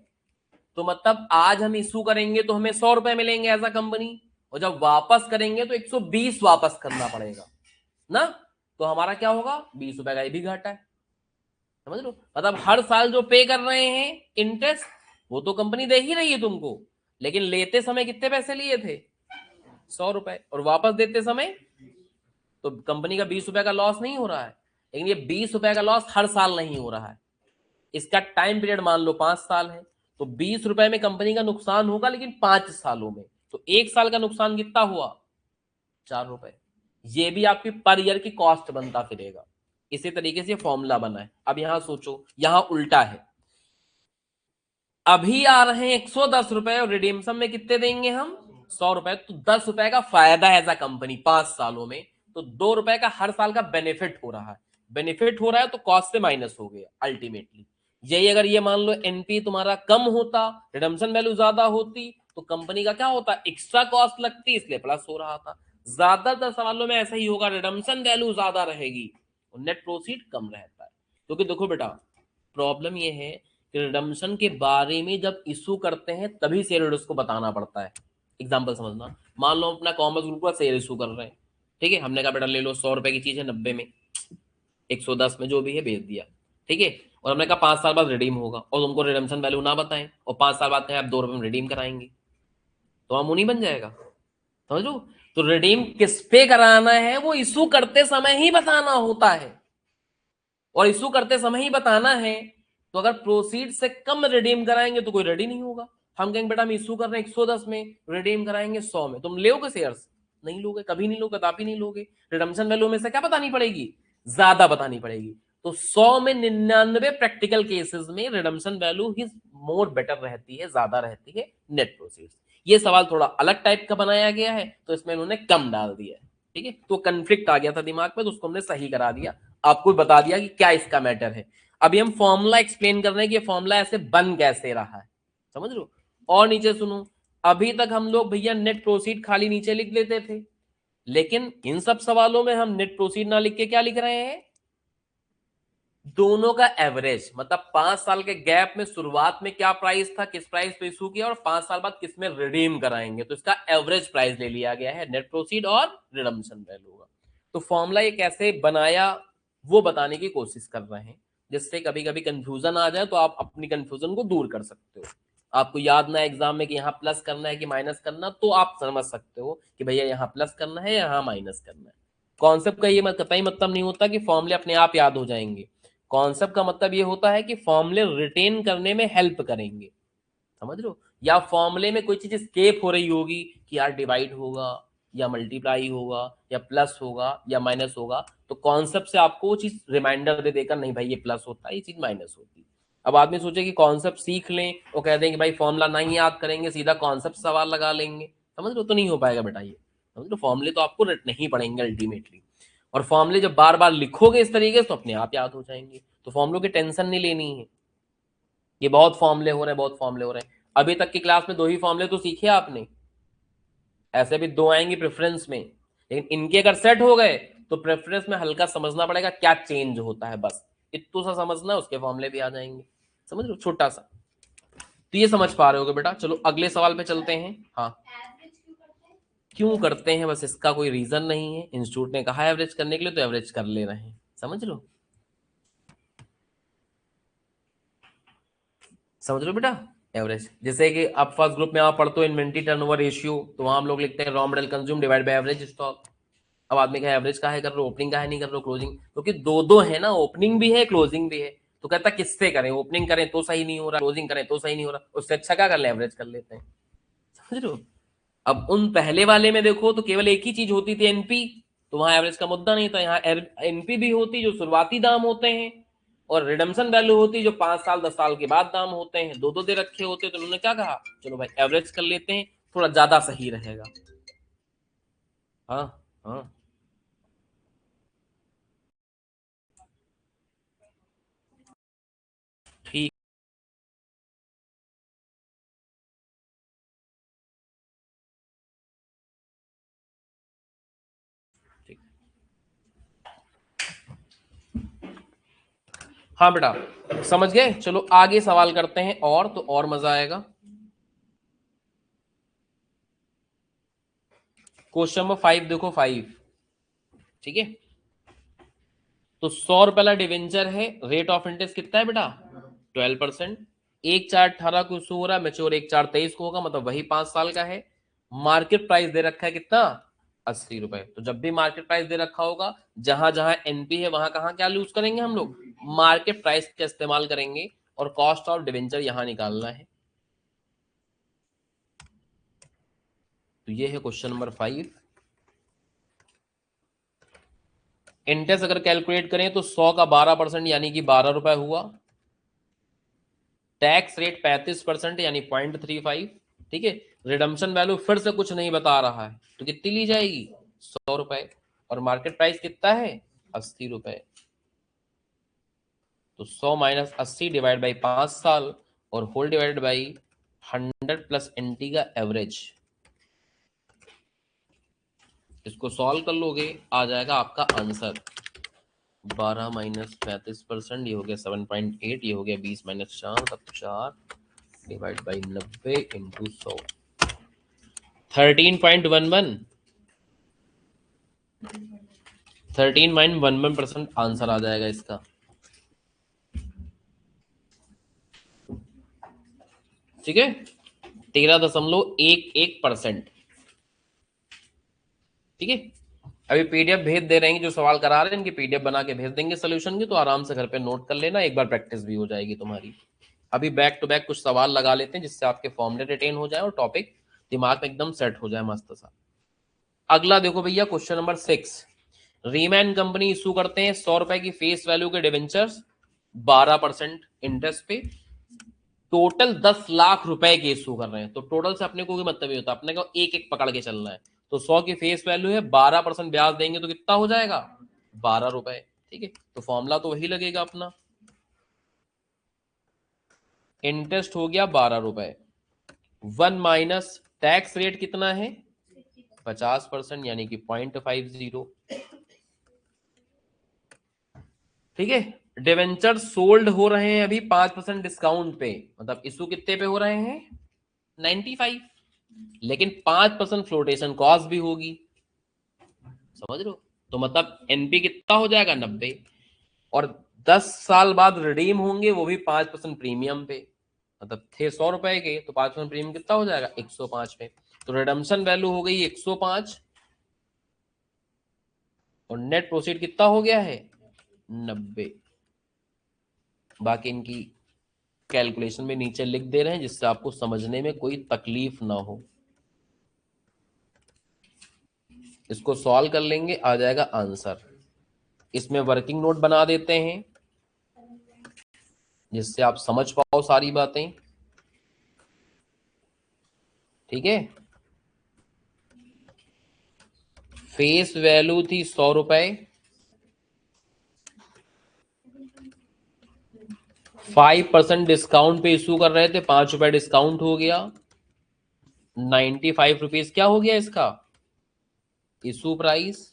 तो मतलब आज हम इशू करेंगे तो हमें 100 रुपए मिलेंगे एज अ कंपनी, और जब वापस करेंगे तो 120 वापस करना पड़ेगा ना, तो हमारा क्या होगा 20 रुपए का ये भी घाटा है। समझ लो, मतलब हर साल जो पे कर रहे हैं इंटरेस्ट वो तो कंपनी दे ही रही है तुमको, लेकिन लेते समय कितने पैसे लिए थे 100 रुपए, और वापस देते समय तो कंपनी का 20 रुपए का लॉस नहीं हो रहा है। लेकिन ये 20 रुपए का लॉस हर साल नहीं हो रहा है, इसका टाइम पीरियड मान लो 5 साल है, तो 20 रुपए में कंपनी का नुकसान होगा लेकिन 5 सालों में, तो एक साल का नुकसान कितना हुआ 4 रुपए। ये भी आपकी पर ईयर की कॉस्ट बनता फिरेगा। इसी तरीके से फॉर्मूला बना है। अब यहां सोचो, यहां उल्टा है, अभी आ रहे हैं 110 रुपए और रिडीम्शन में कितने देंगे हम 100 रुपए, तो 10 रुपए का फायदा है एज अ कंपनी 5 सालों में, तो 2 रुपए का हर साल का बेनिफिट हो रहा है। बेनिफिट हो रहा है तो कॉस्ट से माइनस हो गया अल्टीमेटली। यही अगर ये मान लो एनपी तुम्हारा कम होता, रिडम्पशन वैल्यू ज्यादा होती, तो कंपनी का क्या होता एक्स्ट्रा कॉस्ट लगती, इसलिए प्लस हो रहा था। ज्यादातर सवालों में ऐसा ही होगा, रिडम्पशन वैल्यू ज्यादा रहेगी और नेट प्रोसीड कम रहता है। क्योंकि देखो बेटा प्रॉब्लम ये है, रिडम्पशन के बारे में जब इशू करते हैं तभी शेयर होल्डर्स को बताना पड़ता है। एग्जांपल समझना, मान लो अपना कॉमर्स ग्रुप का शेयर इशू कर रहे हैं, ठीक है, हमने कहा बेटा ले लो 100 रुपए की चीज है 90 में 110 में जो भी है बेच दिया, ठीक है, और हमने कहा 5 साल बाद रिडीम होगा, और तुमको रिडम्पशन वैल्यू ना बताएं और 5 साल बाद कहें आप 2 रुपए में रिडीम कराएंगे, तो हम नहीं बन जाएगा। समझो, तो रिडीम किस पे कराना है वो इशू करते समय ही बताना होता है, और इशू करते समय ही बताना है। तो अगर प्रोसीड से कम रिडीम कराएंगे तो कोई रेडी नहीं होगा। हम कहेंगे बेटा हम इशू कर रहे हैं 110 में, रिडीम कराएंगे 100 में, तुम लोगे शेयर्स नहीं लोगे, कभी नहीं लोगे, कदापि नहीं लोगे। रिडम्पशन वैल्यू में से क्या बतानी पड़ेगी ज्यादा बतानी पड़ेगी। तो 100 में 99 प्रैक्टिकल केसेस में रिडम्पशन वैल्यू ही मोर बेटर रहती है, ज्यादा रहती है नेट प्रोसीड। ये सवाल थोड़ा अलग टाइप का बनाया गया है तो इसमें इन्होंने कम डाल दिया है, ठीक है, तो कंफ्लिक्ट आ गया था दिमाग में तो उसको हमने सही करा दिया, आपको बता दिया कि क्या इसका मैटर है। अभी हम फॉर्मूला एक्सप्लेन कर रहे हैं कि फॉर्मूला ऐसे बन कैसे रहा है, समझ लो। और नीचे सुनो, अभी तक हम लोग भैया नेट प्रोसीड खाली नीचे लिख लेते थे, लेकिन इन सब सवालों में हम नेट प्रोसीड ना लिख के क्या लिख रहे हैं, दोनों का एवरेज, मतलब 5 साल के गैप में शुरुआत में क्या प्राइस था, किस प्राइस पे इशू किया, और 5 साल बाद किस में रिडीम कराएंगे, तो इसका एवरेज प्राइस ले लिया गया है नेट प्रोसीड और रिडम्पशन वैल्यू का। तो फॉर्मूला ये कैसे बनाया वो बताने की कोशिश कर रहे हैं, जिससे कभी कभी कंफ्यूजन आ जाए तो आप अपनी कंफ्यूजन को दूर कर सकते हो। आपको याद ना एग्जाम में कि यहाँ प्लस करना है कि माइनस करना, तो आप समझ सकते हो कि भैया यहाँ प्लस करना है, यहाँ माइनस करना है। कॉन्सेप्ट का ये कतई मतलब नहीं होता कि फॉर्मूले अपने आप याद हो जाएंगे। कॉन्सेप्ट का मतलब ये होता है कि फॉर्मूले रिटेन करने में हेल्प करेंगे, समझ लो। या फॉर्मूले में कोई चीज स्केप हो रही होगी कि यार डिवाइड होगा या मल्टीप्लाई होगा या प्लस होगा या माइनस होगा, तो कॉन्सेप्ट से आपको वो चीज रिमाइंडर दे देकर, नहीं भाई ये प्लस होता है, ये चीज माइनस होती है। अब आदमी सोचे कि कॉन्सेप्ट सीख लें और कह दें कि भाई फॉर्मूला नहीं याद करेंगे, सीधा कॉन्सेप्ट सवाल लगा लेंगे, समझ लो, तो नहीं हो पाएगा बेटा ये। समझ लो, फॉर्मूले तो आपको रटने ही पड़ेंगे अल्टीमेटली। और फॉर्मूले जब बार बार लिखोगे इस तरीके से तो अपने आप याद हो जाएंगे। तो फॉर्मूलों की टेंशन नहीं लेनी है। ये बहुत फॉर्मूले हो रहे हैं, बहुत फॉर्मूले हो रहे हैं। अभी तक की क्लास में 2 ही फॉर्मूले तो सीखे आपने, ऐसे भी 2 आएंगे प्रेफरेंस में, लेकिन इनके अगर सेट हो गए तो प्रेफरेंस में हल्का समझना पड़ेगा क्या चेंज होता है, बस इतना सा समझना, उसके फॉर्मूले भी आ जाएंगे। समझ लो, छोटा सा। तो ये समझ पा रहे होगे बेटा। चलो अगले सवाल पे चलते हैं। हाँ, क्यों करते हैं, बस इसका कोई रीजन नहीं है, इंस्टीट्यूट ने कहा एवरेज करने के लिए तो एवरेज कर ले रहे हैं, समझ लो। समझ लो बेटा, एवरेज जैसे कि आप फर्स्ट ग्रुप में आप पढ़ते हो इन्वेंट्री टर्नओवर रेशियो, तो वहां हम लोग लिखते हैं raw material consume divide by average stock. अब आदमी का एवरेज का है कर रहे हो, ओपनिंग का है नहीं कर रहे हो, क्लोजिंग, क्योंकि दो दो है ना, ओपनिंग भी है क्लोजिंग भी है। तो कहता किससे करें, ओपनिंग करें तो सही नहीं हो रहा, क्लोजिंग करें तो सही नहीं हो रहा, उससे अच्छा क्या कर ले, एवरेज कर लेते हैं। समझ रहे हो। अब उन पहले वाले में देखो तो केवल एक ही चीज होती थी, एनपी, तो वहां एवरेज का मुद्दा नहीं था। यहाँ एनपी भी होती जो शुरुआती दाम होते हैं, और रिडम्पशन वैल्यू होती जो 5 साल 10 साल के बाद दाम होते हैं, दो दो दे रखे होते। तो उन्होंने क्या कहा, चलो भाई एवरेज कर लेते हैं, थोड़ा ज्यादा सही रहेगा। हाँ हाँ, ठीक ठीक। हाँ बेटा, समझ गए। चलो आगे सवाल करते हैं, और तो और मजा आएगा। क्वेश्चन नंबर 5 देखो, 5, ठीक है। तो 100 रुपए वाला डिवेंचर है, रेट ऑफ इंटरेस्ट कितना है बेटा, 12%। 1/4/18 को इशू हो रहा है, मेच्योर 1/4/23 को होगा, मतलब वही 5 साल का है। मार्केट प्राइस दे रखा है कितना, 80 रुपए। तो जब भी मार्केट प्राइस दे रखा होगा, जहां जहां एनपी है वहां कहां क्या यूज करेंगे हम लोग, मार्केट प्राइस का इस्तेमाल करेंगे, और कॉस्ट ऑफ डिवेंचर यहां निकालना है। तो ये है क्वेश्चन नंबर 5। इंटरेस्ट अगर कैलकुलेट करें तो 100 का 12% यानी कि 12 रुपए हुआ। टैक्स रेट 35% यानी 0.35, ठीक है। रिडम्पशन वैल्यू फिर से कुछ नहीं बता रहा है, तो कितनी ली जाएगी, 100 रुपए। और मार्केट प्राइस कितना है, 80 रुपए। तो 100 माइनस 80 डिवाइड बाई 5 साल, और whole divided by 100 plus NT का एवरेज। इसको सॉल्व कर लोगे, आ जाएगा आपका आंसर 12 माइनस 35%, ये हो गया 7.8, ये हो गया 20 माइनस 4, तब 4 डिवाइड बाई 90 इंटू 100, 13.11, 13.11% आंसर आ जाएगा इसका। ठीक है, 13.11%। ठीक है। अभी पीडीएफ भेज दे रहे हैं, जो सवाल करा रहे हैं इनकी पीडीएफ बना के भेज देंगे सोल्यूशन की, तो आराम से घर पे नोट कर लेना, एक बार प्रैक्टिस भी हो जाएगी तुम्हारी। अभी बैक टू बैक कुछ सवाल लगा लेते हैं, जिससे आपके फॉर्मूले रिटेन हो जाए और टॉपिक दिमाग में एकदम सेट हो जाए मस्त सा। अगला देखो भैया, question number 6। Riemann company issue करते हैं 100 रुपए की फेस वैल्यू के डिवेंचर्स, 12% इंटरेस्ट पे, टोटल 10 लाख रुपए के इशू कर रहे हैं। तो टोटल से अपने को कोई मतलब नहीं होता, अपने को एक एक पकड़ के चलना है। तो 100 की फेस वैल्यू है, 12% ब्याज देंगे तो कितना हो जाएगा, 12 रुपए। ठीक है, तो फॉर्मूला तो वही लगेगा अपना, इंटरेस्ट हो गया 12 रुपए, 1 माइनस टैक्स रेट कितना है, 50% यानी कि 0.50। ठीक है। डिवेंचर सोल्ड हो रहे हैं अभी 5% डिस्काउंट पे, मतलब इशू कितने पे हो रहे हैं 95, लेकिन 5% फ्लोटेशन कॉस्ट भी होगी, समझ रहे हो। तो मतलब एनपी कितना हो जाएगा 90, और 10 साल बाद रिडीम होंगे वो भी 5% प्रीमियम पे, मतलब थे 100 रुपए के तो 5% प्रीमियम कितना हो जाएगा 105 पे। तो रिडम्पशन वैल्यू हो गई 105 और नेट प्रोसीड कितना हो गया है 90। बाकी इनकी कैलकुलेशन में नीचे लिख दे रहे हैं जिससे आपको समझने में कोई तकलीफ ना हो। इसको सॉल्व कर लेंगे आ जाएगा आंसर। इसमें वर्किंग नोट बना देते हैं जिससे आप समझ पाओ सारी बातें। ठीक है। फेस वैल्यू थी 100 रुपए, 5% डिस्काउंट पे इशू कर रहे थे, 5 रुपए डिस्काउंट हो गया, 95 रुपीज क्या हो गया इसका इशू प्राइस,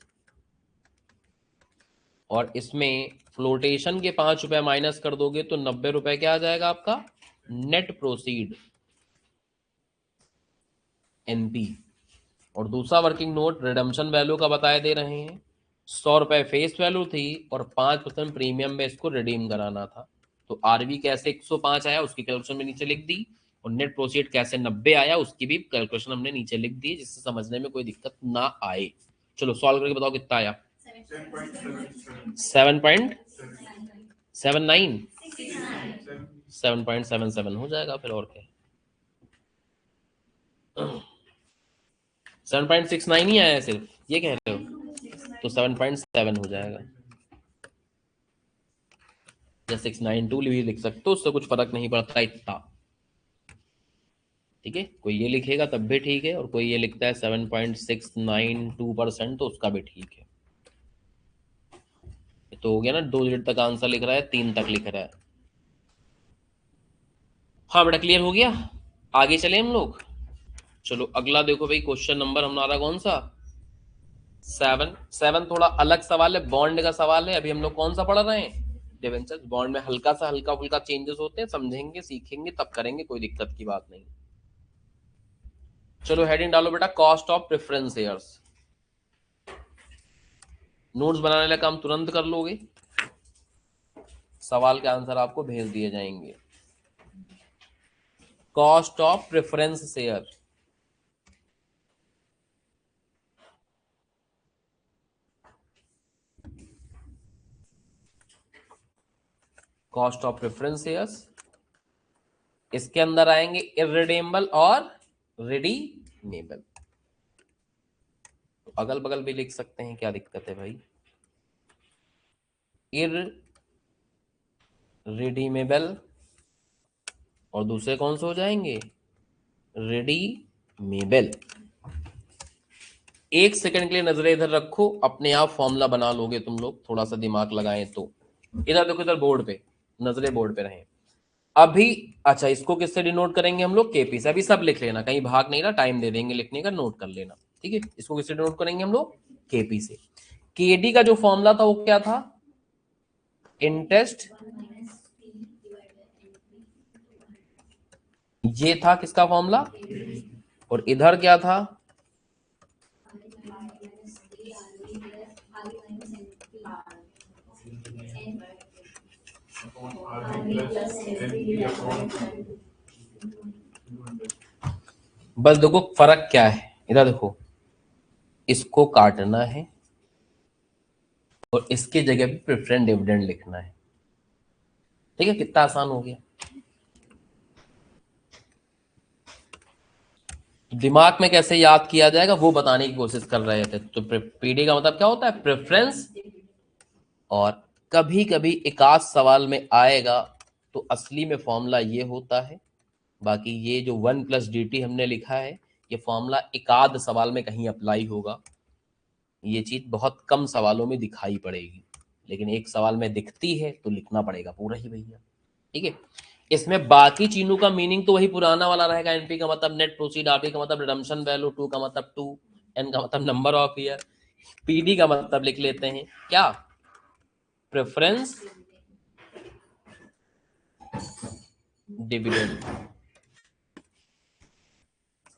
और इसमें फ्लोटेशन के 5 रुपए माइनस कर दोगे तो 90 रुपए क्या आ जाएगा आपका नेट प्रोसीड एनपी। और दूसरा वर्किंग नोट रिडम्पशन वैल्यू का बताए दे रहे हैं, 100 रुपए फेस वैल्यू थी और 5% प्रीमियम में इसको रिडीम कराना था। तो आरवी कैसे 105 आया उसकी कैलकुलेशन में नीचे लिख दी, और नेट प्रोसीड कैसे 90 आया उसकी भी कैलकुलेशन हमने नीचे लिख दी जिससे समझने में कोई दिक्कत ना आए। चलो सॉल्व करके बताओ कितना आया 7.79 7.77 हो जाएगा फिर और क्या 7.69 ही आया सिर्फ ये कह रहे हो तो 7.7 हो जाएगा, या 692 भी लिख सकते हो उससे कुछ फर्क नहीं पड़ता इतना। ठीक है, कोई ये लिखेगा तब भी ठीक है और कोई ये लिखता है 7.692% तो उसका भी ठीक है। तो हो गया ना, 2 डिजिट तक आंसर लिख रहा है 3 तक लिख रहा है। हाँ बेटा क्लियर हो गया, आगे चले हम लोग। चलो अगला देखो भाई, क्वेश्चन नंबर हमारा कौन सा 7 थोड़ा अलग सवाल है, बॉन्ड का सवाल है। अभी हम लोग कौन सा पढ़ रहे हैं डिवेंचर, बॉन्ड में हल्का फुल्का चेंजेस होते हैं, समझेंगे सीखेंगे तब करेंगे, कोई दिक्कत की बात नहीं। चलो हेडिंग डालो बेटा cost of preference shares. Notes बनाने का काम तुरंत कर लोगे, सवाल के आंसर आपको भेज दिए जाएंगे। Cost of preference share, cost of preference shares, इसके अंदर आएंगे इररिडीमेबल और रिडीमेबल। अगल बगल भी लिख सकते हैं, क्या दिक्कत है भाई। इररिडीमेबल और दूसरे कौन से हो जाएंगे रिडीमेबल। एक सेकंड के लिए नजरें इधर रखो, अपने आप फॉर्मूला बना लोगे तुम लोग, थोड़ा सा दिमाग लगाएं तो। इधर देखो, इधर बोर्ड पे, नजरें बोर्ड पे रहें अभी। अच्छा इसको किससे डिनोट करेंगे हम लोग केपी से, अभी सब लिख लेना, कहीं भाग नहीं रहा, टाइम दे देंगे लिखने का, नोट कर लेना। ठीक है, इसको किससे डिनोट करेंगे हम लोग केपी से। केडी का जो फॉर्मूला था वो क्या था इंटरेस्ट, ये था किसका फॉर्मूला, और इधर क्या था बस देखो फर्क क्या है, इधर देखो इसको काटना है और इसकी जगह पे प्रेफरेंस डिविडेंड लिखना है। ठीक है, कितना आसान हो गया। दिमाग में कैसे याद किया जाएगा वो बताने की कोशिश कर रहे थे। तो पीडी का मतलब क्या होता है प्रेफरेंस, और कभी कभी एक आध सवाल में आएगा तो असली में फॉर्मूला ये होता है। बाकी ये जो 1+dt हमने लिखा है ये फॉर्मूला एक आध सवाल में कहीं अप्लाई होगा, ये चीज बहुत कम सवालों में दिखाई पड़ेगी, लेकिन एक सवाल में दिखती है तो लिखना पड़ेगा पूरा ही भैया। ठीक है, इसमें बाकी चीजों का मीनिंग तो वही पुराना वाला रहेगा। एनपी का मतलब नेट प्रोसीड, आरपी का मतलब रिडम्पशन वैल्यू, टू का मतलब टू, एन का मतलब नंबर ऑफ ईयर, पीडी का मतलब लिख लेते हैं क्या, प्रेफरेंस डिविडेंड।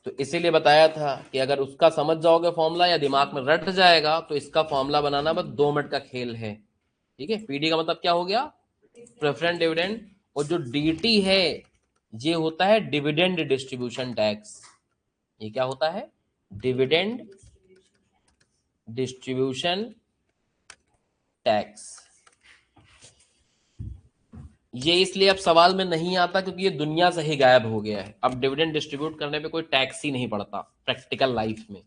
तो इसीलिए बताया था कि अगर उसका समझ जाओगे फॉर्मूला या दिमाग में रट जाएगा तो इसका फॉर्मूला बनाना बस 2 मिनट का खेल है। ठीक है, पीडी का मतलब क्या हो गया, प्रेफरेंस डिविडेंड, और जो डीटी है ये होता है डिविडेंड डिस्ट्रीब्यूशन टैक्स। ये क्या होता है, डिविडेंड डिस्ट्रीब्यूशन टैक्स। ये इसलिए अब सवाल में नहीं आता क्योंकि ये दुनिया से ही गायब हो गया है। अब डिविडेंड डिस्ट्रीब्यूट करने पे कोई टैक्स ही नहीं पड़ता प्रैक्टिकल लाइफ में।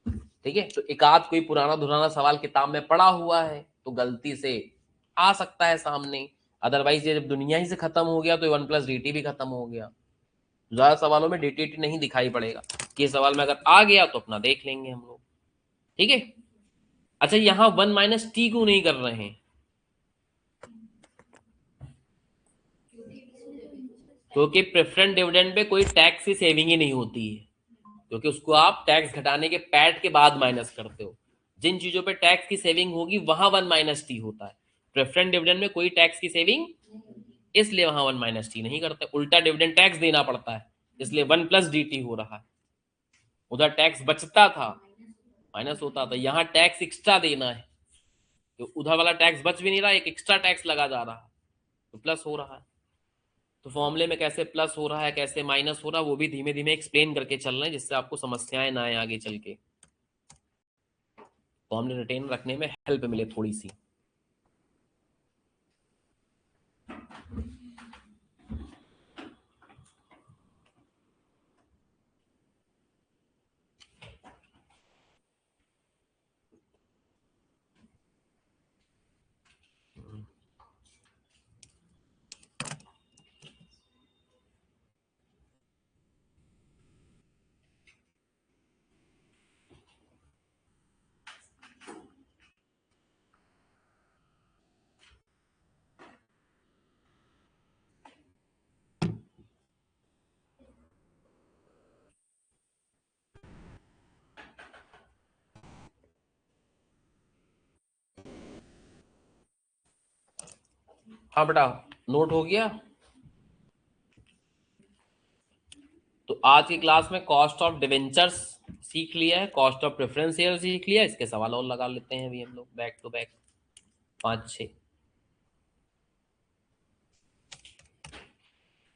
ठीक है, तो एक आध कोई पुराना धुराना सवाल किताब में पड़ा हुआ है तो गलती से आ सकता है सामने, अदरवाइज ये जब दुनिया ही से खत्म हो गया तो 1+dt भी खत्म हो गया। ज्यादा सवालों में dt नहीं दिखाई पड़ेगा, ये सवाल में अगर आ गया तो अपना देख लेंगे हम लोग। ठीक है, अच्छा यहां 1 - t क्यों नहीं कर रहे हैं, क्योंकि प्रेफरेंस डिविडेंड पे कोई टैक्स की सेविंग ही नहीं होती है, क्योंकि उसको आप टैक्स घटाने के पैट के बाद माइनस करते हो। जिन चीजों पे टैक्स की सेविंग होगी वहां 1 - t होता है, प्रेफरेंस डिविडेंड में कोई टैक्स की सेविंग, इसलिए वहां 1 - t नहीं करते, उल्टा डिविडेंड टैक्स देना पड़ता है, इसलिए 1+dt हो रहा है। उधर टैक्स बचता था, माइनस होता था, यहाँ टैक्स एक्स्ट्रा देना है तो उधर वाला टैक्स बच भी नहीं रहा, एक एक्स्ट्रा टैक्स लगा जा रहा है तो प्लस हो रहा है। तो फॉर्मूले में कैसे प्लस हो रहा है कैसे माइनस हो रहा है वो भी धीमे धीमे एक्सप्लेन करके चल रहे हैं, जिससे आपको समस्याएं ना आए आगे चल के, फॉर्मूले रिटेन रखने में हेल्प मिले थोड़ी सी। हाँ बेटा, नोट हो गया। तो आज की क्लास में कॉस्ट ऑफ डिवेंचर्स सीख लिया है, कॉस्ट ऑफ प्रेफरेंस शेयर सीख लिया, इसके सवाल और लगा लेते हैं अभी हम लोग बैक टू बैक 5-6।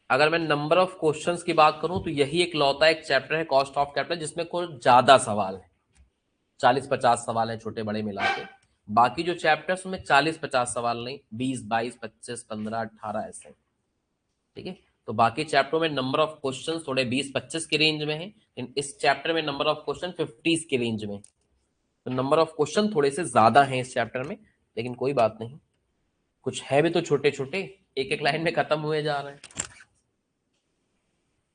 अगर मैं नंबर ऑफ क्वेश्चंस की बात करूं तो यही एक लौता एक चैप्टर है कॉस्ट ऑफ कैपिटल जिसमें कुछ ज्यादा सवाल है, 40-50 सवाल है छोटे बड़े मिला के। बाकी जो चैप्टर्स में 40-50 सवाल नहीं, 20, 22, 25, 15, 18 ऐसे। ठीक है, तो बाकी चैप्टरों में नंबर ऑफ क्वेश्चन थोड़े 20-25 के रेंज में है, लेकिन इस चैप्टर में नंबर ऑफ क्वेश्चन 50 के रेंज में। तो नंबर ऑफ क्वेश्चन थोड़े से ज्यादा हैं इस चैप्टर में, लेकिन कोई बात नहीं, कुछ है भी तो छोटे छोटे, एक एक लाइन में खत्म हुए जा रहे हैं।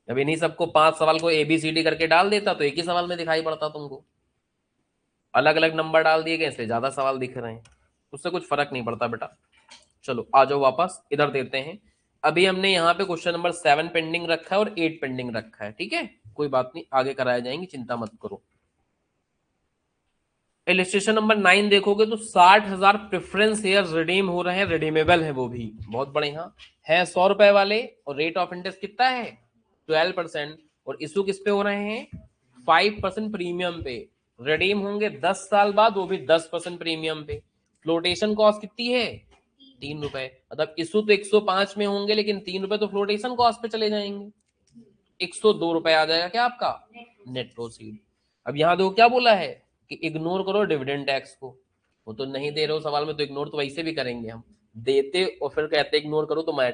अब इन्हीं सबको 5 सवाल को ABCD करके डाल देता तो एक ही सवाल में दिखाई पड़ता तुमको, अलग अलग नंबर डाल दिए गए इसलिए ज्यादा सवाल दिख रहे हैं, उससे कुछ फर्क नहीं पड़ता बेटा। चलो आ जाओ वापस इधर देते हैं। अभी हमने यहाँ पे क्वेश्चन नंबर 7 पेंडिंग रखा है और 8 पेंडिंग रखा है। ठीक है, कोई बात नहीं, आगे कराया जाएंगे, चिंता मत करो। इलिस्ट्रेशन नंबर 9 देखोगे तो 60,000 प्रेफरेंस शेयर रिडीम हो रहे हैं, रिडीमेबल है वो भी बहुत बढ़िया है, 100 रुपए वाले, और रेट ऑफ इंटरेस्ट कितना है 12%, और इशू किस पे हो रहे हैं 5% प्रीमियम पे, रिडीम होंगे 10 साल बाद वो भी 10% प्रीमियम पे। फ्लोटेशन कॉस्ट कितनी है 3 रुपए, मतलब इशू तो 105 में होंगे लेकिन 3 रुपए तो फ्लोटेशन कॉस्ट पे चले जाएंगे, 102 रुपए आ जाएगा क्या आपका नेट प्रोसीड। अब यहाँ देखो क्या बोला है कि इग्नोर करो डिविडेंड टैक्स को, वो तो नहीं दे रहे हो सवाल में तो इग्नोर तो वैसे भी करेंगे हम, देते और फिर कहते इग्नोर करो तो मैं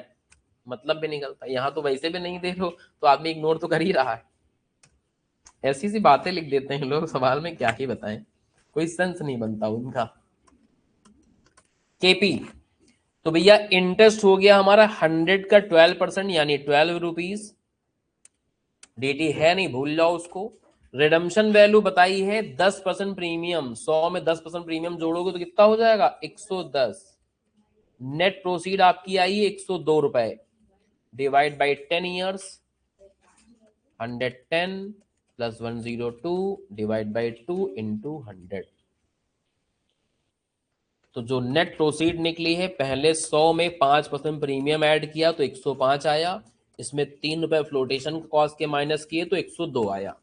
मतलब भी निकलता, यहाँ तो वैसे भी नहीं दे रहे हो तो आदमी इग्नोर तो कर ही रहा है। ऐसी सी बातें लिख देते हैं लोग सवाल में, क्या ही बताएं, कोई सेंस नहीं बनता उनका। केपी, तो भैया इंटरेस्ट हो गया हमारा 100 का 12% यानी 12 रुपीज, डीटी है नहीं भूल जाओ उसको। रिडम्शन वैल्यू बताई है 10% प्रीमियम, 100 में 10% प्रीमियम जोड़ोगे तो कितना हो जाएगा 110। नेट प्रोसीड आपकी आई 102 रुपए, divide by 10 years, 110 plus 102 divide by 2 into 100। तो जो नेट प्रोसीड निकली है, पहले 100 में 5% प्रीमियम ऐड किया तो 105 आया, इसमें 3 रुपए फ्लोटेशन कॉस्ट के माइनस किए तो 102 आया।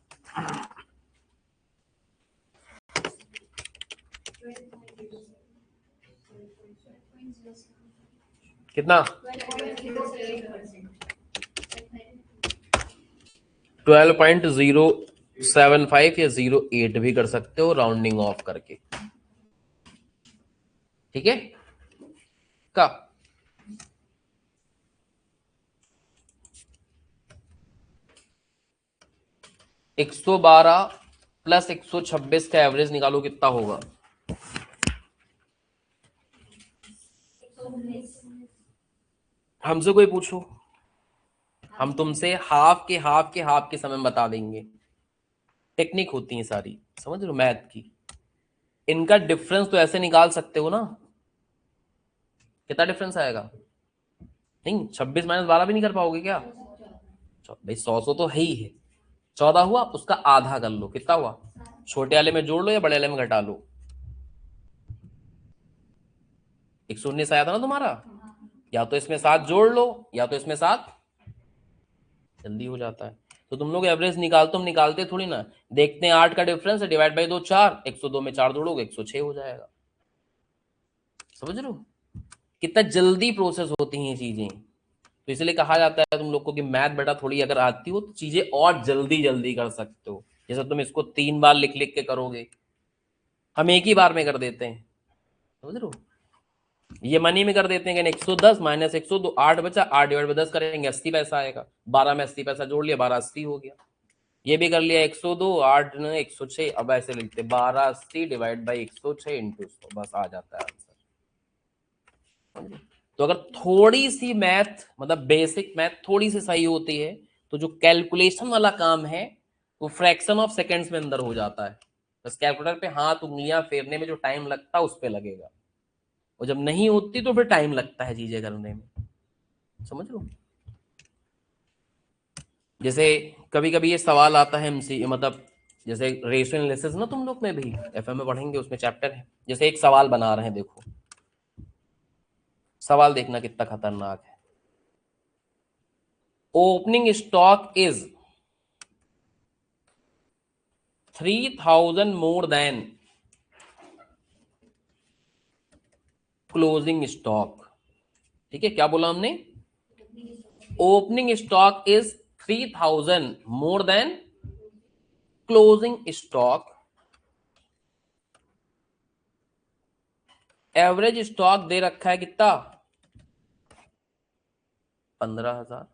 कितना? 12.075 या 08 भी कर सकते हो राउंडिंग ऑफ करके, ठीक है का? एक 112 प्लस 126 का एवरेज निकालो, कितना होगा? हमसे कोई पूछो, हम तुमसे हाफ के हाफ के हाफ के समय में बता देंगे। टेक्निक होती है सारी, समझ रहे हो मैथ की। इनका डिफरेंस तो ऐसे निकाल सकते हो ना, कितना डिफरेंस आएगा? नहीं, 26 माइनस 12 भी नहीं कर पाओगे क्या? भाई 100 तो है ही है, 14 हुआ, उसका आधा कर लो, कितना हुआ? छोटे वाले में जोड़ लो या बड़े वाले में घटा लो। 119 आया था ना तुम्हारा, या तो इसमें 7 जोड़ लो या तो इसमें 7, जल्दी हो जाता है। तो तुम लोग एवरेज निकालते, हम निकालते थोड़ी ना, देखते हैं 8 का डिफरेंस है, डिवाइड बाई 2 4, 102 में 4 जोड़ोगे 106 हो जाएगा। समझ रहे हो कितना जल्दी प्रोसेस होती हैं ये चीजें? तो इसलिए कहा जाता है तुम लोग को कि मैथ बेटा थोड़ी अगर आती हो तो चीजें और जल्दी जल्दी कर सकते हो। जैसे तुम इसको 3 बार लिख लिख के करोगे, हम एक ही बार में कर देते हैं। समझ रहे हो, ये मनी में कर देते हैं कि 110 माइनस 102, 8 बचा, 8 डिवाइड बाई 10 करेंगे 80 पैसा आएगा, 12 में 80 पैसा जोड़ लिया, 12 80 हो गया। ये भी कर लिया 102, 8 ने 106, अब ऐसे लिखते 12 80 डिवाइड बाई 106 इंटू 100, बस आ जाता है आंसर। तो अगर थोड़ी सी मैथ, मतलब बेसिक मैथ थोड़ी सी सही होती है, तो जो कैलकुलेशन वाला काम है वो फ्रैक्शन ऑफ सेकंड्स में अंदर हो जाता है। बस कैलकुलेटर पे हाथ उंगलियां फेरने में जो टाइम लगता है उस पे लगेगा, और जब नहीं होती तो फिर टाइम लगता है चीजें करने में। समझ लो, जैसे कभी कभी ये सवाल आता है एमसी, मतलब जैसे रेशियो एनालिसिस ना, तुम लोग में भी एफएम में पढ़ेंगे, उसमें चैप्टर है। जैसे एक सवाल बना रहे हैं, देखो सवाल देखना कितना खतरनाक है। Opening stock is 3000 more than closing stock. ठीक है, क्या बोला हमने? Opening stock is 3000 more than closing stock, average stock दे रखा है कितना? 15,000।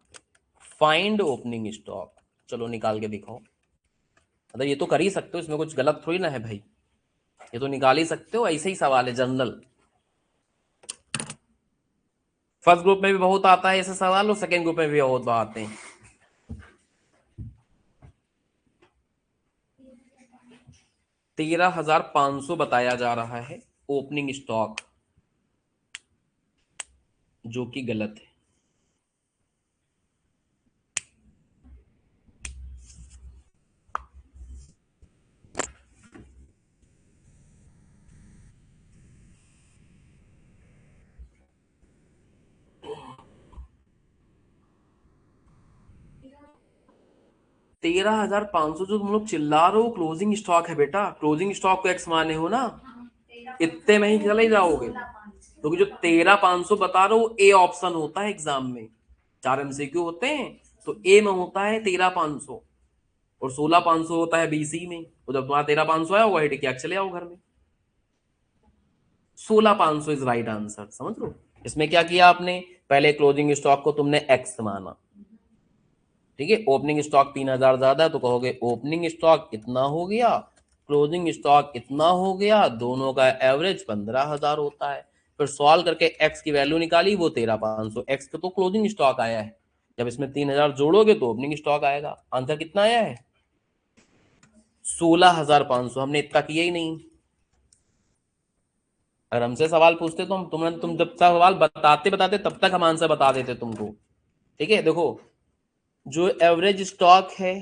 फाइंड ओपनिंग स्टॉक, चलो निकाल के दिखाओ। मतलब ये तो कर ही सकते हो, इसमें कुछ गलत थोड़ी ना है भाई, ये तो निकाल ही सकते हो, ऐसे ही सवाल है जनरल। फर्स्ट ग्रुप में भी बहुत आता है ऐसे सवाल, और सेकेंड ग्रुप में भी बहुत आते हैं। $13,500 बताया जा रहा है ओपनिंग स्टॉक, जो कि गलत है। $13,500 जो तुम लोग चिल्ला रहे हो क्लोजिंग स्टॉक है बेटा, क्लोजिंग स्टॉक को एक्स माने हो ना, इतने में ही चले जाओगे। क्योंकि जो 13,500 बता रहे हो ए ऑप्शन होता है एग्जाम में, 4 MCQ होते हैं, तो ए में होता है 13,500 और 16,500 होता है बीसी में। तो जब तुम्हारा 13,500 आया होगा, हिट क्या चले आओ घर में। 16,500 इज राइट आंसर, समझ लो। इसमें क्या किया आपने, पहले क्लोजिंग स्टॉक को तुमने एक्स माना, ठीक है। ओपनिंग स्टॉक 3,000 ज्यादा है तो कहोगे ओपनिंग स्टॉक इतना हो गया, क्लोजिंग स्टॉक इतना हो गया, दोनों का एवरेज 15,000 होता है। फिर सॉल्व करके एक्स की वैल्यू निकाली, वो 13,500, एक्स का तो क्लोजिंग स्टॉक आया है, जब इसमें 3,000 जोड़ोगे तो ओपनिंग स्टॉक आएगा। आंसर कितना आया है? 16,500। हमने इतना किया ही नहीं। अगर हमसे सवाल पूछते तो तुम जब सवाल बताते बताते तब तक हम आंसर बता देते तुमको। ठीक है, देखो जो एवरेज स्टॉक है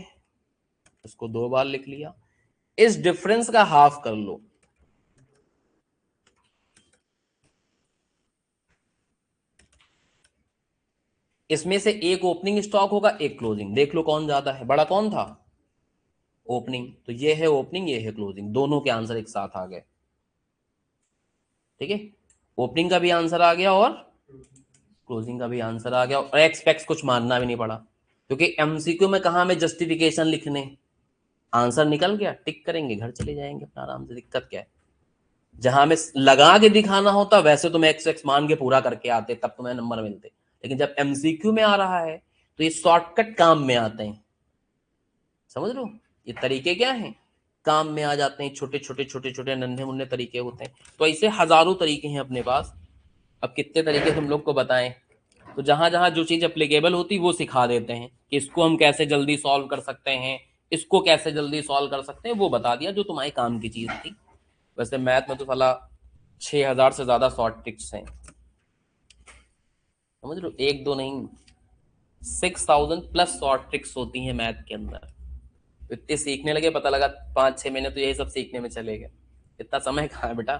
इसको 2 बार लिख लिया। इस डिफरेंस का हाफ कर लो, इसमें से एक ओपनिंग स्टॉक होगा, एक क्लोजिंग। देख लो कौन ज्यादा है, बड़ा कौन था? ओपनिंग। तो ये है ओपनिंग, ये है क्लोजिंग, दोनों के आंसर एक साथ आ गए। ठीक है, ओपनिंग का भी आंसर आ गया और क्लोजिंग का भी आंसर आ गया, और एक्सपेक्ट कुछ मानना भी नहीं पड़ा, क्योंकि एमसीक्यू में कहा में जस्टिफिकेशन लिखने, आंसर निकल गया, टिक करेंगे, घर चले जाएंगे अपना आराम से। दिक्कत क्या है? जहां हमें लगा के दिखाना होता वैसे तो मैं एक्स एक्स मान के पूरा करके आते, तब तुम्हें नंबर मिलते, लेकिन जब एमसीक्यू में आ रहा है तो ये शॉर्टकट काम में आते हैं। समझ लो, ये तरीके क्या हैं, काम में आ जाते हैं, छोटे छोटे छोटे छोटे नन्हे मुन्ने तरीके होते हैं। तो ऐसे हजारों तरीके हैं अपने पास, अब कितने तरीके तुम लोग को बताएं। तो जहां जहां जो चीज अप्लीकेबल होती वो सिखा देते हैं कि इसको हम कैसे जल्दी सॉल्व कर सकते हैं, इसको कैसे जल्दी सॉल्व कर सकते हैं, वो बता दिया जो तुम्हारे काम की चीज थी। वैसे मैथ में तो साला 6000 से ज्यादा शॉर्ट ट्रिक्स हैं, समझ लो, एक दो नहीं, 6000+ शॉर्ट ट्रिक्स होती हैं मैथ के अंदर। इतने सीखने लगे, पता लगा 5-6 महीने तो यही सब सीखने में चले गए, इतना समय कहाँ है बेटा।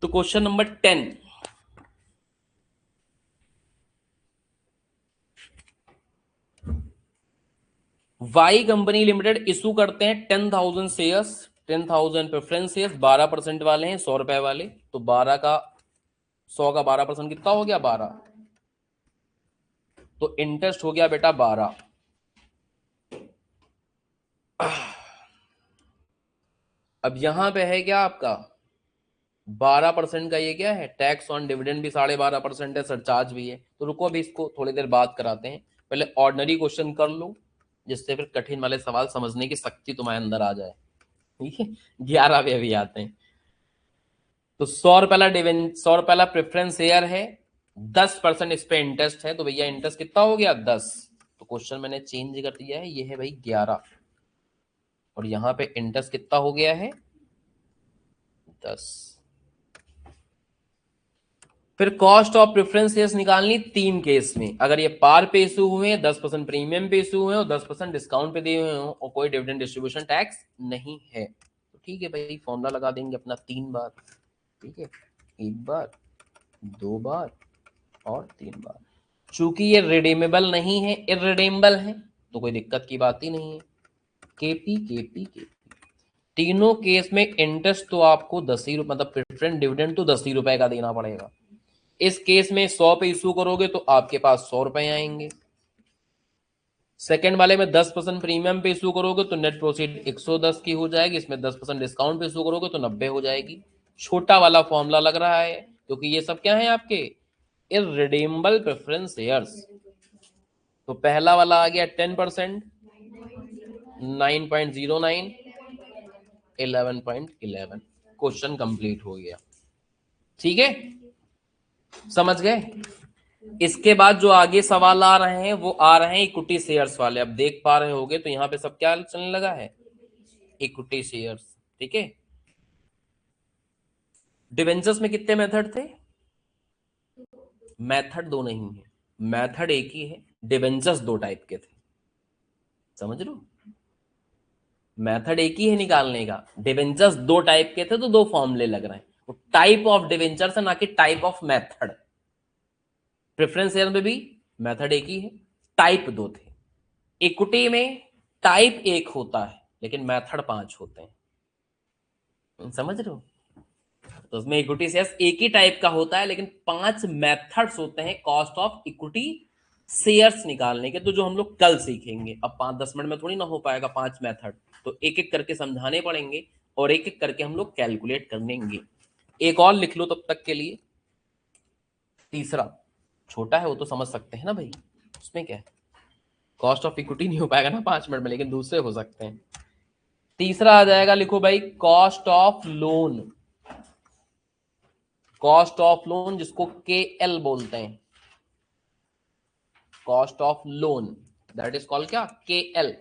तो question number 10, Y company limited issue करते हैं 10,000 शेयर्स, 10,000 प्रेफरेंस शेयर्स, 12% वाले हैं, 100 रुपए वाले। तो 12 का 100 का 12% कितना हो गया? 12। तो इंटरेस्ट हो गया बेटा 12। अब यहां पे है क्या आपका 12% का, ये क्या है, टैक्स ऑन डिविडेंड भी 12.5% है, सरचार्ज भी है। तो रुको अभी इसको थोड़ी देर बात कराते हैं, पहले ऑर्डिनरी क्वेश्चन कर लो, जिससे फिर कठिन वाले सवाल समझने की शक्ति तुम्हारे अंदर आ जाए। ठीक है, 11 पे अभी आते हैं। तो 100 रुपए वाला डिविडेंड, 100 रुपए वाला प्रेफरेंस शेयर है, 10% इस पे इंटरेस्ट है, तो भैया इंटरेस्ट कितना हो गया? 10। तो क्वेश्चन मैंने चेंज कर दिया है, ये है भाई 11, और यहां पे इंटरेस्ट कितना हो गया है? 10। फिर कॉस्ट ऑफ प्रेफरेंस शेयर्स निकालनी 3 केस में, अगर ये पार पे इशू हुए, 10% प्रीमियम पे इशू हुए और 10% डिस्काउंट पे दिए हुए हो और कोई डिविडेंड डिस्ट्रीब्यूशन टैक्स नहीं है, तो ठीक है भाई, फॉर्मूला लगा देंगे अपना 3 बार। ठीक है, 1 बार, 2 बार और 3 बार। चूंकि ये रिडीमेबल नहीं है, इररिडीमेबल है, तो कोई दिक्कत की बात ही नहीं है। केपी केपी केपी, तीनों केस में इंटरेस्ट तो आपको 10 ही रुपए, मतलब प्रेफरेंस डिविडेंड तो 10 ही रुपए का देना पड़ेगा। इस केस में 100 पे इशू करोगे तो आपके पास 100 रुपए आएंगे। सेकंड वाले में 10% प्रीमियम पे इशू करोगे तो नेट प्रोसीड 110 की हो जाएगी, इसमें 10% डिस्काउंट पे इशू करोगे तो 90 हो जाएगी। छोटा वाला फॉर्मूला लग रहा है, क्योंकि ये सब क्या है आपके इररिडीमेबल प्रेफरेंस शेयर्स। तो पहला वाला आ गया 10%, 9.09, 11.11। क्वेश्चन कंप्लीट हो गया। ठीक है, समझ गए। इसके बाद जो आगे सवाल आ रहे हैं वो आ रहे हैं इक्विटी शेयर्स वाले। अब देख पा रहे होगे तो यहाँ पे सब क्या चलने लगा है, इक्विटी शेयर्स। ठीक है, डिवेंचर्स में कितने मेथड थे? मेथड दो नहीं है, मेथड एक ही है, डिवेंचर्स 2 टाइप के थे। समझ लो, मेथड एक ही है निकालने का, डिवेंचर्स 2 टाइप के थे, तो 2 फॉर्मूले लग रहे हैं। टाइप ऑफ डिवेंचर्स है, ना कि type of method. Preference share में भी मेथड एक ही है, टाइप 2 थे। इक्विटी में टाइप एक होता है लेकिन मेथड 5 होते हैं। समझ रहे हो, तो उसमें इक्विटी शेयर्स एक ही टाइप का होता है लेकिन 5 मेथड्स होते हैं कॉस्ट ऑफ इक्विटी शेयर्स निकालने के, तो जो हम लोग कल सीखेंगे। अब 5-10 मिनट में थोड़ी ना हो पाएगा 5 मेथड, तो एक एक करके समझाने पड़ेंगे और एक एक करके हम लोग कैलकुलेट करेंगे। एक और लिख लो तब तक के लिए, तीसरा, छोटा है वो तो समझ सकते हैं ना भाई, उसमें क्या है, कॉस्ट ऑफ इक्विटी नहीं हो पाएगा ना 5 मिनट में, लेकिन दूसरे हो सकते हैं। तीसरा आ जाएगा, लिखो भाई, cost of loan. Cost of loan जिसको KL बोलते हैं, cost of loan, that is called क्या, KL।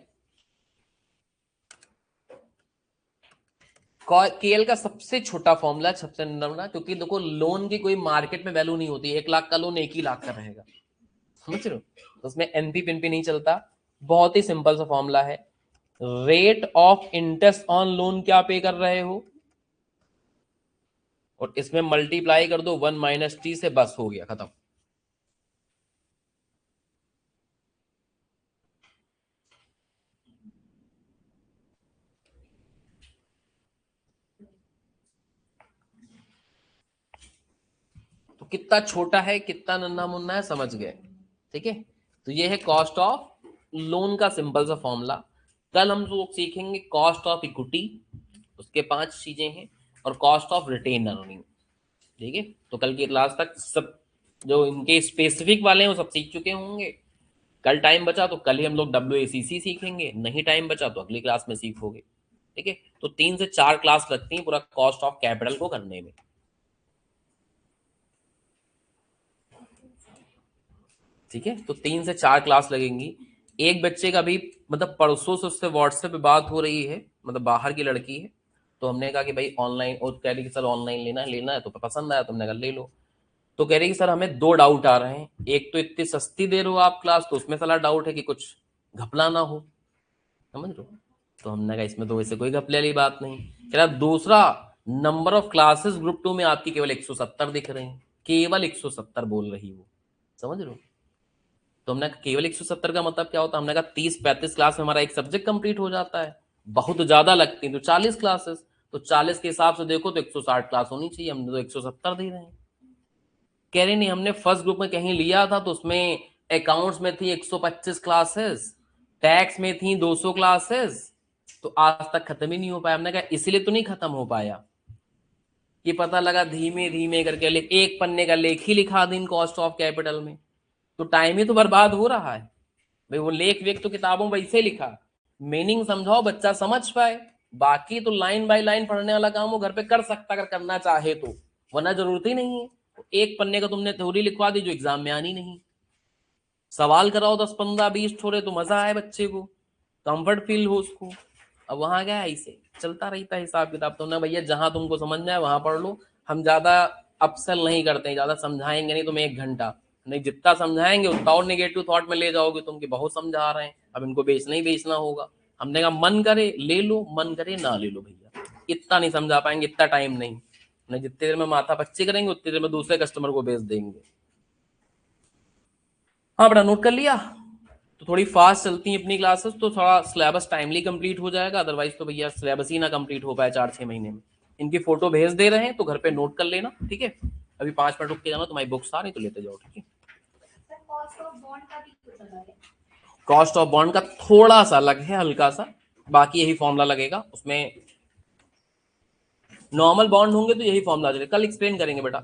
KL का सबसे छोटा फॉर्मूला, सबसे नंबर, क्योंकि देखो लोन की कोई मार्केट में वैल्यू नहीं होती, 1 लाख का लोन 1 ही लाख का रहेगा। समझ रहे हो, तो उसमें एनपी पिनपी नहीं चलता, बहुत ही सिंपल सा फॉर्मूला है, rate of interest on loan क्या पे कर रहे हो और इसमें मल्टीप्लाई कर दो 1 माइनस टी से, बस हो गया खत्म। तो कितना छोटा है, कितना नन्हा मुन्ना है, समझ गए। ठीक है, तो ये है कॉस्ट ऑफ लोन का सिंपल सा फॉर्मूला। कल हम लोग सीखेंगे कॉस्ट ऑफ इक्विटी, उसके 5 चीजें हैं, और कॉस्ट ऑफ रिटेन अर्निंग। ठीक है, तो कल की क्लास तक सब जो इनके स्पेसिफिक वाले हैं वो सब सीख चुके होंगे। कल टाइम बचा तो कल ही हम लोग WACC सीखेंगे, नहीं टाइम बचा तो अगली क्लास में सीखोगे। ठीक है, तो 3 से 4 क्लास लगती हैं पूरा कॉस्ट ऑफ कैपिटल को करने में। ठीक है, तो 3 से 4 क्लास लगेंगी। एक बच्चे का भी मतलब परसों से उससे व्हाट्सएप पे बात हो रही है, मतलब बाहर की लड़की है, तो हमने कहा कि भाई ऑनलाइन, और कह रही कि सर ऑनलाइन लेना है तो पसंद आया तो हमने कहा ले लो। तो कह रही कि सर हमें 2 डाउट आ रहे हैं, एक तो इतनी सस्ती दे रहे हो आप क्लास, तो उसमें साला डाउट है कि कुछ घपला ना हो, समझ लो। तो हमने कहा इसमें तो वैसे कोई घपले वाली बात नहीं। कह रहा दूसरा, नंबर ऑफ क्लासेस ग्रुप 2 में आपकी केवल 170 दिख रहे हैं, केवल 170 बोल रही वो, समझ लो। तो हमने कहा केवल 170 का मतलब क्या होता है, हमने कहा 30-35 क्लास में हमारा एक सब्जेक्ट कंप्लीट हो जाता है, बहुत ज्यादा लगती है तो 40 क्लासेस, तो 40 के हिसाब से देखो तो 160 क्लास होनी चाहिए, हमने तो 170 दे रहे हैं। कह रहे नहीं, हमने फर्स्ट ग्रुप में कहीं लिया था तो उसमें अकाउंट्स में थी 125 क्लासेस, टैक्स में थी 200 क्लासेस, तो आज तक खत्म ही नहीं हो पाया। हमने कहा इसलिए तो नहीं खत्म हो पाया कि पता लगा धीमे धीमे करके एक पन्ने का लेख ही लिखा दिन कॉस्ट ऑफ कैपिटल में, तो टाइम ही तो बर्बाद हो रहा है। भाई वो लेख वेख तो किताबों में वैसे लिखा, मीनिंग समझाओ बच्चा समझ पाए, बाकी तो लाइन बाय लाइन पढ़ने वाला काम वो घर पे कर सकता अगर करना चाहे तो, वरना जरूरत ही नहीं है। एक पन्ने का तुमने थ्योरी लिखवा दी जो एग्जाम में आनी नहीं, सवाल कराओ 10-15-20 छोड़े तो मजा आए बच्चे को, कंफर्ट फील हो उसको। अब वहां गया ऐसे चलता रहता है हिसाब किताब, तो ना भैया जहां तुमको समझ में आए वहां पढ़ लो। हम ज्यादा अपसेल नहीं करते हैं, ज्यादा समझाएंगे नहीं तुम 1 घंटा, नहीं जितना समझाएंगे उतना और नेगेटिव थॉट में ले जाओगे तुम कि बहुत समझा रहे हैं, अब इनको बेचना ही बेचना होगा। हमने कहा मन करे ले लो, मन करे ना ले लो भैया, इतना नहीं समझा पाएंगे, इतना टाइम नहीं जितनी देर में माथा पच्ची करेंगे उतनी देर में दूसरे कस्टमर को बेच देंगे। हाँ बेटा, नोट कर लिया। तो थोड़ी फास्ट चलती हैं अपनी क्लासेस तो थोड़ा सिलेबस टाइमली कंप्लीट हो जाएगा, अदरवाइज तो भैया सिलेबस ही ना कंप्लीट हो पाए 4-6 महीने में। इनकी फोटो भेज दे रहे हैं तो घर पे नोट कर लेना, ठीक है। अभी 5 मिनट रुक के जाना, तुम्हारी बुक्स आ रही तो लेते जाओ, ठीक है। कॉस्ट ऑफ बॉन्ड का थोड़ा सा अलग है, हल्का सा, बाकी यही फॉर्मूला लगेगा उसमें। नॉर्मल बॉन्ड होंगे तो यही फॉर्मूला चलेगा, कल एक्सप्लेन करेंगे बेटा।